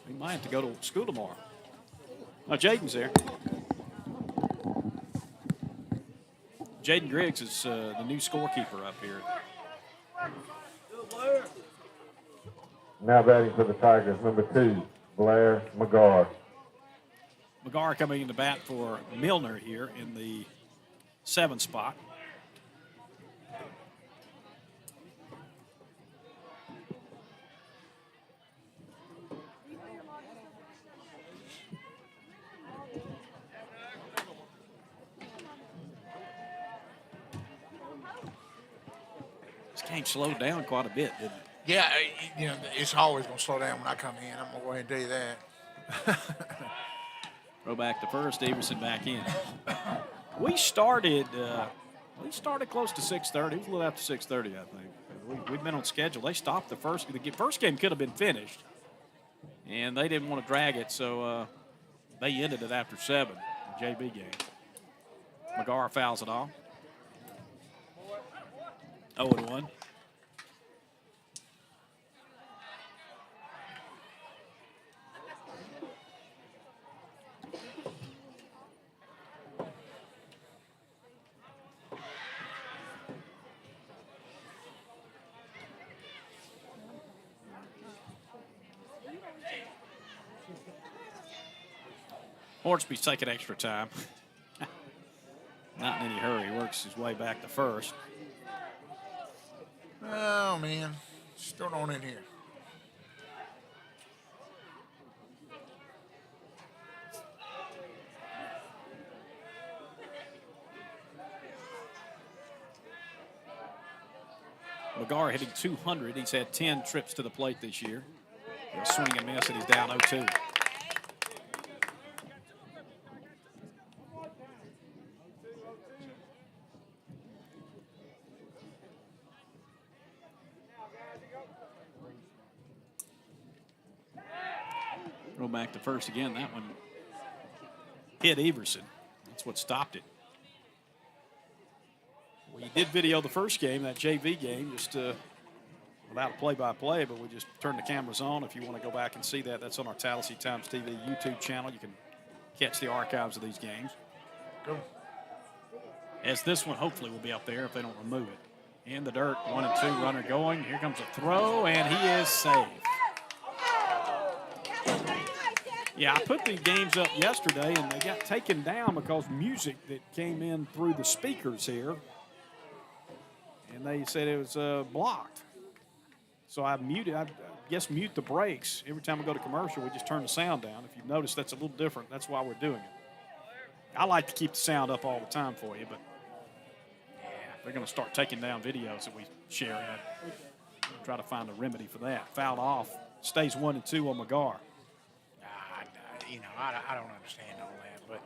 [SPEAKER 1] He might have to go to school tomorrow. Oh, Jaden's there. Jaden Griggs is the new scorekeeper up here.
[SPEAKER 2] Now batting for the Tigers, number 2, Blair McGar.
[SPEAKER 1] McGar coming into bat for Milner here in the 7th spot. This game slowed down quite a bit, didn't it?
[SPEAKER 3] Yeah, it's always going to slow down when I come in. I'm going to go ahead and tell you that.
[SPEAKER 1] Throw back to first, Everson back in. We started close to 6:30. It was a little after 6:30, I think. We've been on schedule. They stopped the first game could have been finished, and they didn't want to drag it, so they ended it after 7, the JB game. McGar fouls it off. 0-1. Hornsby's taking extra time. Not in any hurry. He works his way back to first.
[SPEAKER 3] Oh, man. Still on in here.
[SPEAKER 1] McGar hitting 200. He's had 10 trips to the plate this year. He'll swing and miss, and he's down 0-2. going back to first again. That one hit Everson. That's what stopped it. We did video the first game, that JV game, just without a play-by-play, but we just turned the cameras on. If you want to go back and see that, that's on our Tallassee Times TV YouTube channel. You can catch the archives of these games.
[SPEAKER 3] Go.
[SPEAKER 1] As this one hopefully will be up there if they don't remove it. In the dirt, 1 and 2, runner going. Here comes a throw, and he is safe. Yeah, I put the games up yesterday, and they got taken down because music that came in through the speakers here, and they said it was blocked. So I muted, I guess mute the brakes. Every time we go to commercial, we just turn the sound down. If you've noticed, that's a little different. That's why we're doing it. I like to keep the sound up all the time for you, but yeah, they're going to start taking down videos that we share. We'll try to find a remedy for that. Fouled off, stays 1 and 2 on McGar.
[SPEAKER 3] I don't understand all that, but,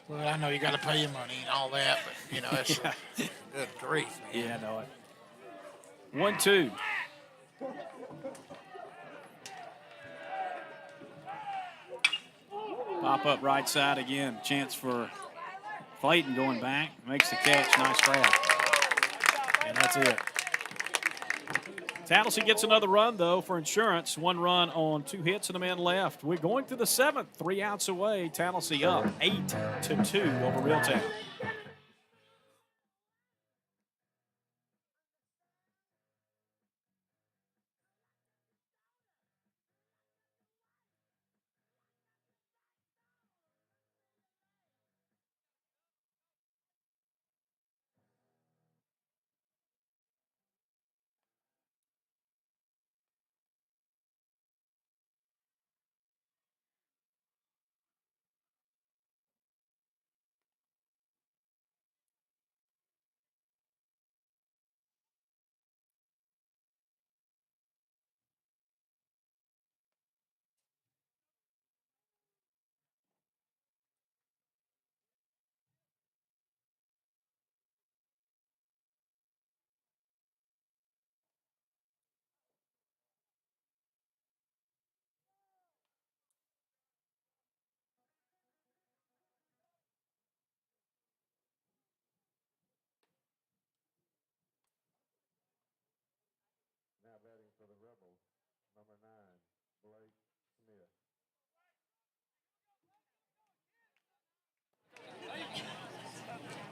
[SPEAKER 3] Well, I know you got to pay your money and all that, but, it's good grief, man.
[SPEAKER 1] Yeah, I know it. 1-2. Pop up right side again. Chance for Clayton going back. Makes the catch. Nice grab. And that's it. Tallassee gets another run, though, for insurance. 1 run on 2 hits and a man left. We're going to the 7th. 3 outs away. Tallassee up 8-2 over Reeltown.
[SPEAKER 2] Now batting for the Rebels, number 9, Blake Smith.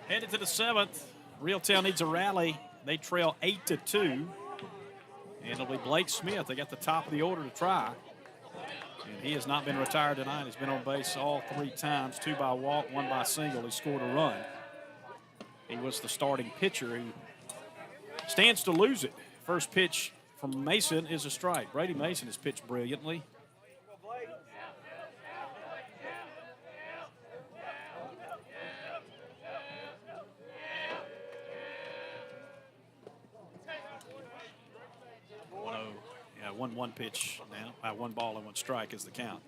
[SPEAKER 1] Headed to the 7th. Reeltown needs a rally. They trail 8-2. And it'll be Blake Smith. They got the top of the order to try. And he has not been retired tonight. He's been on base all 3 times, 2 by walk, 1 by single. He scored a run. He was the starting pitcher. He stands to lose it. First pitch from Mason is a strike. Brady Mason has pitched brilliantly. Yeah, 1-1 pitch now. 1 ball and 1 strike is the count.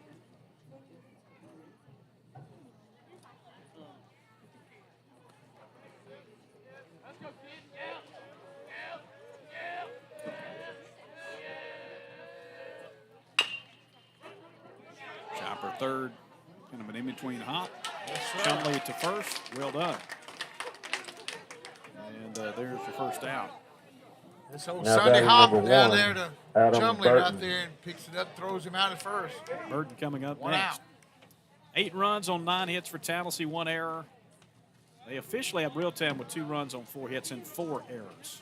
[SPEAKER 1] Chopper third, kind of an in-between hop. Chumley to first, well done. And there's your first out.
[SPEAKER 3] This old
[SPEAKER 2] Now
[SPEAKER 3] Sunday
[SPEAKER 2] batting
[SPEAKER 3] hop
[SPEAKER 2] number
[SPEAKER 3] down
[SPEAKER 2] 1,
[SPEAKER 3] there to
[SPEAKER 2] Adam
[SPEAKER 3] Chumley
[SPEAKER 2] Burton.
[SPEAKER 3] right there and picks it up, throws him out at first.
[SPEAKER 1] Burton coming up
[SPEAKER 3] 1
[SPEAKER 1] next.
[SPEAKER 3] out.
[SPEAKER 1] 8 runs on 9 hits for Tallassee, 1 error. They officially have Reeltown with 2 runs on 4 hits and 4 errors.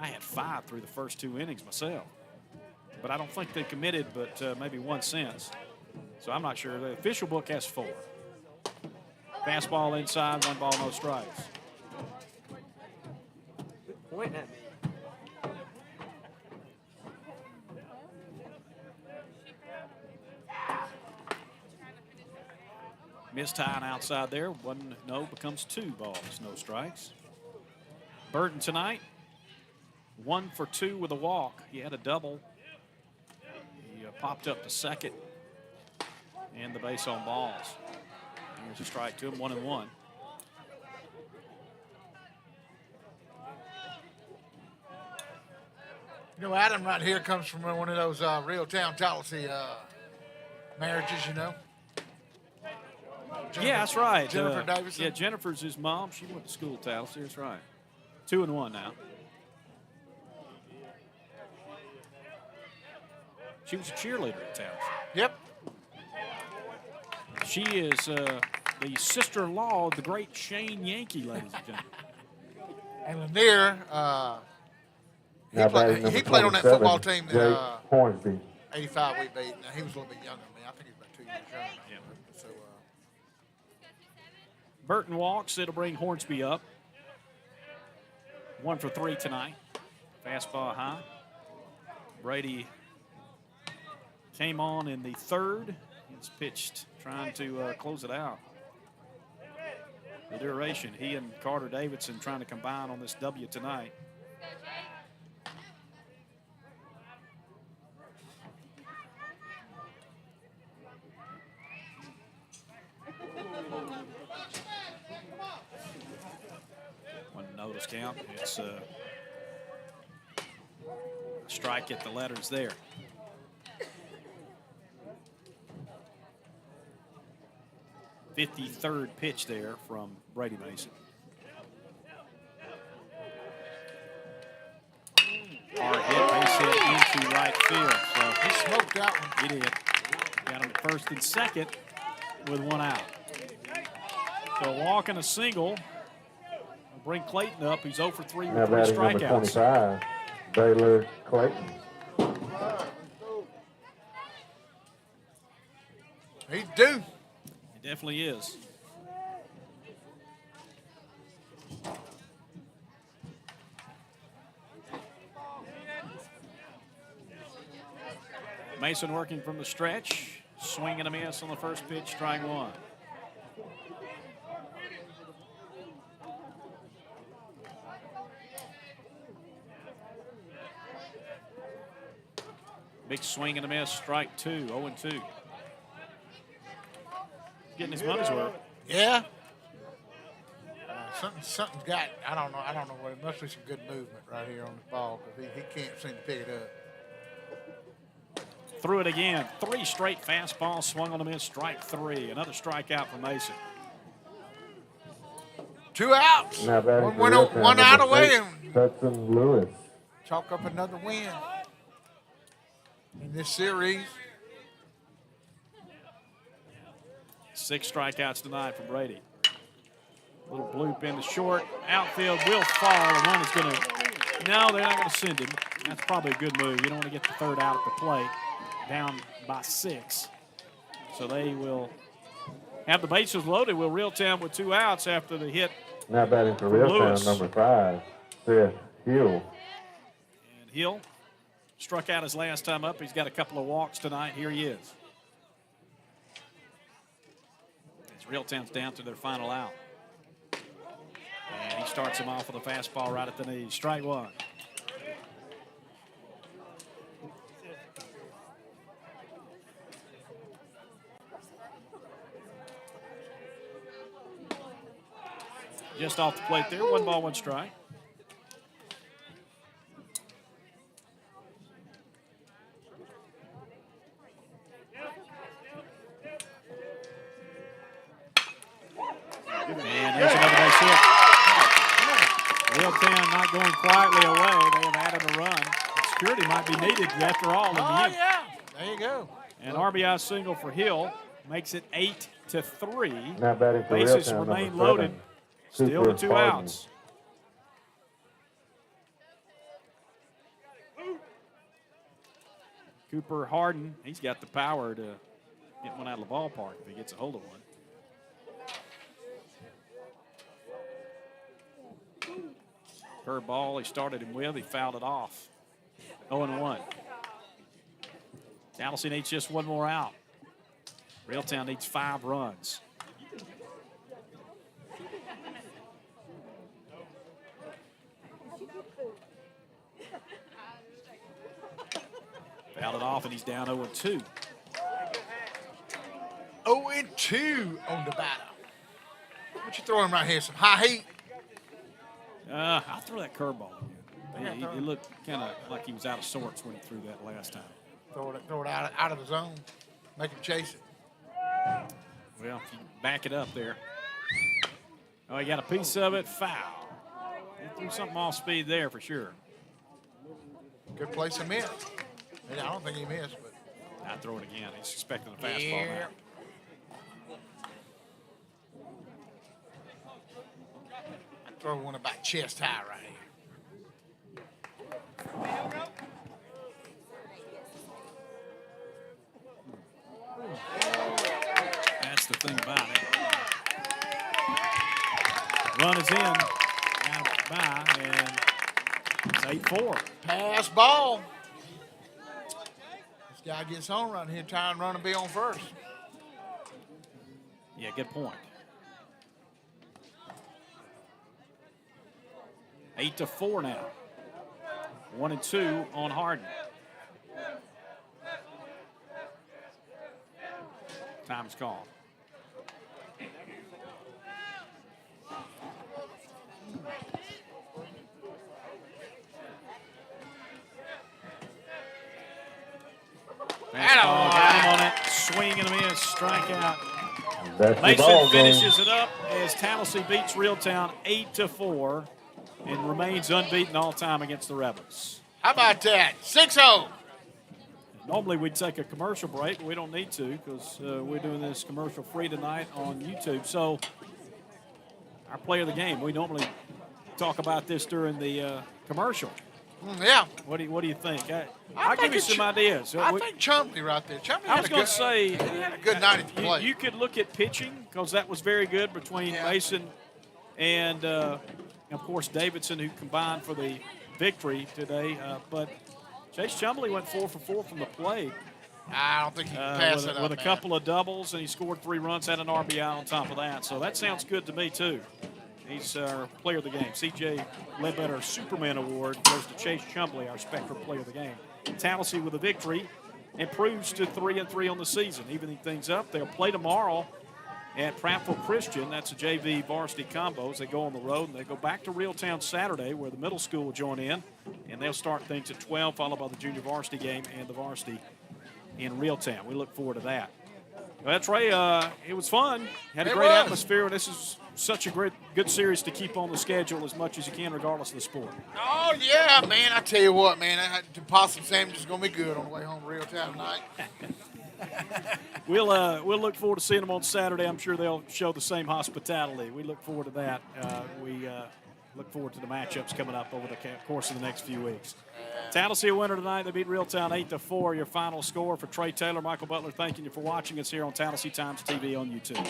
[SPEAKER 1] I had 5 through the first 2 innings myself. But I don't think they committed but maybe 1 since. So I'm not sure. The official book has 4. Fastball inside, 1 ball, no strikes.
[SPEAKER 5] Pointing at me.
[SPEAKER 1] Missed tying outside there. 1 no becomes 2 balls, no strikes. Burton tonight, 1 for 2 with a walk. He had a double. He popped up to second and the base on balls. Here's a strike to him, 1-1.
[SPEAKER 3] You know, Adam right here comes from one of those Reeltown, Tallassee marriages, you know.
[SPEAKER 1] Yeah, that's right.
[SPEAKER 3] Jennifer Davison.
[SPEAKER 1] Yeah, Jennifer's his mom. She went to school at Tallassee. That's right. 2-1 now. She was a cheerleader at Tallassee.
[SPEAKER 3] Yep.
[SPEAKER 1] She is the sister-in-law of the great Shane Yankee, ladies and gentlemen.
[SPEAKER 3] And Lanier, he played on that
[SPEAKER 2] 27,
[SPEAKER 3] football team
[SPEAKER 2] Jake
[SPEAKER 3] that
[SPEAKER 2] Hornsby.
[SPEAKER 3] 85 we beat. Now, he was a little bit younger than me. I think he was about 2 years younger.
[SPEAKER 1] Yeah.
[SPEAKER 3] So,
[SPEAKER 1] Burton walks. It'll bring Hornsby up. 1 for 3 tonight. Fastball high. Brady came on in the third. He's pitched, trying to close it out. The duration, he and Carter Davidson trying to combine on this W tonight. One notice count. It's a strike at the letters there. 53rd pitch there from Brady Mason. Hard hit, base hit into right field. So
[SPEAKER 3] he smoked that one.
[SPEAKER 1] he did. Got him at first and second with 1 out. So a walk and a single. We'll bring Clayton up. He's 0 for 3
[SPEAKER 2] Now
[SPEAKER 1] with 3
[SPEAKER 2] batting number
[SPEAKER 1] strikeouts.
[SPEAKER 2] 25, Baylor Clayton.
[SPEAKER 3] He's due.
[SPEAKER 1] He definitely is. Mason working from the stretch. Swing and a miss on the first pitch, strike 1. Big swing and a miss, strike 2, 0-2. Getting his money's worth.
[SPEAKER 3] Yeah. Something's got, I don't know what, it must be some good movement right here on the ball because he can't seem to pick it up.
[SPEAKER 1] Threw it again. 3 straight fastballs, swung on a miss, strike 3. Another strikeout for Mason.
[SPEAKER 3] 2 outs.
[SPEAKER 2] Now batting for
[SPEAKER 3] One
[SPEAKER 2] Reeltown,
[SPEAKER 3] out
[SPEAKER 2] number
[SPEAKER 3] away
[SPEAKER 2] 8,
[SPEAKER 3] and
[SPEAKER 2] Hudson Lewis.
[SPEAKER 3] chalk up another win in this series.
[SPEAKER 1] 6 strikeouts tonight for Brady. Little bloop in the short. Outfield will fall. The one is going to, no, they're not going to send him. That's probably a good move. You don't want to get the 3rd out at the plate. Down by 6. So they will have the bases loaded. Will Reeltown with 2 outs after the hit.
[SPEAKER 2] Now batting for
[SPEAKER 1] Lewis.
[SPEAKER 2] Reeltown, number 5, Seth Hill.
[SPEAKER 1] And Hill struck out his last time up. He's got a couple of walks tonight. Here he is. As Reeltown's down to their final out. And he starts him off with a fastball right at the knees. Strike 1. Just off the plate there. 1 ball, 1 strike. And there's another base hit. Reeltown not going quietly away. They have added a run. Security might be needed after all in the
[SPEAKER 3] Oh,
[SPEAKER 1] inning.
[SPEAKER 3] yeah. There you go.
[SPEAKER 1] An RBI single for Hill makes it 8-3.
[SPEAKER 2] Now batting for
[SPEAKER 1] Bases
[SPEAKER 2] Reeltown,
[SPEAKER 1] remain
[SPEAKER 2] number
[SPEAKER 1] loaded.
[SPEAKER 2] 7,
[SPEAKER 1] Still
[SPEAKER 2] Cooper
[SPEAKER 1] with 2
[SPEAKER 2] Harden.
[SPEAKER 1] outs. Cooper Harden, he's got the power to get one out of the ballpark if he gets a hold of one. Curveball he started him with, he fouled it off. 0-1. Tallassee needs just 1 more out. Reeltown needs 5 runs. Fouled it off, and he's down 0-2.
[SPEAKER 3] 0-2 on the batter. What you throwing right here? Some high heat?
[SPEAKER 1] I'll throw that curveball again. He looked kind of like he was out of sorts when he threw that last time.
[SPEAKER 3] Throw it out of the zone. Make him chase it.
[SPEAKER 1] Well, if you back it up there. Oh, he got a piece of it. Foul. He threw something off speed there for sure.
[SPEAKER 3] Good place to miss. I don't think he missed, but.
[SPEAKER 1] I'd throw it again. He's expecting a fastball now.
[SPEAKER 3] I'd throw one about chest high right here.
[SPEAKER 1] That's the thing about it. Run is in. Now by, and it's 8-4.
[SPEAKER 3] Pass ball. This guy gets home right here, trying to run and be on first.
[SPEAKER 1] Yeah, good point. 8-4 now. 1-2 on Harden. Time's called. Fastball, got him on it, swing and a miss, strikeout.
[SPEAKER 2] That's the
[SPEAKER 1] Mason
[SPEAKER 2] ball game.
[SPEAKER 1] finishes it up as Tallassee beats Reeltown 8-4 and remains unbeaten all time against the Rebels.
[SPEAKER 3] How about that? 6-0.
[SPEAKER 1] Normally we'd take a commercial break, but we don't need to because we're doing this commercial free tonight on YouTube. So our play of the game, we normally talk about this during the commercial.
[SPEAKER 3] Yeah.
[SPEAKER 1] What do you think? I'll give you some ideas.
[SPEAKER 3] I think Chumley right there. Chumley
[SPEAKER 1] I
[SPEAKER 3] had
[SPEAKER 1] was
[SPEAKER 3] a
[SPEAKER 1] going
[SPEAKER 3] good,
[SPEAKER 1] to say,
[SPEAKER 3] he had a good night at the plate.
[SPEAKER 1] you could look at pitching because that was very good between Mason and, of course, Davidson, who combined for the victory today. But Chase Chumley went 4 for 4 from the plate.
[SPEAKER 3] I don't think he can pass it up,
[SPEAKER 1] with a couple of doubles, and he scored 3 runs, had an RBI on top of that. So that sounds good to me, too. He's our player of the game. C.J. Ledbetter Superman Award goes to Chase Chumley, our Spectrum player of the game. Tallassee with a victory improves to 3-3 on the season, evening things up. They'll play tomorrow at Prattville Christian. That's a JV varsity combo as they go on the road. And they go back to Reeltown Saturday where the middle school will join in. And they'll start things at 12, followed by the junior varsity game and the varsity in Reeltown. We look forward to that. Well, that's right. It was fun. Had a great atmosphere. And this is such a good series to keep on the schedule as much as you can, regardless of the sport.
[SPEAKER 3] Oh, yeah, man. I tell you what, man. The possum sandwich is going to be good on the way home to Reeltown tonight.
[SPEAKER 1] We'll look forward to seeing them on Saturday. I'm sure they'll show the same hospitality. We look forward to that. We look forward to the matchups coming up over the course of the next few weeks. Tallassee a winner tonight. They beat Reeltown 8-4. Your final score for Trey Taylor, Michael Butler, thanking you for watching us here on Tallassee Times TV on YouTube.